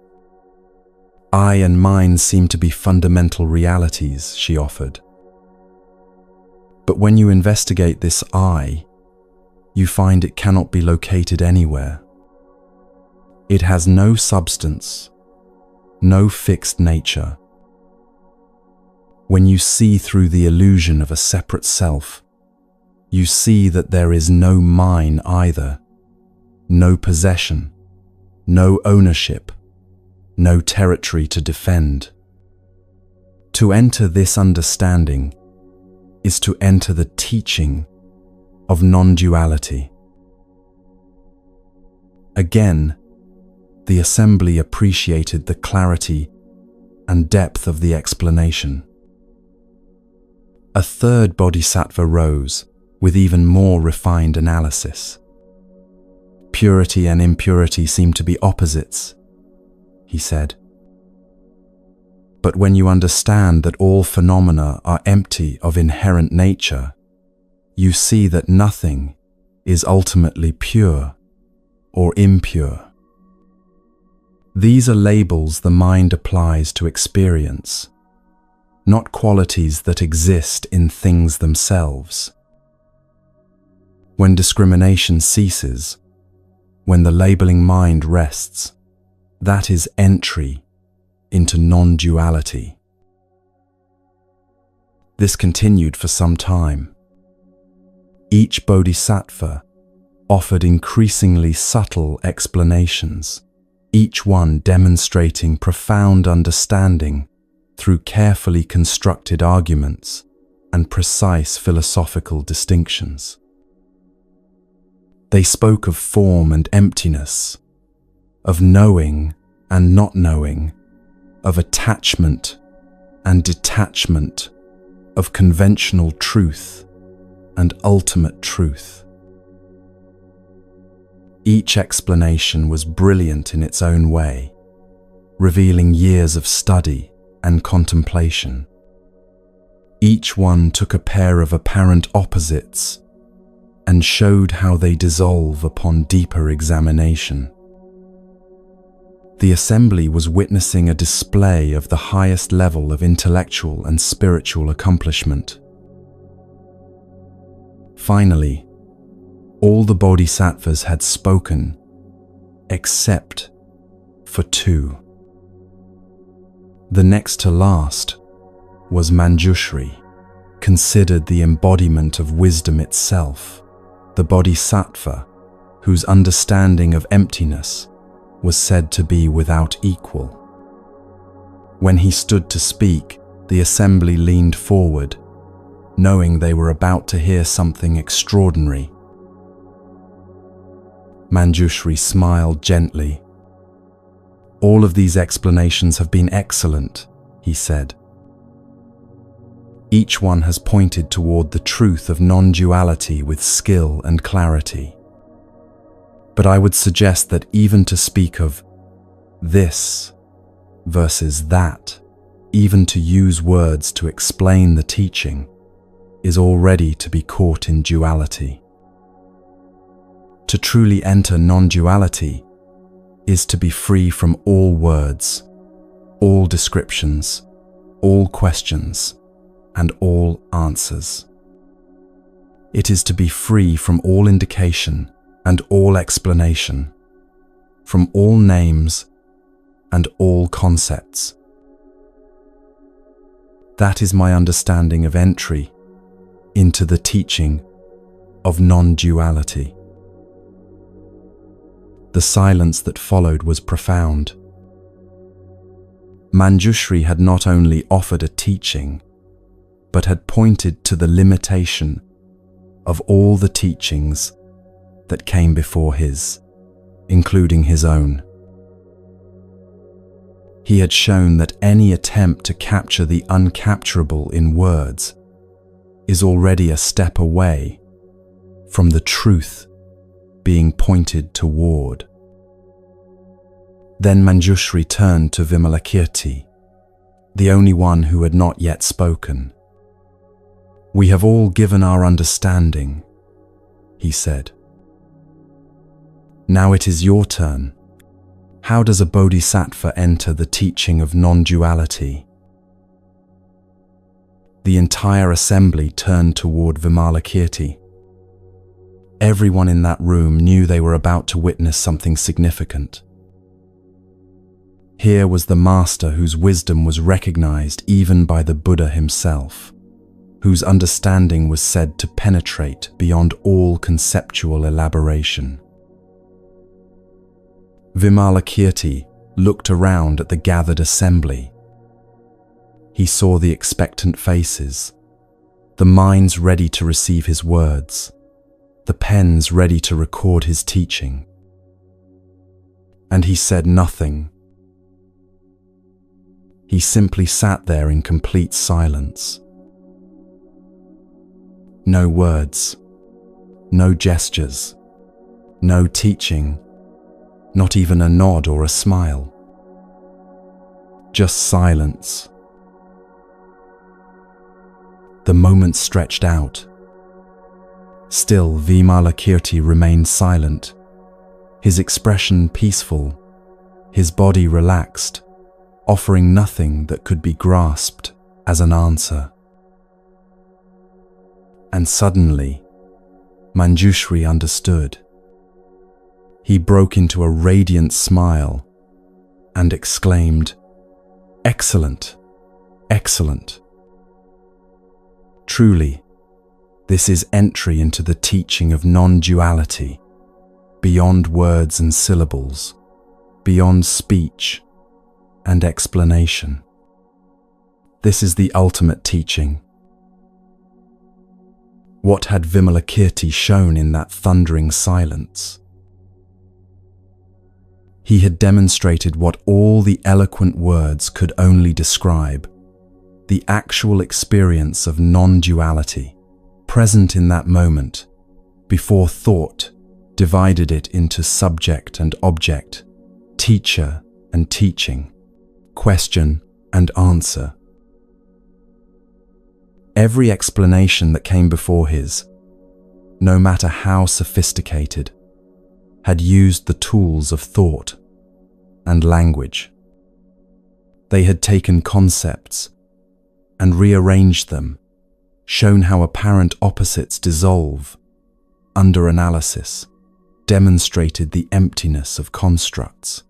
I and mine seem to be fundamental realities, she offered. But when you investigate this I, you find it cannot be located anywhere. It has no substance, no fixed nature. When you see through the illusion of a separate self, you see that there is no mine either, no possession, no ownership, no territory to defend. To enter this understanding is to enter the teaching of non-duality. Again, the assembly appreciated the clarity and depth of the explanation. A third bodhisattva rose with even more refined analysis. Purity and impurity seem to be opposites, he said. But when you understand that all phenomena are empty of inherent nature, you see that nothing is ultimately pure or impure. These are labels the mind applies to experience, not qualities that exist in things themselves. When discrimination ceases, when the labeling mind rests, that is entry into non-duality. This continued for some time. Each bodhisattva offered increasingly subtle explanations, each one demonstrating profound understanding through carefully constructed arguments and precise philosophical distinctions. They spoke of form and emptiness, of knowing and not knowing, of attachment and detachment, of conventional truth and ultimate truth. Each explanation was brilliant in its own way, revealing years of study and contemplation. Each one took a pair of apparent opposites and showed how they dissolve upon deeper examination. The assembly was witnessing a display of the highest level of intellectual and spiritual accomplishment. Finally, all the bodhisattvas had spoken, except for two. The next to last was Manjushri, considered the embodiment of wisdom itself, the bodhisattva whose understanding of emptiness was said to be without equal. When he stood to speak, the assembly leaned forward, knowing they were about to hear something extraordinary. Manjushri smiled gently. All of these explanations have been excellent, he said. Each one has pointed toward the truth of non-duality with skill and clarity. But I would suggest that even to speak of this versus that, even to use words to explain the teaching, is already to be caught in duality. To truly enter non-duality is to be free from all words, all descriptions, all questions, and all answers. It is to be free from all indication and all explanation, from all names and all concepts. That is my understanding of entry into the teaching of non-duality. The silence that followed was profound. Manjushri had not only offered a teaching, but had pointed to the limitation of all the teachings that came before his, including his own. He had shown that any attempt to capture the uncapturable in words is already a step away from the truth being pointed toward. Then Manjushri turned to Vimalakirti, the only one who had not yet spoken. "We have all given our understanding," he said. "Now it is your turn. How does a bodhisattva enter the teaching of non-duality?" The entire assembly turned toward Vimalakirti. Everyone in that room knew they were about to witness something significant. Here was the master whose wisdom was recognized even by the Buddha himself, whose understanding was said to penetrate beyond all conceptual elaboration. Vimalakirti looked around at the gathered assembly. He saw the expectant faces, the minds ready to receive his words, the pens ready to record his teaching. And he said nothing. He simply sat there in complete silence. No words, no gestures, no teaching, not even a nod or a smile. Just silence. The moment stretched out. Still, Vimalakirti remained silent, his expression peaceful, his body relaxed, offering nothing that could be grasped as an answer. And suddenly, Manjushri understood. He broke into a radiant smile and exclaimed, "Excellent, excellent." Truly, this is entry into the teaching of non-duality, beyond words and syllables, beyond speech and explanation. This is the ultimate teaching. What had Vimalakirti shown in that thundering silence? He had demonstrated what all the eloquent words could only describe, the actual experience of non-duality, present in that moment, before thought divided it into subject and object, teacher and teaching, question and answer. Every explanation that came before his, no matter how sophisticated, had used the tools of thought and language. They had taken concepts and rearranged them, shown how apparent opposites dissolve under analysis, demonstrated the emptiness of constructs.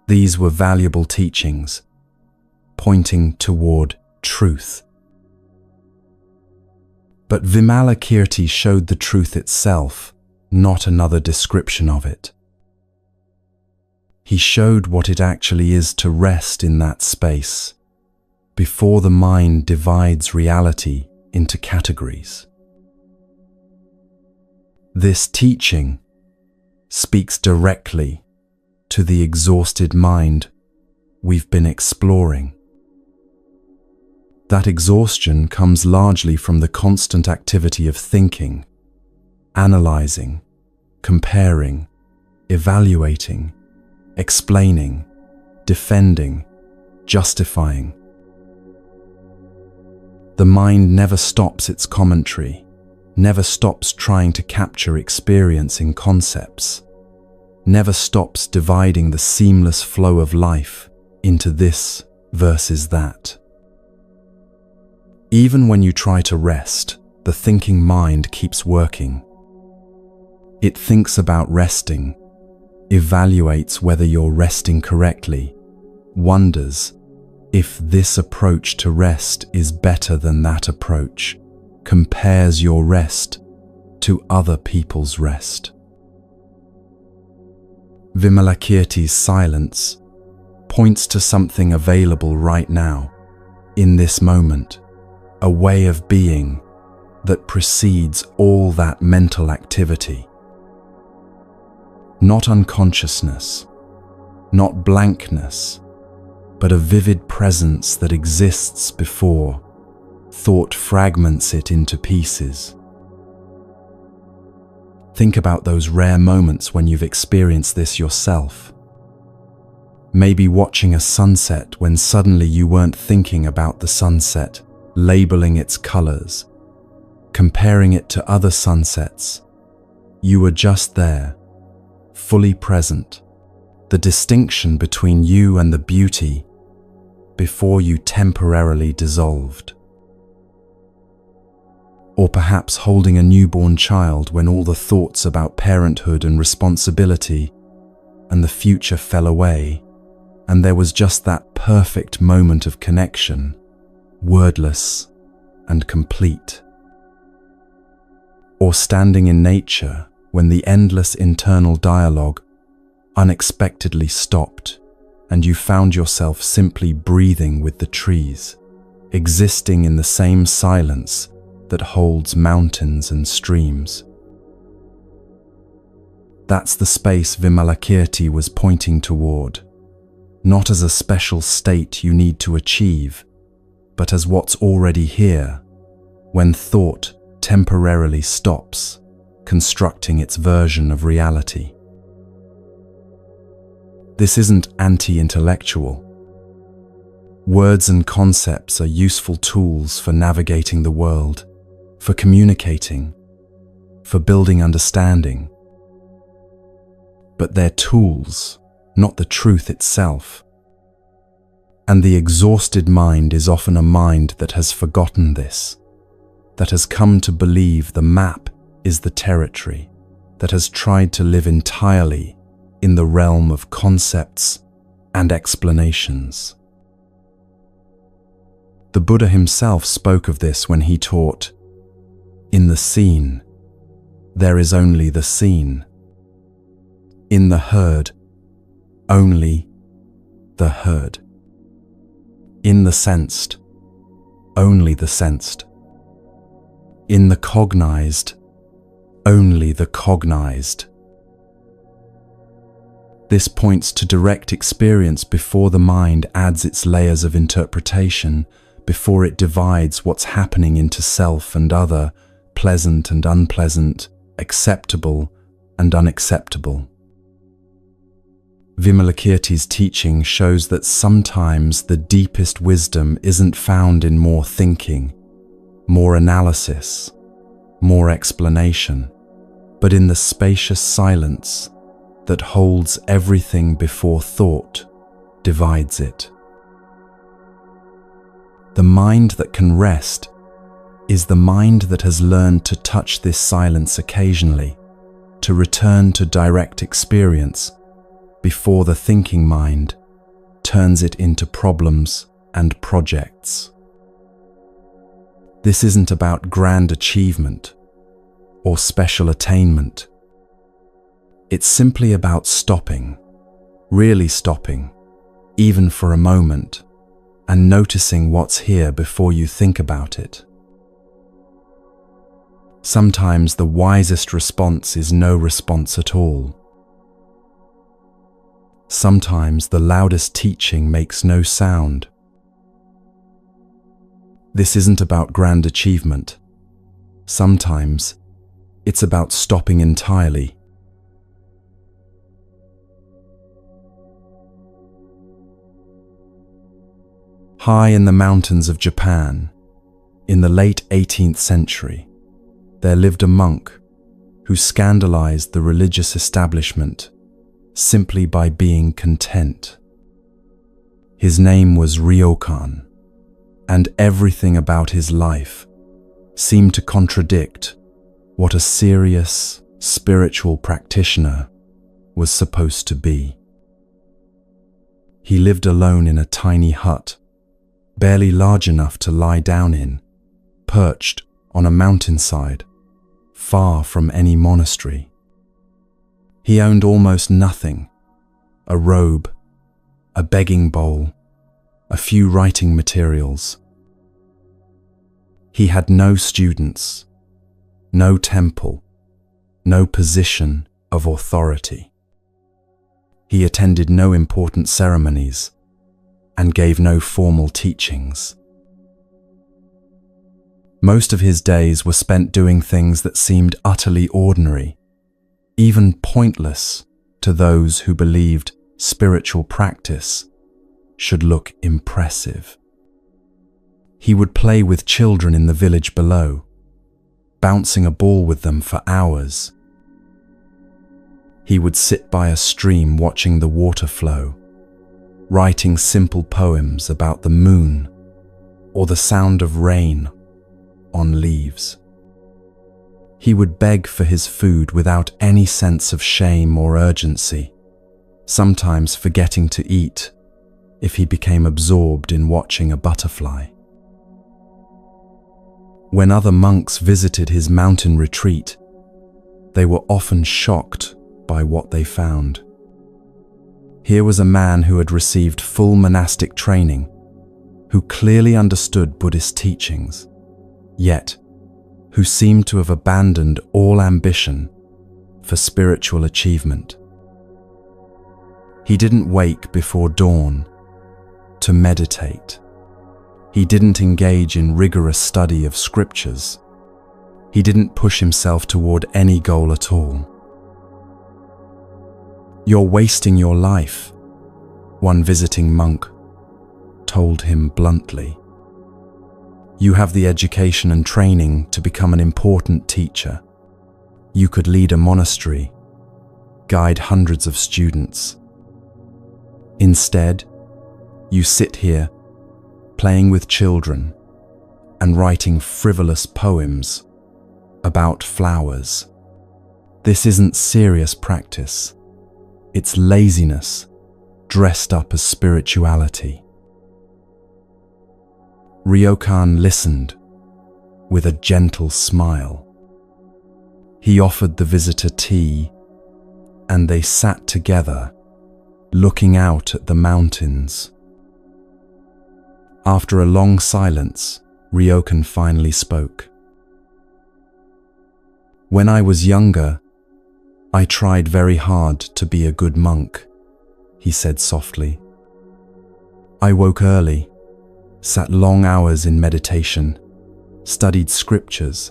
These were valuable teachings, pointing toward truth. But Vimalakirti showed the truth itself, not another description of it. He showed what it actually is to rest in that space, before the mind divides reality into categories. This teaching speaks directly to the exhausted mind we've been exploring. That exhaustion comes largely from the constant activity of thinking, analyzing, comparing, evaluating, explaining, defending, justifying. The mind never stops its commentary, never stops trying to capture experience in concepts, never stops dividing the seamless flow of life into this versus that. Even when you try to rest, the thinking mind keeps working. It thinks about resting, evaluates whether you're resting correctly, wonders if this approach to rest is better than that approach, compares your rest to other people's rest. Vimalakirti's silence points to something available right now, in this moment, a way of being that precedes all that mental activity. Not unconsciousness, not blankness, but a vivid presence that exists before thought fragments it into pieces. Think about those rare moments when you've experienced this yourself. Maybe watching a sunset when suddenly you weren't thinking about the sunset, labeling its colors, comparing it to other sunsets. You were just there, fully present, the distinction between you and the beauty before you temporarily dissolved. Or perhaps holding a newborn child when all the thoughts about parenthood and responsibility and the future fell away, and there was just that perfect moment of connection, wordless and complete. Or standing in nature when the endless internal dialogue unexpectedly stopped and you found yourself simply breathing with the trees, existing in the same silence that holds mountains and streams. That's the space Vimalakirti was pointing toward, not as a special state you need to achieve, but as what's already here, when thought temporarily stops, constructing its version of reality. This isn't anti-intellectual. Words and concepts are useful tools for navigating the world, for communicating, for building understanding. But they're tools, not the truth itself. And the exhausted mind is often a mind that has forgotten this, that has come to believe the map is the territory, that has tried to live entirely in the realm of concepts and explanations. The Buddha himself spoke of this when he taught, "In the seen, there is only the seen. In the heard, only the heard. In the sensed, only the sensed. In the cognized, only the cognized." This points to direct experience before the mind adds its layers of interpretation, before it divides what's happening into self and other, pleasant and unpleasant, acceptable and unacceptable. Vimalakirti's teaching shows that sometimes the deepest wisdom isn't found in more thinking, more analysis, more explanation, but in the spacious silence that holds everything before thought divides it. The mind that can rest is the mind that has learned to touch this silence occasionally, to return to direct experience before the thinking mind turns it into problems and projects. This isn't about grand achievement or special attainment. It's simply about stopping, really stopping, even for a moment, and noticing what's here before you think about it. Sometimes the wisest response is no response at all. Sometimes the loudest teaching makes no sound. This isn't about grand achievement. Sometimes it's about stopping entirely. High in the mountains of Japan, in the late 18th century, there lived a monk who scandalized the religious establishment simply by being content. His name was Ryokan, and everything about his life seemed to contradict what a serious spiritual practitioner was supposed to be. He lived alone in a tiny hut, barely large enough to lie down in, perched on a mountainside, far from any monastery. He owned almost nothing: a robe, a begging bowl, a few writing materials. He had no students, no temple, no position of authority. He attended no important ceremonies and gave no formal teachings. Most of his days were spent doing things that seemed utterly ordinary, even pointless to those who believed spiritual practice should look impressive. He would play with children in the village below, bouncing a ball with them for hours. He would sit by a stream watching the water flow, writing simple poems about the moon or the sound of rain on leaves. He would beg for his food without any sense of shame or urgency, sometimes forgetting to eat if he became absorbed in watching a butterfly. When other monks visited his mountain retreat, they were often shocked by what they found. Here was a man who had received full monastic training, who clearly understood Buddhist teachings, yet who seemed to have abandoned all ambition for spiritual achievement. He didn't wake before dawn to meditate. He didn't engage in rigorous study of scriptures. He didn't push himself toward any goal at all. "You're wasting your life," one visiting monk told him bluntly. "You have the education and training to become an important teacher. You could lead a monastery, guide hundreds of students. Instead, you sit here playing with children and writing frivolous poems about flowers. This isn't serious practice. It's laziness dressed up as spirituality." Ryokan listened with a gentle smile. He offered the visitor tea, and they sat together, looking out at the mountains. After a long silence, Ryokan finally spoke. "When I was younger, I tried very hard to be a good monk," he said softly. "I woke early, sat long hours in meditation, studied scriptures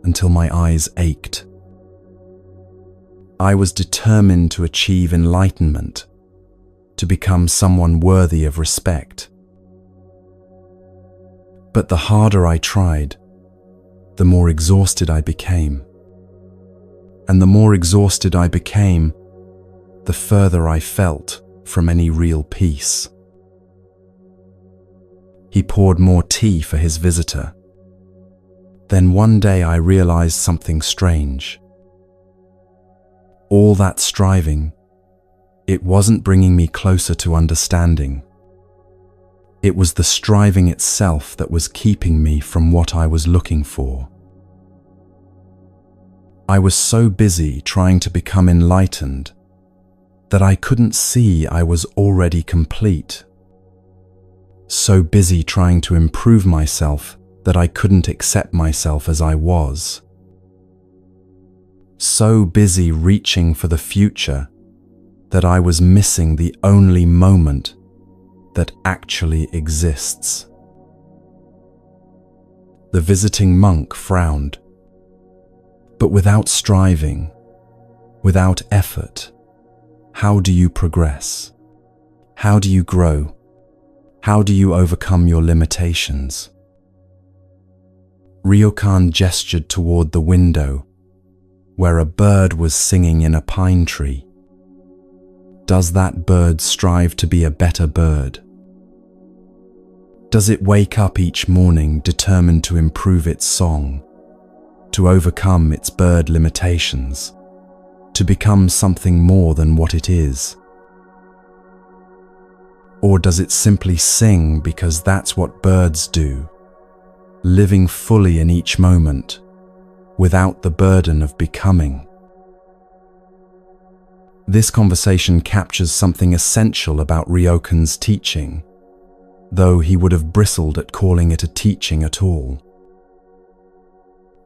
until my eyes ached. I was determined to achieve enlightenment, to become someone worthy of respect. But the harder I tried, the more exhausted I became. And the more exhausted I became, the further I felt from any real peace." He poured more tea for his visitor. "Then one day I realized something strange. All that striving, it wasn't bringing me closer to understanding. It was the striving itself that was keeping me from what I was looking for. I was so busy trying to become enlightened that I couldn't see I was already complete. So busy trying to improve myself that I couldn't accept myself as I was. So busy reaching for the future that I was missing the only moment that actually exists." The visiting monk frowned. But without striving, without effort, how do you progress? How do you grow? How do you overcome your limitations? Ryokan gestured toward the window, where a bird was singing in a pine tree. Does that bird strive to be a better bird? Does it wake up each morning determined to improve its song, to overcome its bird limitations, to become something more than what it is? Or does it simply sing because that's what birds do, living fully in each moment, without the burden of becoming? This conversation captures something essential about Ryokan's teaching, though he would have bristled at calling it a teaching at all.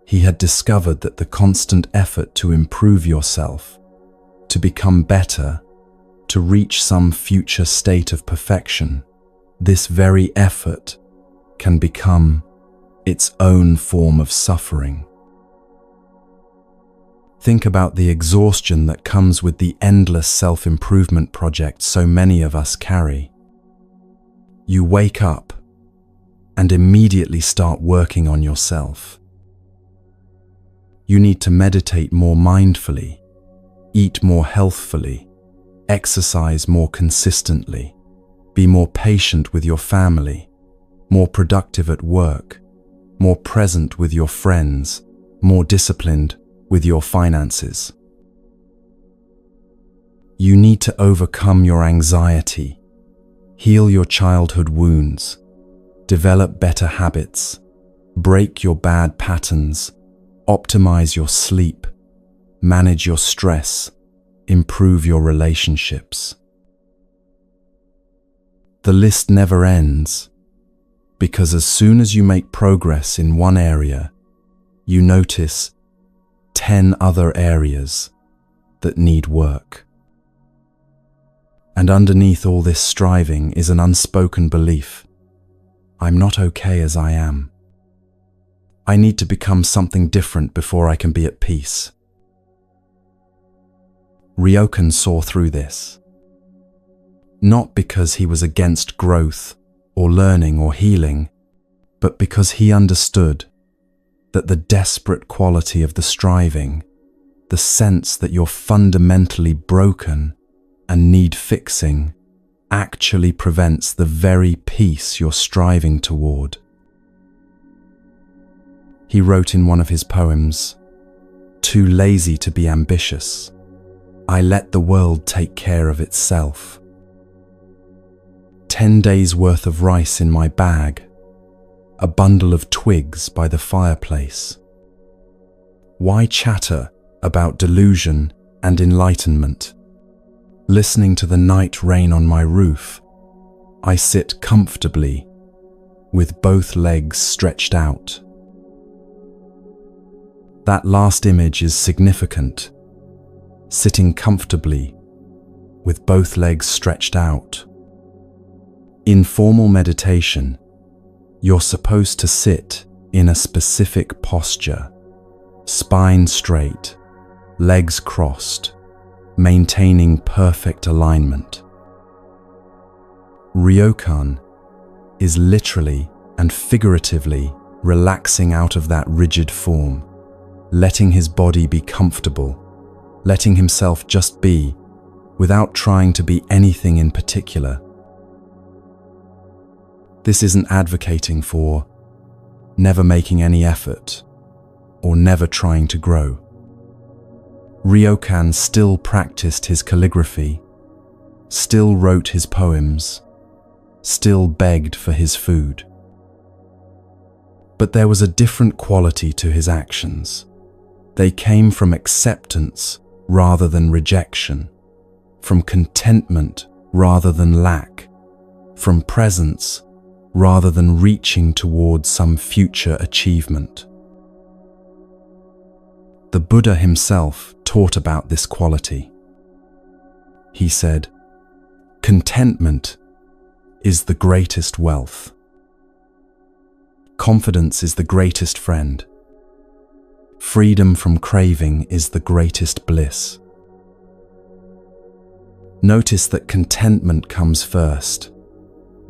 He had discovered that the constant effort to improve yourself, to become better, to reach some future state of perfection, this very effort can become its own form of suffering. Think about the exhaustion that comes with the endless self-improvement project so many of us carry. You wake up and immediately start working on yourself. You need to meditate more mindfully, eat more healthfully, exercise more consistently, be more patient with your family, more productive at work, more present with your friends, more disciplined with your finances. You need to overcome your anxiety, heal your childhood wounds, develop better habits, break your bad patterns, optimize your sleep, manage your stress, improve your relationships. The list never ends, because as soon as you make progress in one area, you notice 10 other areas that need work. And underneath all this striving is an unspoken belief: I'm not okay as I am. I need to become something different before I can be at peace. Ryokan saw through this. Not because he was against growth or learning or healing, but because he understood that the desperate quality of the striving, the sense that you're fundamentally broken and need fixing, actually prevents the very peace you're striving toward. He wrote in one of his poems, "Too lazy to be ambitious, I let the world take care of itself. 10 days worth of rice in my bag, a bundle of twigs by the fireplace. Why chatter about delusion and enlightenment? Listening to the night rain on my roof, I sit comfortably with both legs stretched out." That last image is significant. Sitting comfortably with both legs stretched out. In formal meditation, you're supposed to sit in a specific posture, spine straight, legs crossed, maintaining perfect alignment. Ryokan is literally and figuratively relaxing out of that rigid form, letting his body be comfortable, letting himself just be, without trying to be anything in particular. This isn't advocating for never making any effort or never trying to grow. Ryokan still practiced his calligraphy, still wrote his poems, still begged for his food. But there was a different quality to his actions. They came from acceptance rather than rejection, from contentment rather than lack, from presence rather than reaching towards some future achievement. The Buddha himself taught about this quality. He said, "Contentment is the greatest wealth." Confidence is the greatest friend. Freedom from craving is the greatest bliss. Notice that contentment comes first,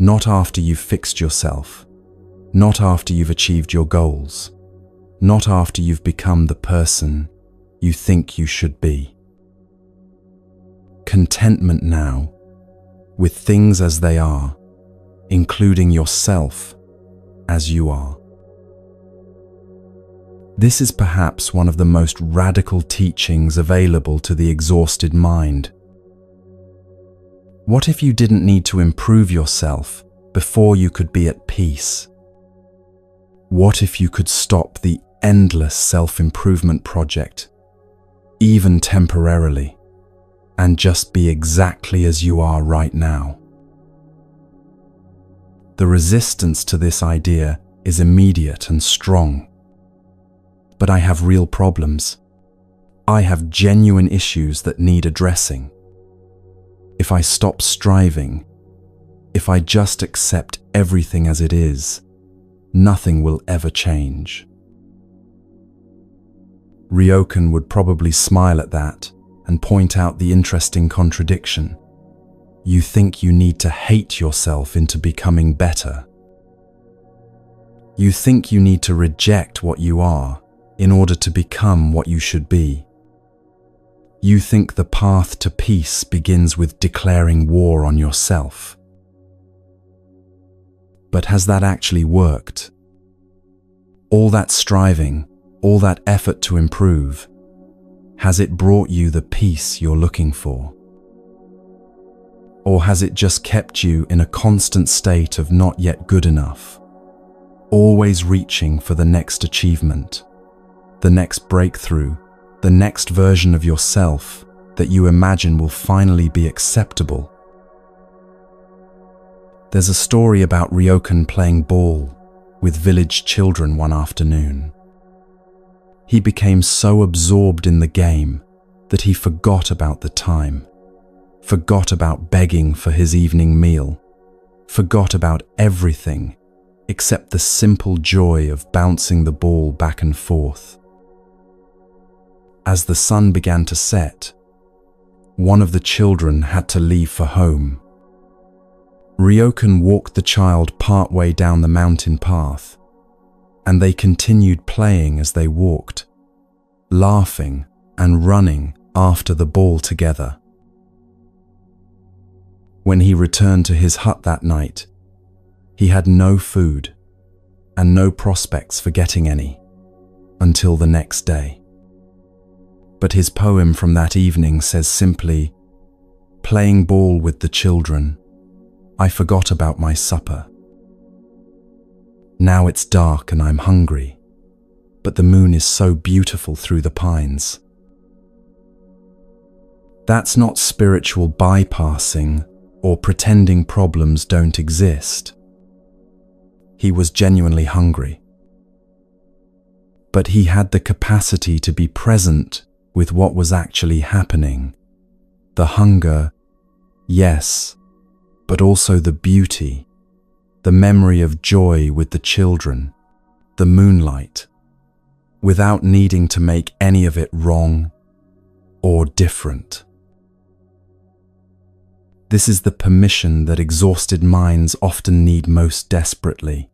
not after you've fixed yourself, not after you've achieved your goals, not after you've become the person you think you should be. Contentment now, with things as they are, including yourself as you are. This is perhaps one of the most radical teachings available to the exhausted mind. What if you didn't need to improve yourself before you could be at peace? What if you could stop the endless self-improvement project, even temporarily, and just be exactly as you are right now? The resistance to this idea is immediate and strong. But I have real problems. I have genuine issues that need addressing. If I stop striving, if I just accept everything as it is, nothing will ever change. Ryokan would probably smile at that and point out the interesting contradiction. You think you need to hate yourself into becoming better. You think you need to reject what you are in order to become what you should be. You think the path to peace begins with declaring war on yourself. But has that actually worked? All that striving, all that effort to improve, has it brought you the peace you're looking for? Or has it just kept you in a constant state of not yet good enough, always reaching for the next achievement, the next breakthrough, the next version of yourself that you imagine will finally be acceptable? There's a story about Ryokan playing ball with village children one afternoon. He became so absorbed in the game that he forgot about the time, forgot about begging for his evening meal, forgot about everything except the simple joy of bouncing the ball back and forth. As the sun began to set, one of the children had to leave for home. Ryokan walked the child partway down the mountain path, and they continued playing as they walked, laughing and running after the ball together. When he returned to his hut that night, he had no food and no prospects for getting any until the next day. But his poem from that evening says simply, "Playing ball with the children, I forgot about my supper. Now it's dark and I'm hungry, but the moon is so beautiful through the pines." That's not spiritual bypassing or pretending problems don't exist. He was genuinely hungry. But he had the capacity to be present with what was actually happening. The hunger, yes, but also the beauty, the memory of joy with the children, the moonlight, without needing to make any of it wrong or different. This is the permission that exhausted minds often need most desperately.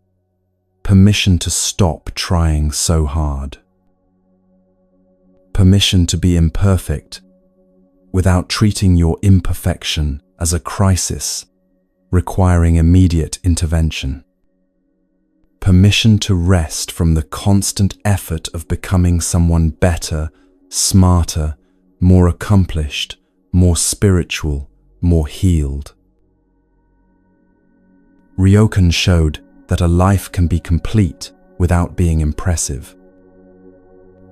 Permission to stop trying so hard. Permission to be imperfect without treating your imperfection as a crisis requiring immediate intervention. Permission to rest from the constant effort of becoming someone better, smarter, more accomplished, more spiritual, more healed. Ryokan showed that a life can be complete without being impressive.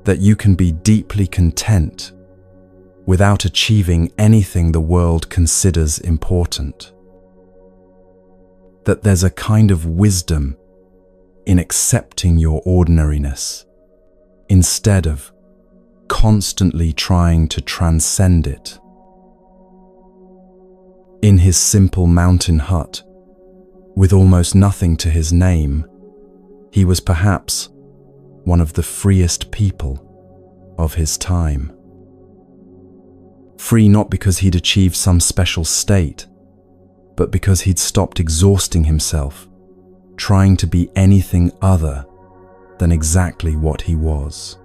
That you can be deeply content without achieving anything the world considers important. That there's a kind of wisdom in accepting your ordinariness instead of constantly trying to transcend it. In his simple mountain hut, with almost nothing to his name, He was perhaps one of the freest people of his time. Free not because he'd achieved some special state, but because he'd stopped exhausting himself, trying to be anything other than exactly what he was.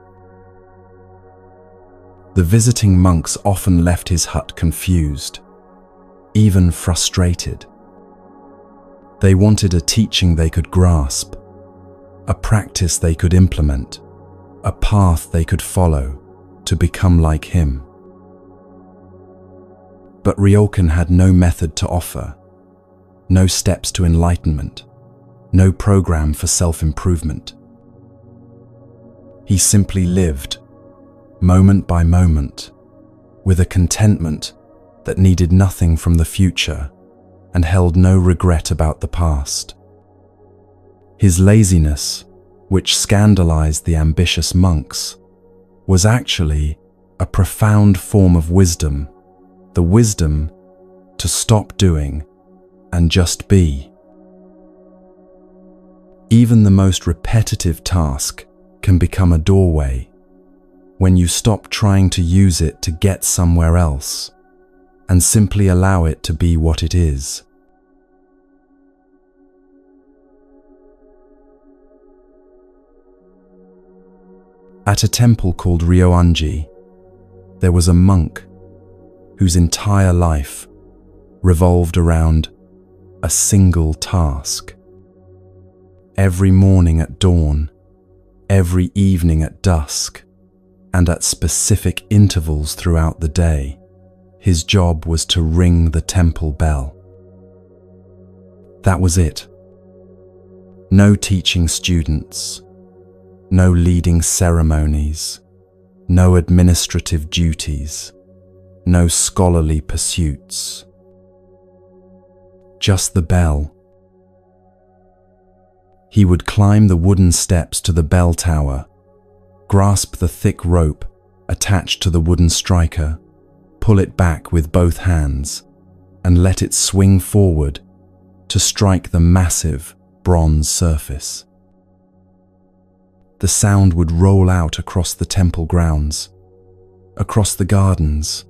The visiting monks often left his hut confused, even frustrated. They wanted a teaching they could grasp, a practice they could implement, a path they could follow to become like him. But Ryokan had no method to offer, no steps to enlightenment, no program for self-improvement. He simply lived, moment by moment, with a contentment that needed nothing from the future and held no regret about the past. His laziness, which scandalized the ambitious monks, was actually a profound form of wisdom, the wisdom to stop doing and just be. Even the most repetitive task can become a doorway when you stop trying to use it to get somewhere else and simply allow it to be what it is. At a temple called Ryoanji, there was a monk whose entire life revolved around a single task. Every morning at dawn, every evening at dusk, and at specific intervals throughout the day, his job was to ring the temple bell. That was it. No teaching students, no leading ceremonies, no administrative duties, no scholarly pursuits. Just the bell. He would climb the wooden steps to the bell tower, grasp the thick rope attached to the wooden striker, pull it back with both hands, and let it swing forward to strike the massive bronze surface. The sound would roll out across the temple grounds, across the gardens,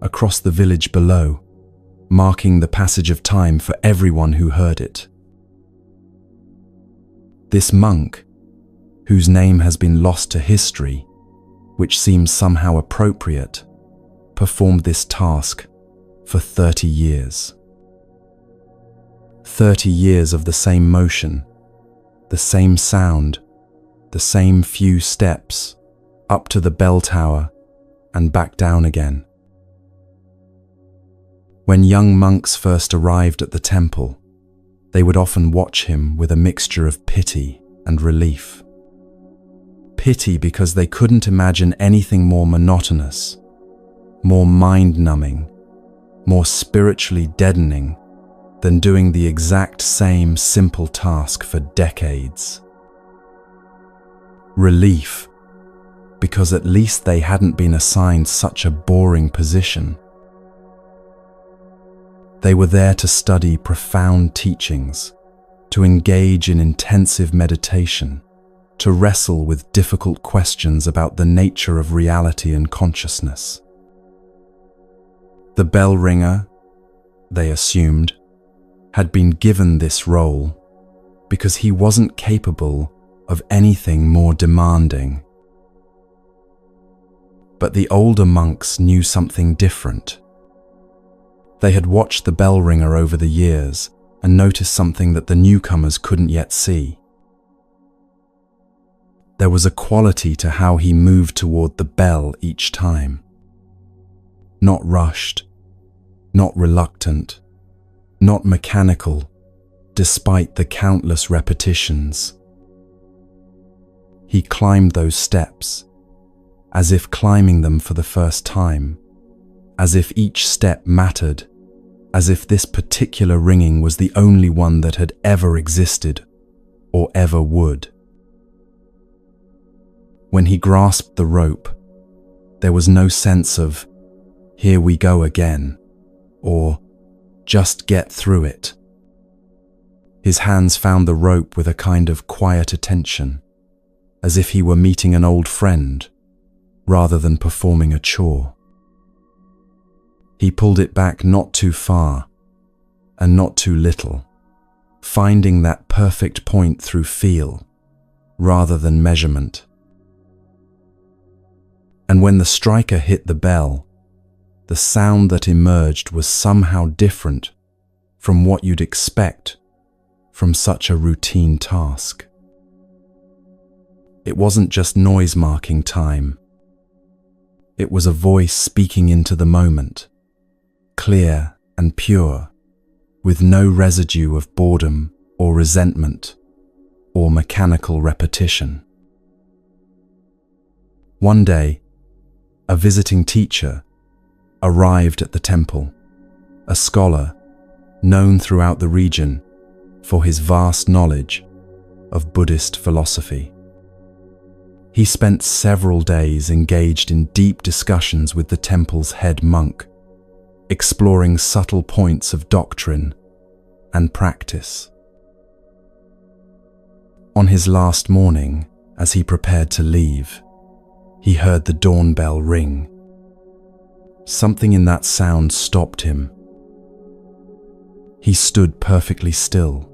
across the village below, marking the passage of time for everyone who heard it. This monk, whose name has been lost to history, which seems somehow appropriate, performed this task for 30 years. 30 years of the same motion, the same sound, the same few steps, up to the bell tower and back down again. When young monks first arrived at the temple, they would often watch him with a mixture of pity and relief. Pity because they couldn't imagine anything more monotonous, more mind-numbing, more spiritually deadening than doing the exact same simple task for decades. Relief because at least they hadn't been assigned such a boring position. They were there to study profound teachings, to engage in intensive meditation, to wrestle with difficult questions about the nature of reality and consciousness. The bell ringer, they assumed, had been given this role because he wasn't capable of anything more demanding. But the older monks knew something different. They had watched the bell ringer over the years and noticed something that the newcomers couldn't yet see. There was a quality to how he moved toward the bell each time. Not rushed, not reluctant, not mechanical, despite the countless repetitions. He climbed those steps, as if climbing them for the first time, as if each step mattered, as if this particular ringing was the only one that had ever existed or ever would. When he grasped the rope, there was no sense of, "Here we go again," or "Just get through it." His hands found the rope with a kind of quiet attention, as if he were meeting an old friend, rather than performing a chore. He pulled it back not too far, and not too little, finding that perfect point through feel, rather than measurement. And when the striker hit the bell, the sound that emerged was somehow different from what you'd expect from such a routine task. It wasn't just noise marking time. It was a voice speaking into the moment, clear and pure, with no residue of boredom or resentment or mechanical repetition. One day, a visiting teacher arrived at the temple, a scholar known throughout the region for his vast knowledge of Buddhist philosophy. He spent several days engaged in deep discussions with the temple's head monk, exploring subtle points of doctrine and practice. On his last morning, as he prepared to leave, he heard the dawn bell ring. Something in that sound stopped him. He stood perfectly still,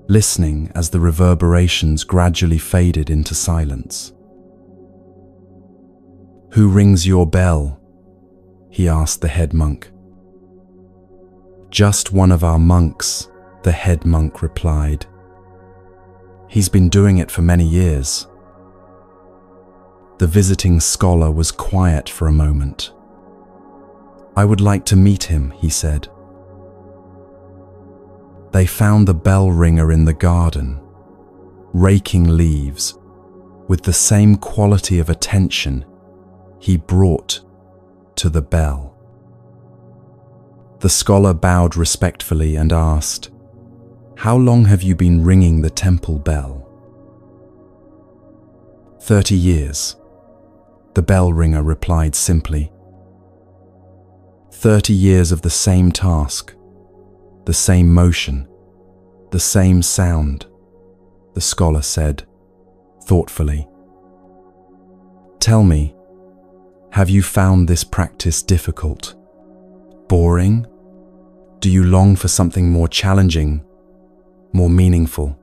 listening as the reverberations gradually faded into silence. "Who rings your bell?" he asked the head monk. "Just one of our monks," the head monk replied. "He's been doing it for many years." The visiting scholar was quiet for a moment. "I would like to meet him," he said. They found the bell ringer in the garden, raking leaves with the same quality of attention he brought to the bell. The scholar bowed respectfully and asked, "How long have you been ringing the temple bell?" 30 years, the bell ringer replied simply. 30 years of the same task, the same motion, the same sound, the scholar said, thoughtfully. "Tell me, have you found this practice difficult? Boring? Do you long for something more challenging, more meaningful?"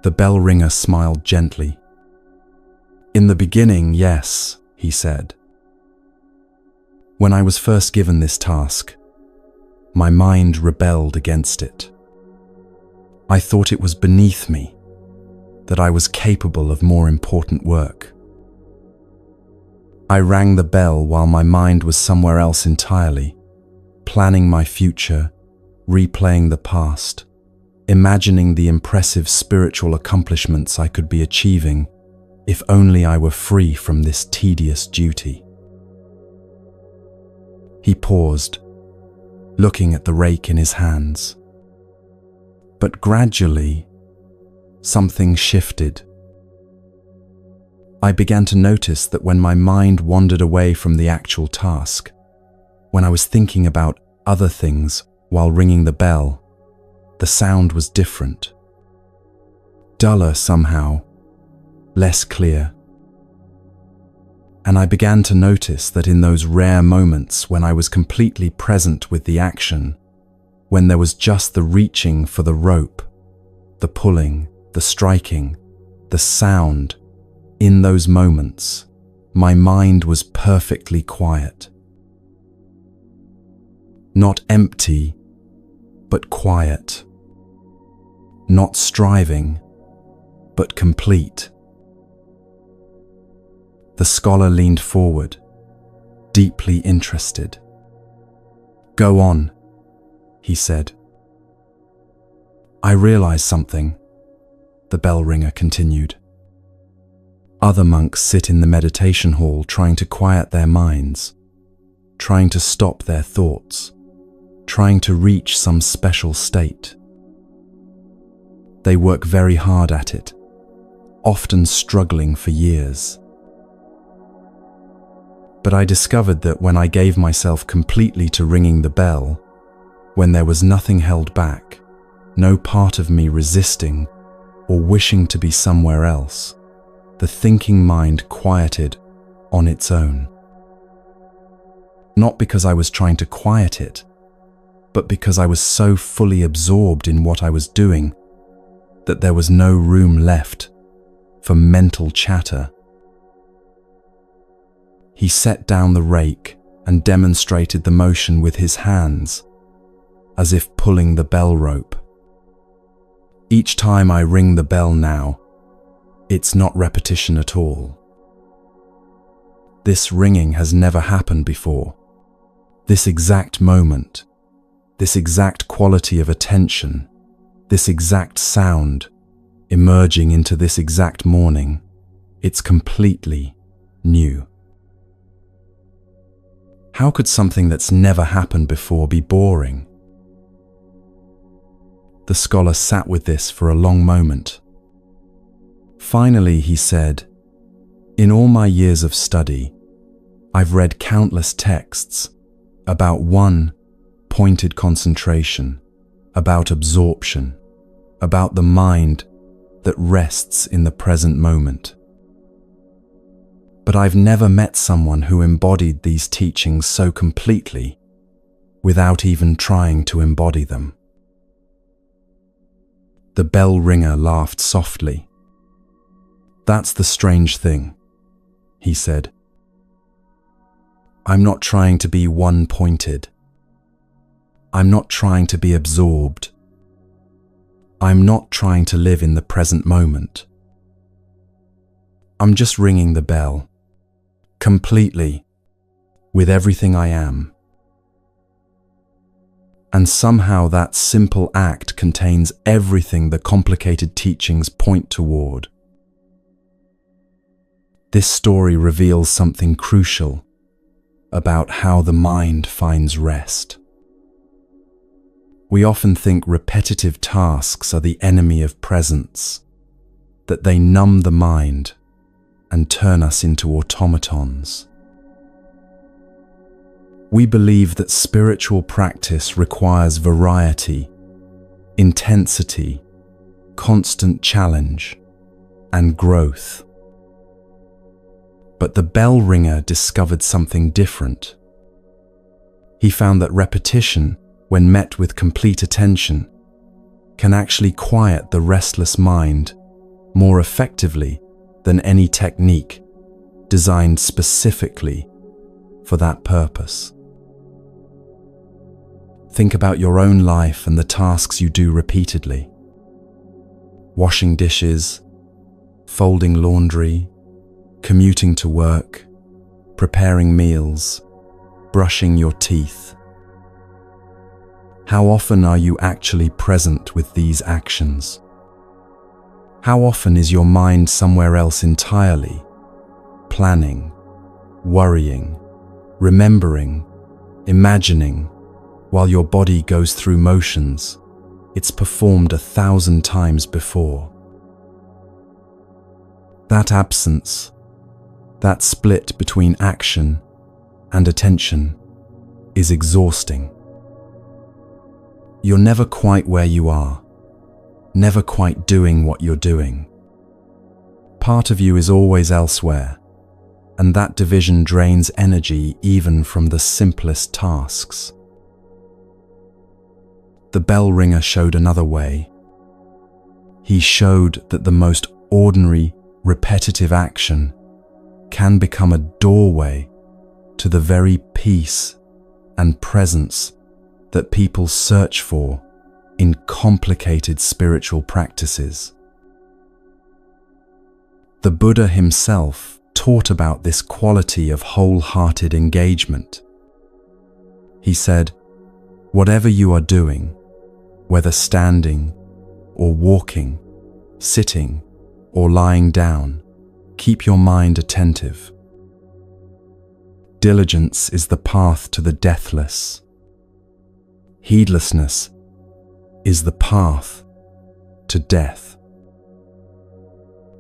The bell ringer smiled gently. "In the beginning, yes," he said. "When I was first given this task, my mind rebelled against it. I thought it was beneath me, that I was capable of more important work. I rang the bell while my mind was somewhere else entirely, planning my future, replaying the past, imagining the impressive spiritual accomplishments I could be achieving if only I were free from this tedious duty." He paused, looking at the rake in his hands. But gradually, something shifted. I began to notice that when my mind wandered away from the actual task, when I was thinking about other things while ringing the bell, the sound was different. Duller somehow, less clear. And I began to notice that in those rare moments when I was completely present with the action, when there was just the reaching for the rope, the pulling, the striking, the sound, in those moments, my mind was perfectly quiet. Not empty, but quiet. Not striving, but complete. The scholar leaned forward, deeply interested. "Go on," he said. "I realize something," the bell ringer continued. "Other monks sit in the meditation hall trying to quiet their minds, trying to stop their thoughts, trying to reach some special state. They work very hard at it, often struggling for years. But I discovered that when I gave myself completely to ringing the bell, when there was nothing held back, no part of me resisting or wishing to be somewhere else, the thinking mind quieted on its own. Not because I was trying to quiet it, but because I was so fully absorbed in what I was doing that there was no room left for mental chatter. He set down the rake and demonstrated the motion with his hands, as if pulling the bell rope. Each time I ring the bell now, it's not repetition at all. This ringing has never happened before. This exact moment, this exact quality of attention, this exact sound emerging into this exact morning, it's completely new. How could something that's never happened before be boring? The scholar sat with this for a long moment. Finally, he said, "In all my years of study, I've read countless texts about one pointed concentration, about absorption, about the mind that rests in the present moment. But I've never met someone who embodied these teachings so completely without even trying to embody them." The bell ringer laughed softly. "That's the strange thing," he said. "I'm not trying to be one-pointed. I'm not trying to be absorbed. I'm not trying to live in the present moment. I'm just ringing the bell, completely, with everything I am. And somehow that simple act contains everything the complicated teachings point toward." This story reveals something crucial about how the mind finds rest. We often think repetitive tasks are the enemy of presence, that they numb the mind and turn us into automatons. We believe that spiritual practice requires variety, intensity, constant challenge, and growth. But the bell ringer discovered something different. He found that repetition, when met with complete attention, can actually quiet the restless mind more effectively than any technique designed specifically for that purpose. Think about your own life and the tasks you do repeatedly. Washing dishes, folding laundry, commuting to work, preparing meals, brushing your teeth. How often are you actually present with these actions? How often is your mind somewhere else entirely, planning, worrying, remembering, imagining, while your body goes through motions it's performed 1,000 times before? That absence, that split between action and attention, is exhausting. You're never quite where you are, never quite doing what you're doing. Part of you is always elsewhere, and that division drains energy even from the simplest tasks. The bell ringer showed another way. He showed that the most ordinary, repetitive action can become a doorway to the very peace and presence that people search for in complicated spiritual practices. The Buddha himself taught about this quality of wholehearted engagement. He said, "Whatever you are doing, whether standing or walking, sitting or lying down, keep your mind attentive. Diligence is the path to the deathless. Heedlessness is the path to death.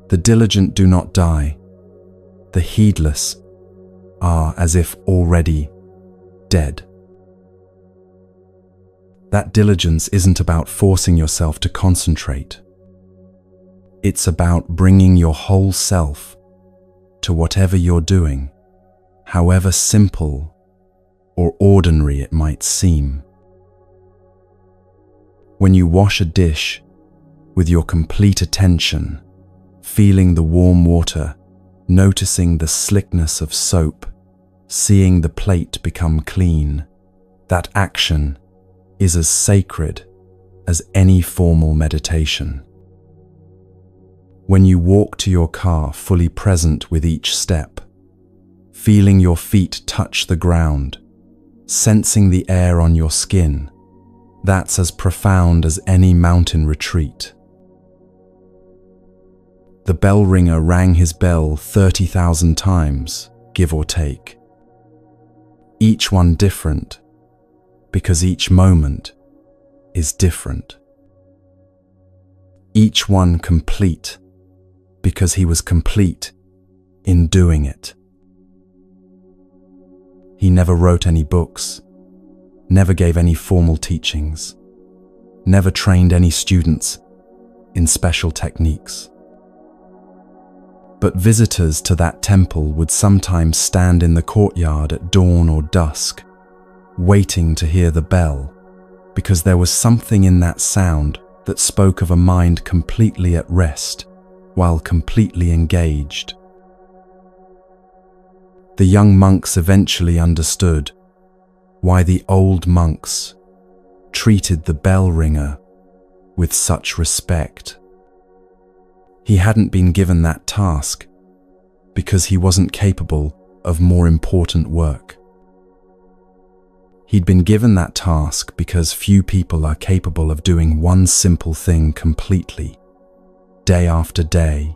The diligent do not die. The heedless are as if already dead." That diligence isn't about forcing yourself to concentrate. It's about bringing your whole self to whatever you're doing, however simple or ordinary it might seem. When you wash a dish with your complete attention, feeling the warm water, noticing the slickness of soap, seeing the plate become clean, that action is as sacred as any formal meditation. When you walk to your car fully present with each step, feeling your feet touch the ground, sensing the air on your skin, that's as profound as any mountain retreat. The bell ringer rang his bell 30,000 times, give or take. Each one different, because each moment is different. Each one complete, because he was complete in doing it. He never wrote any books, never gave any formal teachings, never trained any students in special techniques. But visitors to that temple would sometimes stand in the courtyard at dawn or dusk, waiting to hear the bell, because there was something in that sound that spoke of a mind completely at rest, while completely engaged. The young monks eventually understood why the old monks treated the bell ringer with such respect. He hadn't been given that task because he wasn't capable of more important work. He'd been given that task because few people are capable of doing one simple thing completely, day after day,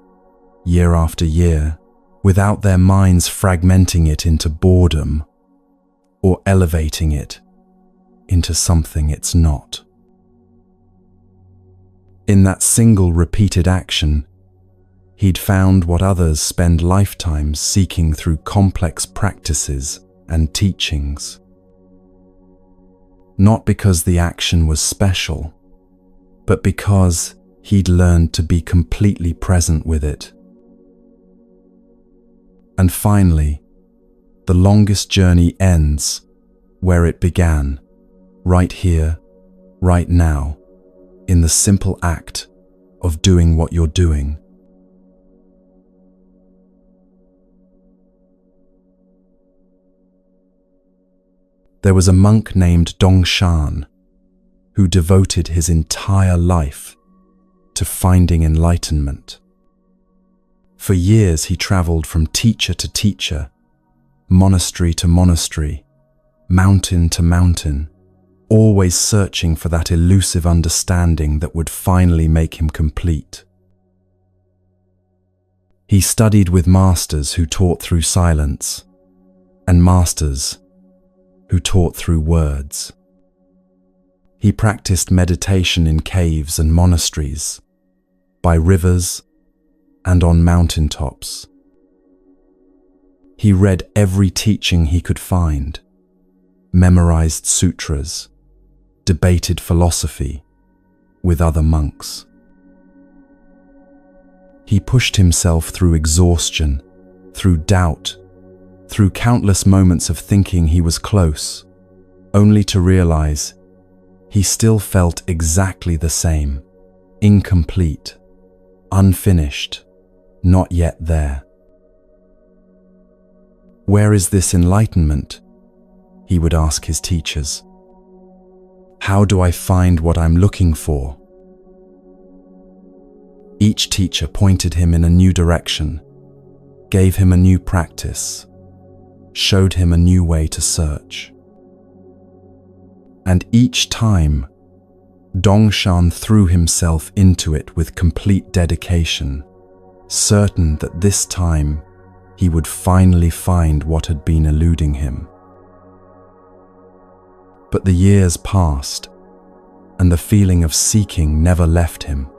year after year, without their minds fragmenting it into boredom or elevating it into something it's not. In that single repeated action, he'd found what others spend lifetimes seeking through complex practices and teachings. Not because the action was special, but because he'd learned to be completely present with it. And finally, the longest journey ends where it began, right here, right now, in the simple act of doing what you're doing. There was a monk named Dongshan who devoted his entire life to finding enlightenment. For years he traveled from teacher to teacher, monastery to monastery, mountain to mountain, always searching for that elusive understanding that would finally make him complete. He studied with masters who taught through silence, and masters who taught through words. He practiced meditation in caves and monasteries, by rivers and on mountaintops. He read every teaching he could find, memorized sutras, debated philosophy with other monks. He pushed himself through exhaustion, through doubt, through countless moments of thinking he was close, only to realize he still felt exactly the same, incomplete, unfinished, not yet there. Where is this enlightenment? He would ask his teachers. How do I find what I'm looking for? Each teacher pointed him in a new direction, gave him a new practice, showed him a new way to search. And each time, Dongshan threw himself into it with complete dedication, certain that this time he would finally find what had been eluding him. But the years passed, and the feeling of seeking never left him.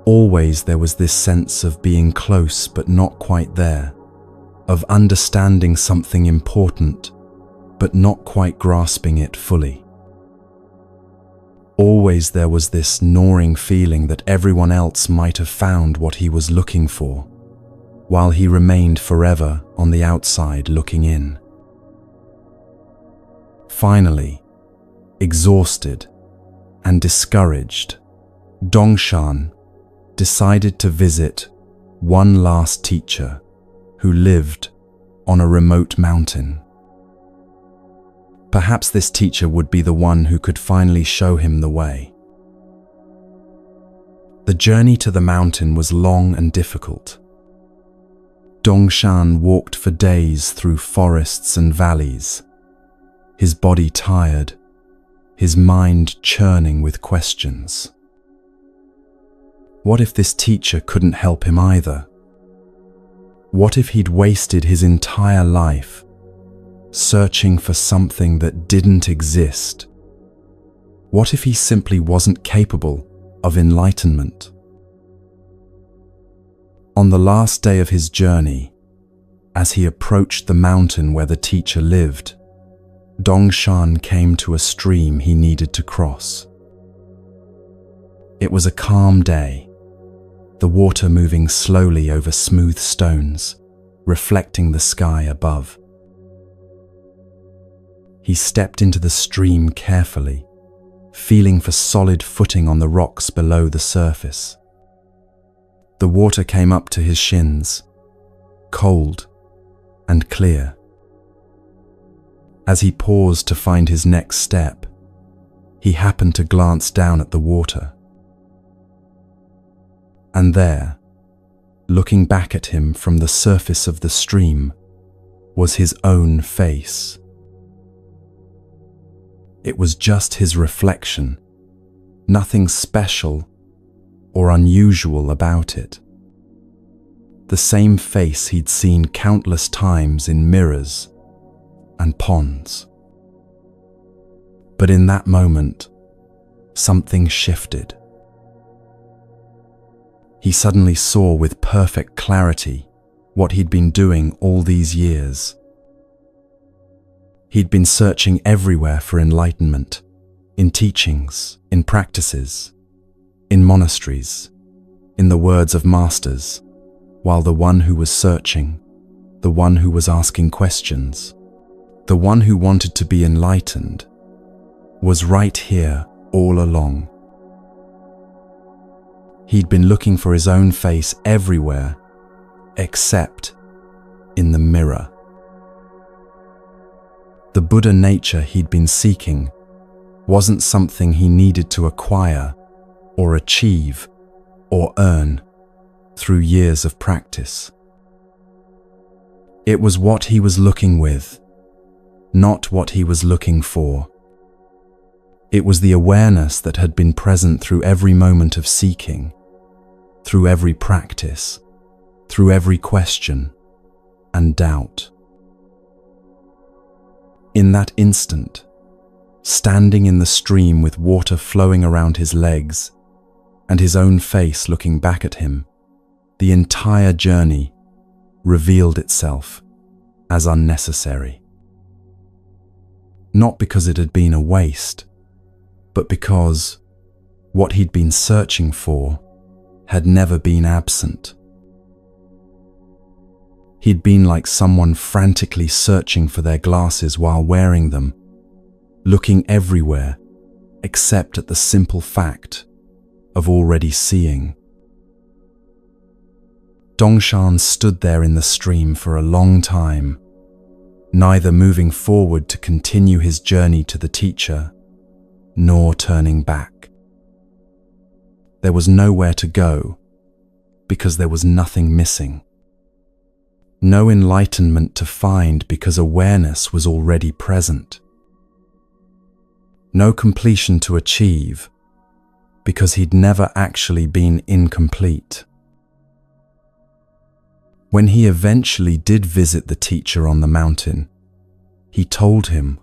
Always there was this sense of being close but not quite there, of understanding something important but not quite grasping it fully. always there was this gnawing feeling that everyone else might have found what he was looking for, while he remained forever on the outside looking in. Finally, exhausted and discouraged, Dongshan decided to visit one last teacher who lived on a remote mountain. Perhaps this teacher would be the one who could finally show him the way. The journey to the mountain was long and difficult. Dongshan walked for days through forests and valleys, his body tired, his mind churning with questions. What if this teacher couldn't help him either? What if he'd wasted his entire life searching for something that didn't exist? What if he simply wasn't capable of enlightenment? On the last day of his journey, as he approached the mountain where the teacher lived, Dongshan came to a stream he needed to cross. It was a calm day, the water moving slowly over smooth stones, reflecting the sky above. He stepped into the stream carefully, feeling for solid footing on the rocks below the surface. The water came up to his shins, cold and clear. As he paused to find his next step, he happened to glance down at the water. And there, looking back at him from the surface of the stream, was his own face. It was just his reflection, nothing special or unusual about it. The same face he'd seen countless times in mirrors and ponds. But in that moment, something shifted. He suddenly saw with perfect clarity what he'd been doing all these years. He'd been searching everywhere for enlightenment, in teachings, in practices, in monasteries, in the words of masters, while the one who was searching, the one who was asking questions, the one who wanted to be enlightened, was right here all along. He'd been looking for his own face everywhere, except in the mirror. The Buddha nature he'd been seeking wasn't something he needed to acquire or achieve or earn through years of practice. It was what he was looking with, not what he was looking for. It was the awareness that had been present through every moment of seeking, through every practice, through every question and doubt. In that instant, standing in the stream with water flowing around his legs and his own face looking back at him, the entire journey revealed itself as unnecessary. Not because it had been a waste, but because what he'd been searching for had never been absent. He'd been like someone frantically searching for their glasses while wearing them, looking everywhere except at the simple fact of already seeing. Dongshan stood there in the stream for a long time, neither moving forward to continue his journey to the teacher, nor turning back. There was nowhere to go, because there was nothing missing. No enlightenment to find because awareness was already present. No completion to achieve because he'd never actually been incomplete. When he eventually did visit the teacher on the mountain, he told him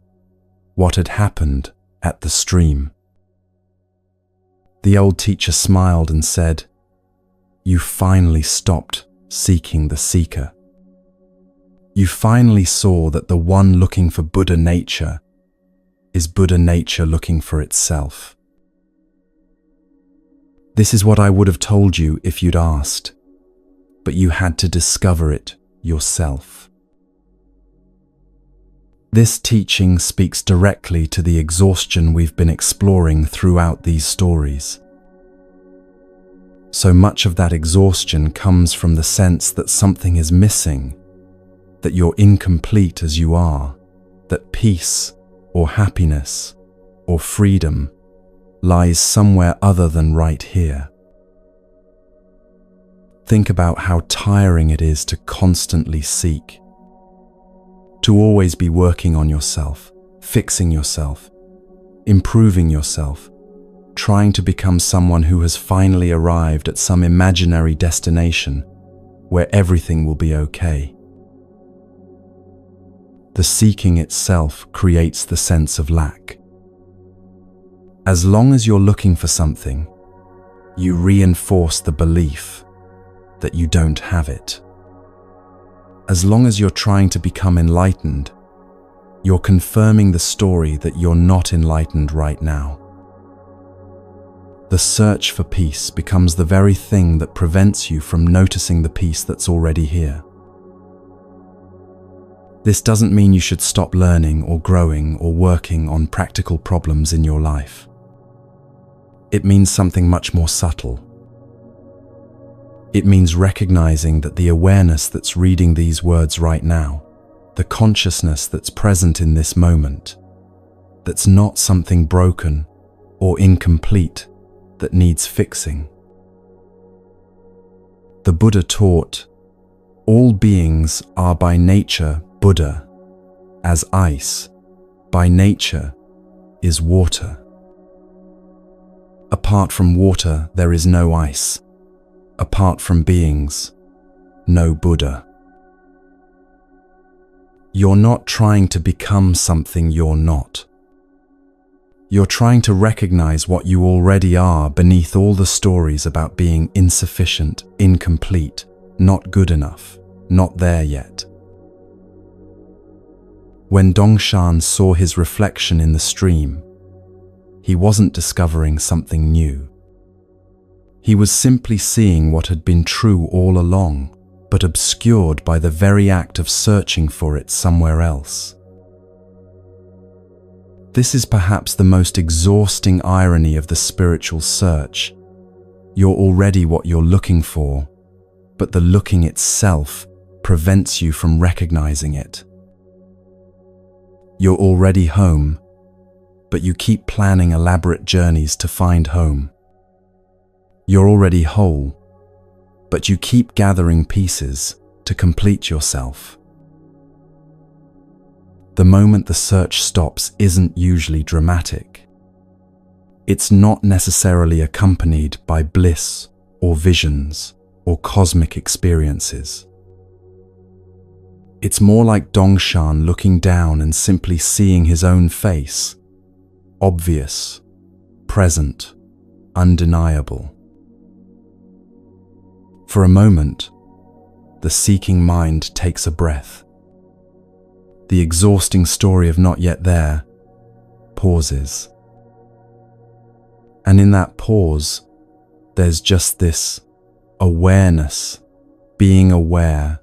what had happened at the stream. The old teacher smiled and said, "You finally stopped seeking the seeker. You finally saw that the one looking for Buddha nature is Buddha nature looking for itself." This is what I would have told you if you'd asked, but you had to discover it yourself. This teaching speaks directly to the exhaustion we've been exploring throughout these stories. So much of that exhaustion comes from the sense that something is missing, that you're incomplete as you are, that peace or happiness or freedom lies somewhere other than right here. Think about how tiring it is to constantly seek, to always be working on yourself, fixing yourself, improving yourself, trying to become someone who has finally arrived at some imaginary destination where everything will be okay. The seeking itself creates the sense of lack. As long as you're looking for something, you reinforce the belief that you don't have it. As long as you're trying to become enlightened, you're confirming the story that you're not enlightened right now. The search for peace becomes the very thing that prevents you from noticing the peace that's already here. This doesn't mean you should stop learning or growing or working on practical problems in your life. It means something much more subtle. It means recognizing that the awareness that's reading these words right now, the consciousness that's present in this moment, that's not something broken or incomplete that needs fixing. The Buddha taught, all beings are by nature Buddha, as ice, by nature, is water. Apart from water, there is no ice. Apart from beings, no Buddha. You're not trying to become something you're not. You're trying to recognize what you already are beneath all the stories about being insufficient, incomplete, not good enough, not there yet. When Dongshan saw his reflection in the stream, he wasn't discovering something new. He was simply seeing what had been true all along, but obscured by the very act of searching for it somewhere else. This is perhaps the most exhausting irony of the spiritual search. You're already what you're looking for, but the looking itself prevents you from recognizing it. You're already home, but you keep planning elaborate journeys to find home. You're already whole, but you keep gathering pieces to complete yourself. The moment the search stops isn't usually dramatic. It's not necessarily accompanied by bliss or visions or cosmic experiences. It's more like Dongshan looking down and simply seeing his own face, obvious, present, undeniable. For a moment, the seeking mind takes a breath. The exhausting story of not yet there pauses. And in that pause, there's just this awareness, being aware,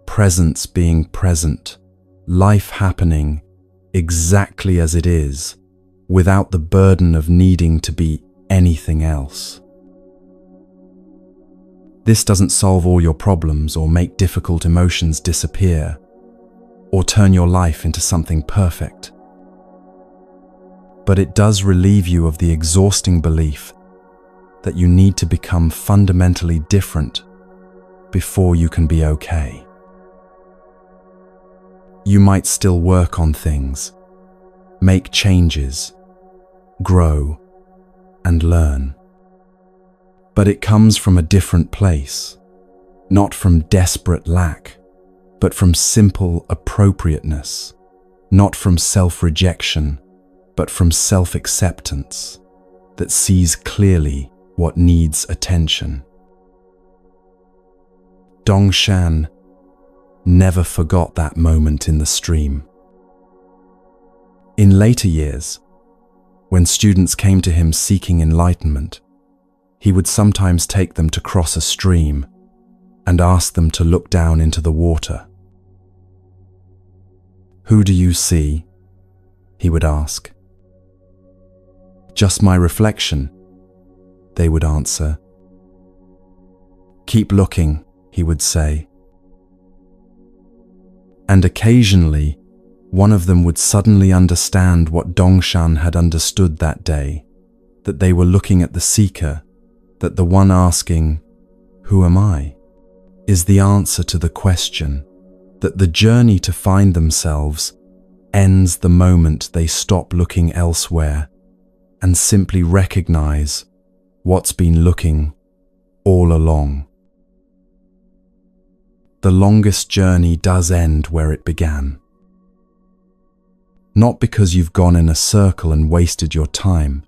presence being present, life happening exactly as it is, without the burden of needing to be anything else. This doesn't solve all your problems or make difficult emotions disappear, or turn your life into something perfect. But it does relieve you of the exhausting belief that you need to become fundamentally different before you can be okay. You might still work on things, make changes, grow, and learn. But it comes from a different place, not from desperate lack, but from simple appropriateness, not from self-rejection, but from self-acceptance that sees clearly what needs attention. Dongshan never forgot that moment in the stream. In later years, when students came to him seeking enlightenment, He would sometimes take them to cross a stream and ask them to look down into the water. "Who do you see?" he would ask. "Just my reflection," they would answer. "Keep looking," he would say. And occasionally, one of them would suddenly understand what Dongshan had understood that day, that they were looking at the seeker, that the one asking, "Who am I?" is the answer to the question, that the journey to find themselves ends the moment they stop looking elsewhere and simply recognize what's been looking all along. The longest journey does end where it began. Not because you've gone in a circle and wasted your time,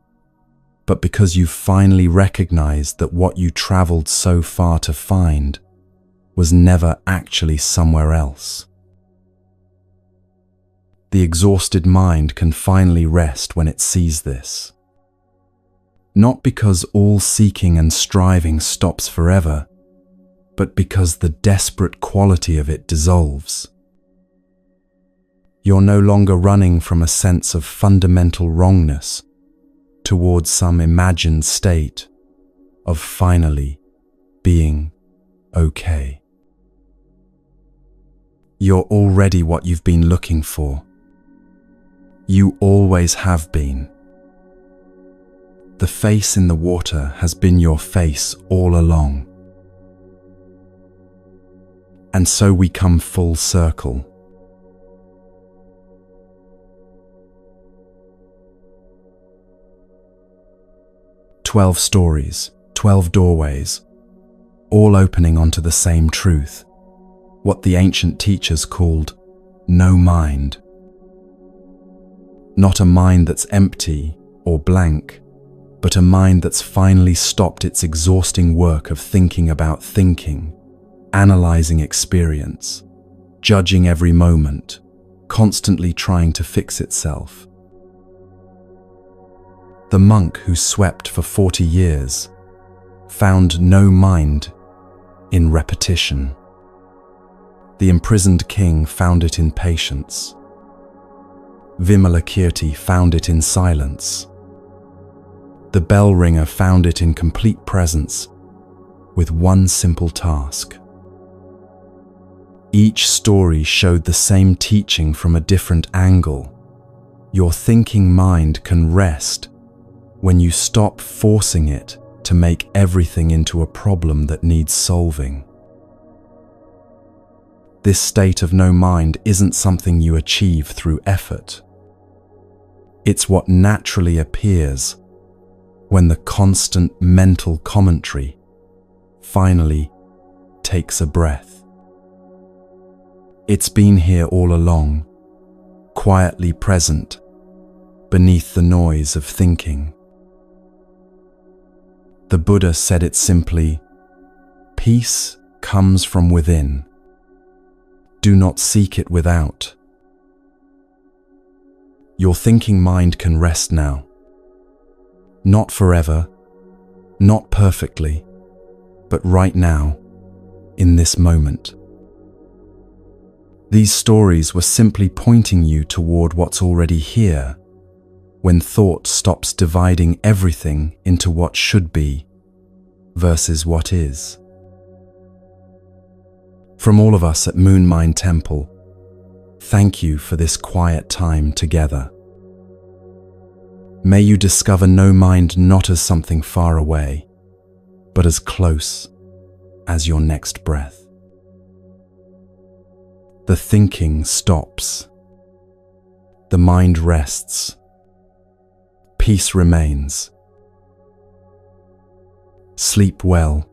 but because you've finally recognized that what you traveled so far to find was never actually somewhere else. The exhausted mind can finally rest when it sees this. Not because all seeking and striving stops forever, but because the desperate quality of it dissolves. You're no longer running from a sense of fundamental wrongness towards some imagined state of finally being okay. You're already what you've been looking for. You always have been. The face in the water has been your face all along. And so we come full circle. "12 stories, 12 doorways, all opening onto the same truth, what the ancient teachers called no mind. Not a mind that's empty or blank, but a mind that's finally stopped its exhausting work of thinking about thinking, analyzing experience, judging every moment, constantly trying to fix itself. The monk who swept for 40 years found no mind in repetition. The imprisoned king found it in patience. Vimalakirti found it in silence. The bell ringer found it in complete presence with one simple task. Each story showed the same teaching from a different angle. Your thinking mind can rest when you stop forcing it to make everything into a problem that needs solving. This state of no mind isn't something you achieve through effort. It's what naturally appears when the constant mental commentary finally takes a breath. It's been here all along, quietly present beneath the noise of thinking. The Buddha said it simply, "Peace comes from within. Do not seek it without." Your thinking mind can rest now. Not forever, not perfectly, but right now, in this moment. These stories were simply pointing you toward what's already here, when thought stops dividing everything into what should be versus what is. From all of us at Moon Mind Temple, thank you for this quiet time together. May you discover no mind not as something far away, but as close as your next breath. The thinking stops. The mind rests. Peace remains. Sleep well.